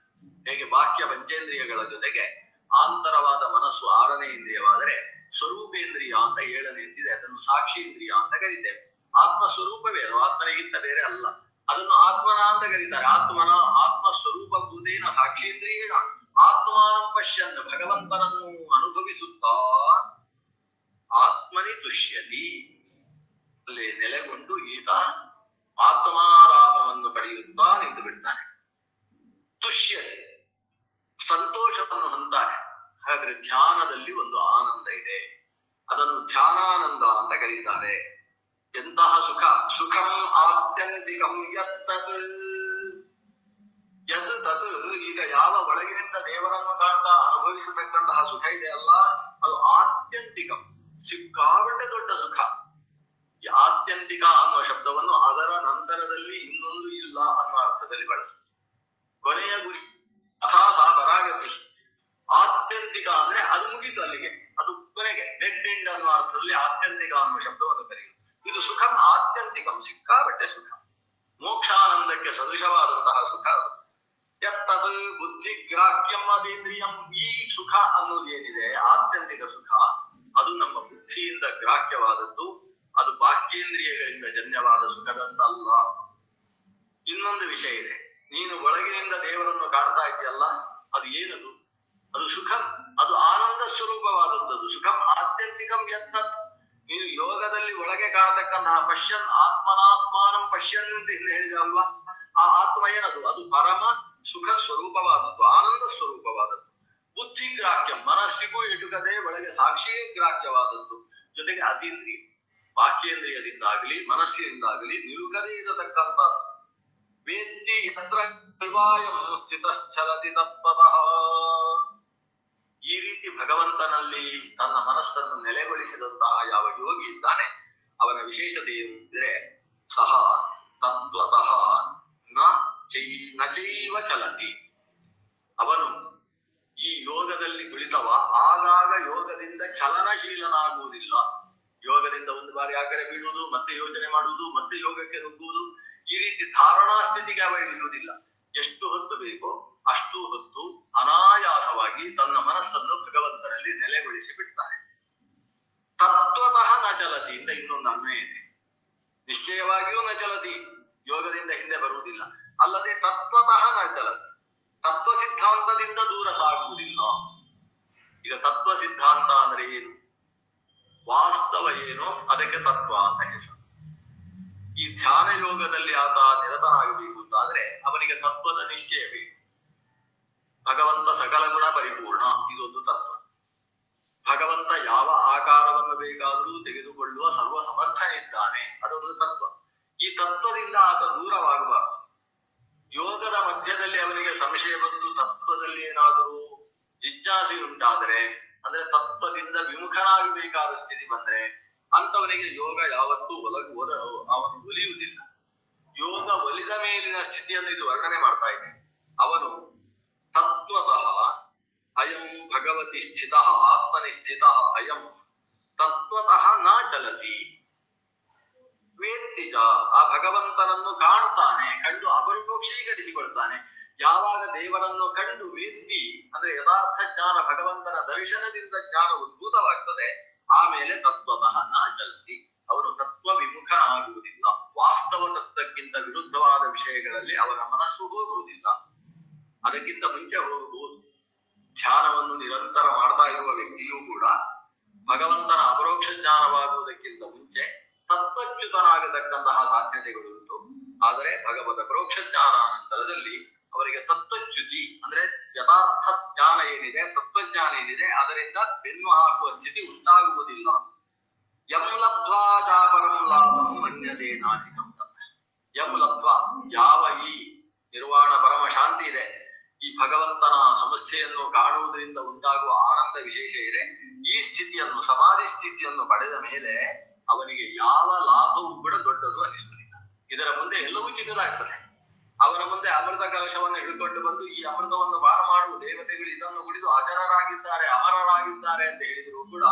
ಹೇಗೆ ಬಾಹ್ಯ ಪಂಚೇಂದ್ರಿಯಗಳ ಜೊತೆಗೆ ಆಂತರವಾದ ಮನಸ್ಸು 6ನೇ ಇಂದ್ರಿಯವಾದರೆ ಸ್ವರೂಪೇಂದ್ರಿಯ ಅಂತ 7ನೇ ಇಂದ್ರಿಯ, ಅದನ್ನು ಸಾಕ್ಷಿ ಇಂದ್ರಿಯ ಅಂತ ಕರೀತೇವೆ. ಆತ್ಮ ಸ್ವರೂಪವೇ ಅದು, ಆತ್ಮನಿಗಿಂತ ಬೇರೆ ಅಲ್ಲ. ಅದನ್ನು ಆತ್ಮನ ಅಂತ ಕರೀತಾರೆ. ಆತ್ಮನ ಆತ್ಮ ಸ್ವರೂಪ ಭೂತೇನ ಸಾಕ್ಷೀಂದ್ರಿಯೇಣ ಆತ್ಮಾನಂ ಪಶ್ಯನ್, ಭಗವಂತನನ್ನು ಅನುಭವಿಸುತ್ತಾ ಆತ್ಮನಿ ತುಷ್ಯತಿ, ಅಲ್ಲಿ ನೆಲೆಗೊಂಡು ಈತ ಆತ್ಮಾರಾಮವನ್ನು ಪಡೆಯುತ್ತಾ ನಿಂತು ಬಿಡ್ತಾನೆ. ತುಷ್ಯತಿ, ಸಂತೋಷವನ್ನು ಹೊಂದಾನೆ. ಹಾಗಾದ್ರೆ ಧ್ಯಾನದಲ್ಲಿ ಒಂದು ಆನಂದ ಇದೆ, ಅದನ್ನು ಧ್ಯಾನಾನಂದ ಅಂತ ಕರೀತಾರೆ. ಎಂತಹ ಸುಖ! ಸುಖಂ ಆತ್ಯಂತಿಕಂ ಯತ್ತತ್ ಯತ್ ತತ್. ಈಗ ಯಾವ ಒಳಗಿನಿಂದ ದೇವರನ್ನು ಕಾಣ್ತಾ ಅನುಭವಿಸತಕ್ಕಂತಹ ಸುಖ ಇದೆ ಅಲ್ಲ, ಅದು ಆತ್ಯಂತಿಕಂ, ಸಿಕ್ಕಾಬಟ್ಟೆ ದೊಡ್ಡ ಸುಖ. ಈ ಆತ್ಯಂತಿಕ ಅನ್ನುವ ಶಬ್ದವನ್ನು ಅದರ ನಂತರದಲ್ಲಿ ಇನ್ನೊಂದು ಇಲ್ಲ ಅನ್ನೋ ಅರ್ಥದಲ್ಲಿ ಬಳಸ. ಕೊನೆಯ ಗುರಿ ಅಥಾ ಸಾ ಪರಾಗತಿ. ಆತ್ಯಂತಿಕ ಅಂದ್ರೆ ಅದು ಮುಗಿತು ಅಲ್ಲಿಗೆ, ಅದು ಕೊನೆಗೆ ಡೆಡ್ ಎಂಡ್ ಅನ್ನೋ ಅರ್ಥದಲ್ಲಿ ಆತ್ಯಂತಿಕ ಅನ್ನುವ ಶಬ್ದವನ್ನು ಕರೆಯುವುದು. ಇದು ಸುಖಂ ಆತ್ಯಂತಿಕಂ, ಸಿಕ್ಕಾಬಟ್ಟೆ ಸುಖ, ಮೋಕ್ಷಾನಂದಕ್ಕೆ ಸದೃಶವಾದಂತಹ ಸುಖ. ಯತ್ತದು ಬುದ್ಧಿಗ್ರಾಹ್ಯಂ ಅತೀಂದ್ರಿಯಂ. ಈ ಸುಖ ಅನ್ನೋದು ಏನಿದೆ ಆತ್ಯಂತಿಕ ಸುಖ, ಅದು ನಮ್ಮ ಬುದ್ಧಿಯಿಂದ ಗ್ರಾಹ್ಯವಾದದ್ದು, ಅದು ಬಾಹ್ಯೇಂದ್ರಿಯಗಳಿಂದ ಜನ್ಯವಾದ ಸುಖದಂತಲ್ಲ. ಇನ್ನೊಂದು ವಿಷಯ ಇದೆ, ನೀನು ಒಳಗಿನಿಂದ ದೇವರನ್ನು ಕಾಣ್ತಾ ಇದೆಯಲ್ಲ, ಅದು ಏನದು? ಅದು ಸುಖ, ಅದು ಆನಂದ ಸ್ವರೂಪವಾದದ್ದು. ಸುಖಂ ಆತ್ಯಂತಿಕಂ ಯತ್ತತ್. ನೀನು ಯೋಗದಲ್ಲಿ ಒಳಗೆ ಕಾಣತಕ್ಕಂತಹ ಪಶ್ಯನ್ ಆತ್ಮನಾತ್ಮಾನಂ ಪಶ್ಯನ್ ಅಂತ ಹೇಳಿದ ಅಲ್ವಾ, ಆ ಆತ್ಮ ಏನದು? ಅದು ಪರಮ ಸುಖ ಸ್ವರೂಪವಾದದ್ದು, ಆನಂದ ಸ್ವರೂಪವಾದದ್ದು. ಬುದ್ಧಿಗ್ರಾಹ್ಯ, ಮನಸ್ಸಿಗೂ ಎಟುಕದೆ ಒಳಗೆ ಸಾಕ್ಷಿಯೇ ಗ್ರಾಹ್ಯವಾದದ್ದು. ಜೊತೆಗೆ ಅತೀಂದ್ರಿಯ, ಬಾಹ್ಯೇಂದ್ರಿಯದಿಂದಾಗಲಿ ಮನಸ್ಸಿನಿಂದಾಗಲಿ ನಿಲುಕದೇ ಇರತಕ್ಕಂಥದ್ದು. ವೇತ್ತಿ ಯತ್ರ ಕಲ್ವಾಯಂ ಸ್ಥಿತಶ್ಚಲತಿ ತತ್ಪದಃ. ಈ ರೀತಿ ಭಗವಂತನಲ್ಲಿ ತನ್ನ ಮನಸ್ಸನ್ನು ನೆಲೆಗೊಳಿಸಿದಂತಹ ಯಾವ ಯೋಗಿ ಇದ್ದಾನೆ, ಅವನ ವಿಶೇಷತೆ ಏನೆಂದರೆ ಸಹ ತತ್ವತಃ ನ ನಚೈವ ಚಲತಿ. ಅವನು ಈ ಯೋಗದಲ್ಲಿ ಕುಳಿತವ ಆಗಾಗ ಯೋಗದಿಂದ ಚಲನಶೀಲನಾಗುವುದಿಲ್ಲ. ಯೋಗದಿಂದ ಒಂದು ಬಾರಿ ಆ ಕಡೆ ಬೀಳುವುದು, ಮತ್ತೆ ಯೋಚನೆ ಮಾಡುವುದು, ಮತ್ತೆ ಯೋಗಕ್ಕೆ ನುಗ್ಗುವುದು, ಈ ರೀತಿ ಧಾರಣಾ ಸ್ಥಿತಿಗೆ ಅವ ಇರುವುದಿಲ್ಲ. ಎಷ್ಟು ಹೊತ್ತು ಬೇಕೋ ಅಷ್ಟು ಹೊತ್ತು ಅನಾಯಾಸವಾಗಿ ತನ್ನ ಮನಸ್ಸನ್ನು ಭಗವಂತನಲ್ಲಿ ನೆಲೆಗೊಳಿಸಿ ಬಿಡ್ತಾನೆ. ತತ್ವತಃ ನ ಚಲತಿ ಇಂದ ಇನ್ನೊಂದು ಅನ್ವಯ ಇದೆ. ನಿಶ್ಚಯವಾಗಿಯೂ ನ ಚಲತಿ, ಯೋಗದಿಂದ ಹಿಂದೆ ಬರುವುದಿಲ್ಲ. ಅಲ್ಲದೆ ತತ್ವತಃ ನ ಚಲತಿ, ತತ್ವ ಸಿದ್ಧಾಂತದಿಂದ ದೂರ ಸಾಗುವುದಿಲ್ಲ. ಈಗ ತತ್ವ ಸಿದ್ಧಾಂತ ಅಂದ್ರೆ ಏನು, ವಾಸ್ತವ ಏನೋ ಅದಕ್ಕೆ ತತ್ವ ಅಂತ ಹೆಸರು. ಈ ಧ್ಯಾನ ಯೋಗದಲ್ಲಿ ಆತ ನಿರತನಾಗಬೇಕು ಅಂತಾದ್ರೆ ಅವನಿಗೆ ತತ್ವದ ನಿಶ್ಚಯ ಬೇಕು. ಭಗವಂತ ಸಕಲ ಗುಣ ಪರಿಪೂರ್ಣ, ಇದೊಂದು ತತ್ವ. ಭಗವಂತ ಯಾವ ಆಕಾರವನ್ನು ಬೇಕಾದರೂ ತೆಗೆದುಕೊಳ್ಳುವ ಸರ್ವ ಸಮರ್ಥನಿದ್ದಾನೆ, ಅದೊಂದು ತತ್ವ. ಈ ತತ್ವದಿಂದ ಆತ ದೂರವಾಗಬಾರದು. ಯೋಗದ ಮಧ್ಯದಲ್ಲಿ ಅವನಿಗೆ ಸಂಶಯ ಬಂದು ತತ್ವದಲ್ಲಿ ಏನಾದರೂ ಜಿಜ್ಞಾಸೆ ಉಂಟಾದರೆ, ಅಂದ್ರೆ ತತ್ವದಿಂದ ವಿಮುಖನಾಗಬೇಕಾದ ಸ್ಥಿತಿ ಬಂದ್ರೆ ಅಂತವನಿಗೆ ಯೋಗ ಯಾವತ್ತೂ ಅವನು ಒಲಿಯುವುದಿಲ್ಲ. ಯೋಗ ಒಲಿದ ಮೇಲಿನ ಸ್ಥಿತಿಯನ್ನು ಇದು ವರ್ಣನೆ ಮಾಡ್ತಾ ಇದೆ. ಅವನು ತತ್ವತಃ ಅಯಂ ಭಗವತಿ ಸ್ಥಿತ ಆತ್ಮನಿಸ್ಥಿತ ಅಯಂ ತತ್ವತಃ ನ ಚಲತಿ ವೇತ್ತಿಜ. ಆ ಭಗವಂತನನ್ನು ಕಾಣ್ತಾನೆ, ಕಂಡು ಅಪರೋಕ್ಷೀಕರಿಸಿಕೊಳ್ತಾನೆ. ಯಾವಾಗ ದೇವರನ್ನು ಕಂಡು ವೇತ್ತಿ ಅಂದ್ರೆ ಯಥಾರ್ಥ ಜ್ಞಾನ, ಭಗವಂತನ ದರ್ಶನದಿಂದ ಜ್ಞಾನ ಉದ್ಭೂತವಾಗ್ತದೆ, ಆಮೇಲೆ ತತ್ವತಃ ನ ಚಲತಿ, ಅವನು ತತ್ವ ವಿಮುಖ ಆಗುವುದಿಲ್ಲ. ವಾಸ್ತವ ತತ್ವಕ್ಕಿಂತ ವಿರುದ್ಧವಾದ ವಿಷಯಗಳಲ್ಲಿ ಅವನ ಮನಸ್ಸು ಹೋಗುವುದಿಲ್ಲ. ಅದಕ್ಕಿಂತ ಮುಂಚೆ ಹೋಗಬಹುದು. ಧ್ಯಾನವನ್ನು ನಿರಂತರ ಮಾಡ್ತಾ ಇರುವ ವ್ಯಕ್ತಿಯೂ ಕೂಡ ಭಗವಂತನ ಅಪರೋಕ್ಷ ಜ್ಞಾನವಾಗುವುದಕ್ಕಿಂತ ಮುಂಚೆ ತತ್ವಚ್ಯುತನಾಗತಕ್ಕಂತಹ ಸಾಧ್ಯತೆಗಳುಂಟು. ಆದರೆ ಭಗವತ ಪರೋಕ್ಷ ಜ್ಞಾನಾನಂತರದಲ್ಲಿ ಅವರಿಗೆ ತತ್ವಚ್ಯುತಿ ಅಂದ್ರೆ ಯಥಾರ್ಥ ಜ್ಞಾನ ಏನಿದೆ, ತತ್ವಜ್ಞಾನ ಏನಿದೆ, ಅದರಿಂದ ಬೆನ್ನು ಹಾಕುವ ಸ್ಥಿತಿ ಉಂಟಾಗುವುದಿಲ್ಲ. ಯಂ ಲಬ್ಧ್ವಾ ಚಾಪರಂ ಲಾಭಂ ಮನ್ಯತೆ ನಾಸಿಕಂ. ಯಂ ಲಬ್ಧ್ವಾ, ಯಾವ ಈ ನಿರ್ವಾಣ ಪರಮ ಶಾಂತಿ ಇದೆ, ಈ ಭಗವಂತನ ಸಂಸ್ಥೆಯನ್ನು ಕಾಣುವುದರಿಂದ ಉಂಟಾಗುವ ಆನಂದ ವಿಶೇಷ ಇದೆ, ಈ ಸ್ಥಿತಿಯನ್ನು, ಸಮಾಧಿ ಸ್ಥಿತಿಯನ್ನು ಪಡೆದ ಮೇಲೆ ಅವನಿಗೆ ಯಾವ ಲಾಭವೂ ಕೂಡ ದೊಡ್ಡದು ಅನಿಸುವುದಿಲ್ಲ. ಇದರ ಮುಂದೆ ಎಲ್ಲವೂ ಚಿಕ್ಕದಾಗ್ತದೆ. ಅವನ ಮುಂದೆ ಅಮೃತ ಕಲಶವನ್ನು ಹಿಡ್ಕೊಂಡು ಬಂದು ಈ ಅಮೃತವನ್ನು ಪಾನ ಮಾಡುವ ದೇವತೆಗಳು ಇದನ್ನು ಕುಡಿದು ಅಜರರಾಗಿದ್ದಾರೆ, ಅಮರರಾಗಿದ್ದಾರೆ ಅಂತ ಹೇಳಿದ್ರು ಕೂಡ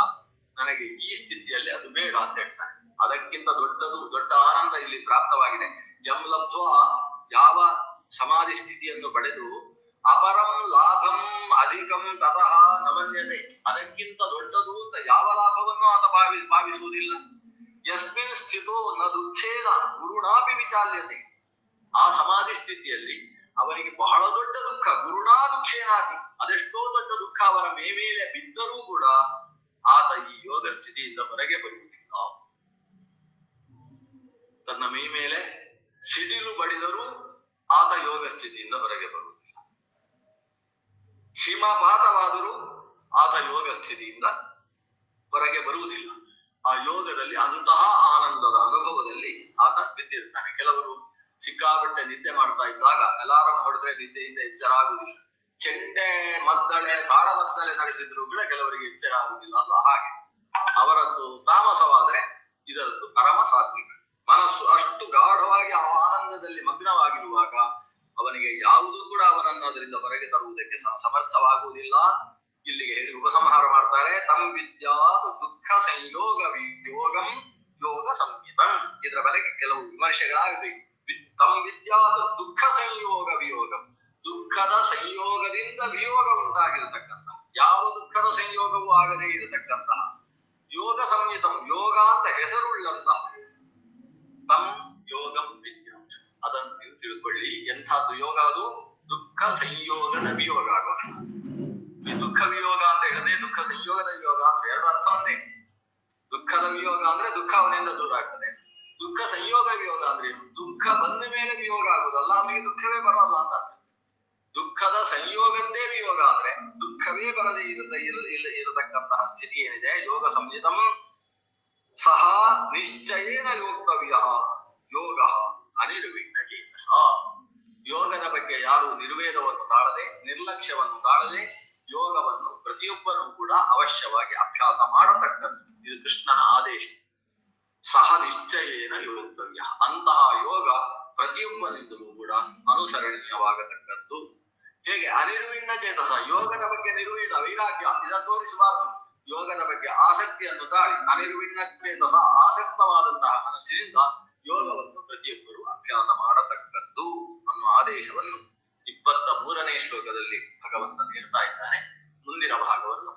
ನನಗೆ ಈ ಸ್ಥಿತಿಯಲ್ಲಿ ಅದು ಬೇಡ ಅಂತ ಹೇಳ್ತಾನೆ. ಅದಕ್ಕಿಂತ ದೊಡ್ಡ ಆನಂದ ಇಲ್ಲಿ ಪ್ರಾಪ್ತವಾಗಿದೆ. ಯಂ ಲಬ್ಧ್ವಾ, ಯಾವ ಸಮಾಧಿ ಸ್ಥಿತಿಯನ್ನು ಪಡೆದು ಅಪರಂ ಲಾಭಂ ಅಧಿಕಂ ತತಃ ನಮನ್ಯತೆ, ಅದಕ್ಕಿಂತ ದೊಡ್ಡದು ಅಂತ ಯಾವ ಲಾಭವನ್ನು ಆತ ಭಾವಿಸುವುದಿಲ್ಲ. ಯಸ್ಮಿನ್ ಸ್ಥಿತೋ ನ ದುಃಖೇನ ಗುರುಣಾಪಿ ವಿಚಾಲ್ಯತೆ. ಆ ಸಮಾಧಿ ಸ್ಥಿತಿಯಲ್ಲಿ ಅವನಿಗೆ ಬಹಳ ದೊಡ್ಡ ದುಃಖ, ಗುರುಣಾ ದುಃಖೇನಾಪಿ, ಅದೆಷ್ಟೋ ದೊಡ್ಡ ದುಃಖ ಅವರ ಮೇಲೆ ಬಿದ್ದರೂ ಕೂಡ ಆತ ಈ ಯೋಗ ಸ್ಥಿತಿಯಿಂದ ಹೊರಗೆ ಬರುವುದಿಲ್ಲ. ತನ್ನ ಮೈ ಮೇಲೆ ಸಿಡಿಲು ಬಡಿದರೂ ಆತ ಯೋಗ ಸ್ಥಿತಿಯಿಂದ ಹೊರಗೆ ಬರುವುದಿಲ್ಲ. ಹಿಮಪಾತವಾದರೂ ಆತ ಯೋಗ ಸ್ಥಿತಿಯಿಂದ ಹೊರಗೆ ಬರುವುದಿಲ್ಲ. ಆ ಯೋಗದಲ್ಲಿ ಅಂತಹ ಆನಂದದ ಅನುಭವದಲ್ಲಿ ಆತ ಬಿದ್ದಿರ್ತಾನೆ. ಕೆಲವರು ಸಿಕ್ಕಾಪಟ್ಟೆ ನಿದ್ದೆ ಮಾಡ್ತಾ ಇದ್ದಾಗ ಅಲಾರಂ ಹೊಡೆದ್ರೆ ನಿದ್ದೆಯಿಂದ ಎಚ್ಚರ ಆಗುವುದಿಲ್ಲ. ಚೆಂಡೆ ಮದ್ದಳೆ ತಾಳಮದ್ದಳೆ ನಡೆಸಿದ್ರು ಕೂಡ ಕೆಲವರಿಗೆ ಎಚ್ಚರ ಆಗುವುದಿಲ್ಲ. ಅಲ್ಲ, ಹಾಗೆ ಅವರದ್ದು ತಾಮಸವಾದ್ರೆ ಇದರದ್ದು ಪರಮ ಸಾತ್ವಿಕ. ಮನಸ್ಸು ಅಷ್ಟು ಗಾಢವಾಗಿ ಆ ಆನಂದದಲ್ಲಿ ಮಗ್ನವಾಗಿರುವಾಗ ಅವನಿಗೆ ಯಾವುದೂ ಕೂಡ ಅವನನ್ನು ಅದರಿಂದ ಹೊರಗೆ ತರುವುದಕ್ಕೆ ಸಮರ್ಥವಾಗುವುದಿಲ್ಲ. ಇಲ್ಲಿಗೆ ಹೇಳಿ ಉಪಸಂಹಾರ ಮಾಡ್ತಾರೆ. ತಂ ವಿದ್ಯಾದ ದುಃಖ ಸಂಯೋಗ ವಿಯೋಗಂ ಯೋಗ ಸಂಹಿತಂ. ಇದರ ಬಲೆಗೆ ಕೆಲವು ವಿಮರ್ಶೆಗಳಾಗಬೇಕು. ತಂ ವಿದ್ಯಾದ ದುಃಖ ಸಂಯೋಗ ವಿಯೋಗಂ, ದುಃಖದ ಸಂಯೋಗದಿಂದ ವಿಯೋಗ ಉಂಟಾಗಿರತಕ್ಕಂತಹ, ಯಾವ ದುಃಖದ ಸಂಯೋಗವೂ ಆಗದೇ ಇರತಕ್ಕಂತಹ ಯೋಗ ಸಂಹಿತಂ, ಯೋಗ ಅಂತ ಹೆಸರುಳ್ಳಂತಹ ತಂ ಯೋಗಂ ವಿದ್ಯಾ. ಅದನ್ನು ನೀವು ತಿಳ್ಕೊಳ್ಳಿ. ಎಂಥದ್ದು ಯೋಗ ಅದು? ದುಃಖ ಸಂಯೋಗದ ವಿಯೋಗ ಆಗುವ. ಈ ದುಃಖ ವಿಯೋಗ ಅಂತ ಹೇಳಿದ್ರೆ ದುಃಖ ಸಂಯೋಗದ ವಿಯೋಗ ಅಂದ್ರೆ ಎರಡು ಅರ್ಥ ಒಂದೇ. ದುಃಖದ ವಿಯೋಗ ಅಂದ್ರೆ ದುಃಖ ಅವನಿಂದ ದೂರ ಆಗ್ತದೆ. ದುಃಖ ಸಂಯೋಗ ವಿಯೋಗ ಅಂದ್ರೆ ದುಃಖ ಬಂದ ಮೇಲೆ ವಿಯೋಗ ಆಗುದಲ್ಲ, ಅವನಿಗೆ ದುಃಖವೇ ಬರೋಲ್ಲ ಅಂತ. ದುಃಖದ ಸಂಯೋಗದ್ದೇ ವಿಯೋಗ ಅಂದ್ರೆ ದುಃಖವೇ ಬರದೇ ಇರತಕ್ಕಂತಹ ಸ್ಥಿತಿ ಏನಿದೆ, ಯೋಗ ಸಂಹಿತಂ ಸಹ ನಿಶ್ಚಯೇನ ಯೋಕ್ತವ್ಯ ಯೋಗ ಅನಿರ್ವಿಘ್ನ ಚೇತಸ. ಯೋಗದ ಬಗ್ಗೆ ಯಾರು ನಿರ್ವೇದವನ್ನು ತಾಳದೆ, ನಿರ್ಲಕ್ಷ್ಯವನ್ನು ತಾಳದೆ ಯೋಗವನ್ನು ಪ್ರತಿಯೊಬ್ಬರೂ ಕೂಡ ಅವಶ್ಯವಾಗಿ ಅಭ್ಯಾಸ ಮಾಡತಕ್ಕದ್ದು. ಇದು ಕೃಷ್ಣನ ಆದೇಶ. ಸಹ ನಿಶ್ಚಯೇನ ಯೋಕ್ತವ್ಯ. ಅಂತಹ ಯೋಗ ಪ್ರತಿಯೊಬ್ಬನಿಂದಲೂ ಕೂಡ ಅನುಸರಣೀಯವಾಗತಕ್ಕದ್ದು. ಹೇಗೆ ಅನಿರ್ವಿಣ್ಣ ಚೇತಸ ಯೋಗದ ಬಗ್ಗೆ ನಿರ್ವೀಣ ವೈರಾಗ್ಯ ಇದನ್ನು ತೋರಿಸಬಾರದು. ಯೋಗದ ಬಗ್ಗೆ ಆಸಕ್ತಿಯನ್ನು ತಾಳಿ ಅನಿರ್ವಿಣ್ಣ ಚೇತಸ ಆಸಕ್ತವಾದಂತಹ ಮನಸ್ಸಿನಿಂದ ಯೋಗವನ್ನು ಪ್ರತಿಯೊಬ್ಬರು ಅಭ್ಯಾಸ ಮಾಡತಕ್ಕದ್ದು ಅನ್ನುವ ಆದೇಶವನ್ನು 23ನೇ ಶ್ಲೋಕದಲ್ಲಿ ಭಗವಂತ ನೀಡ್ತಾ ಇದ್ದಾನೆ. ಮುಂದಿನ ಭಾಗವನ್ನು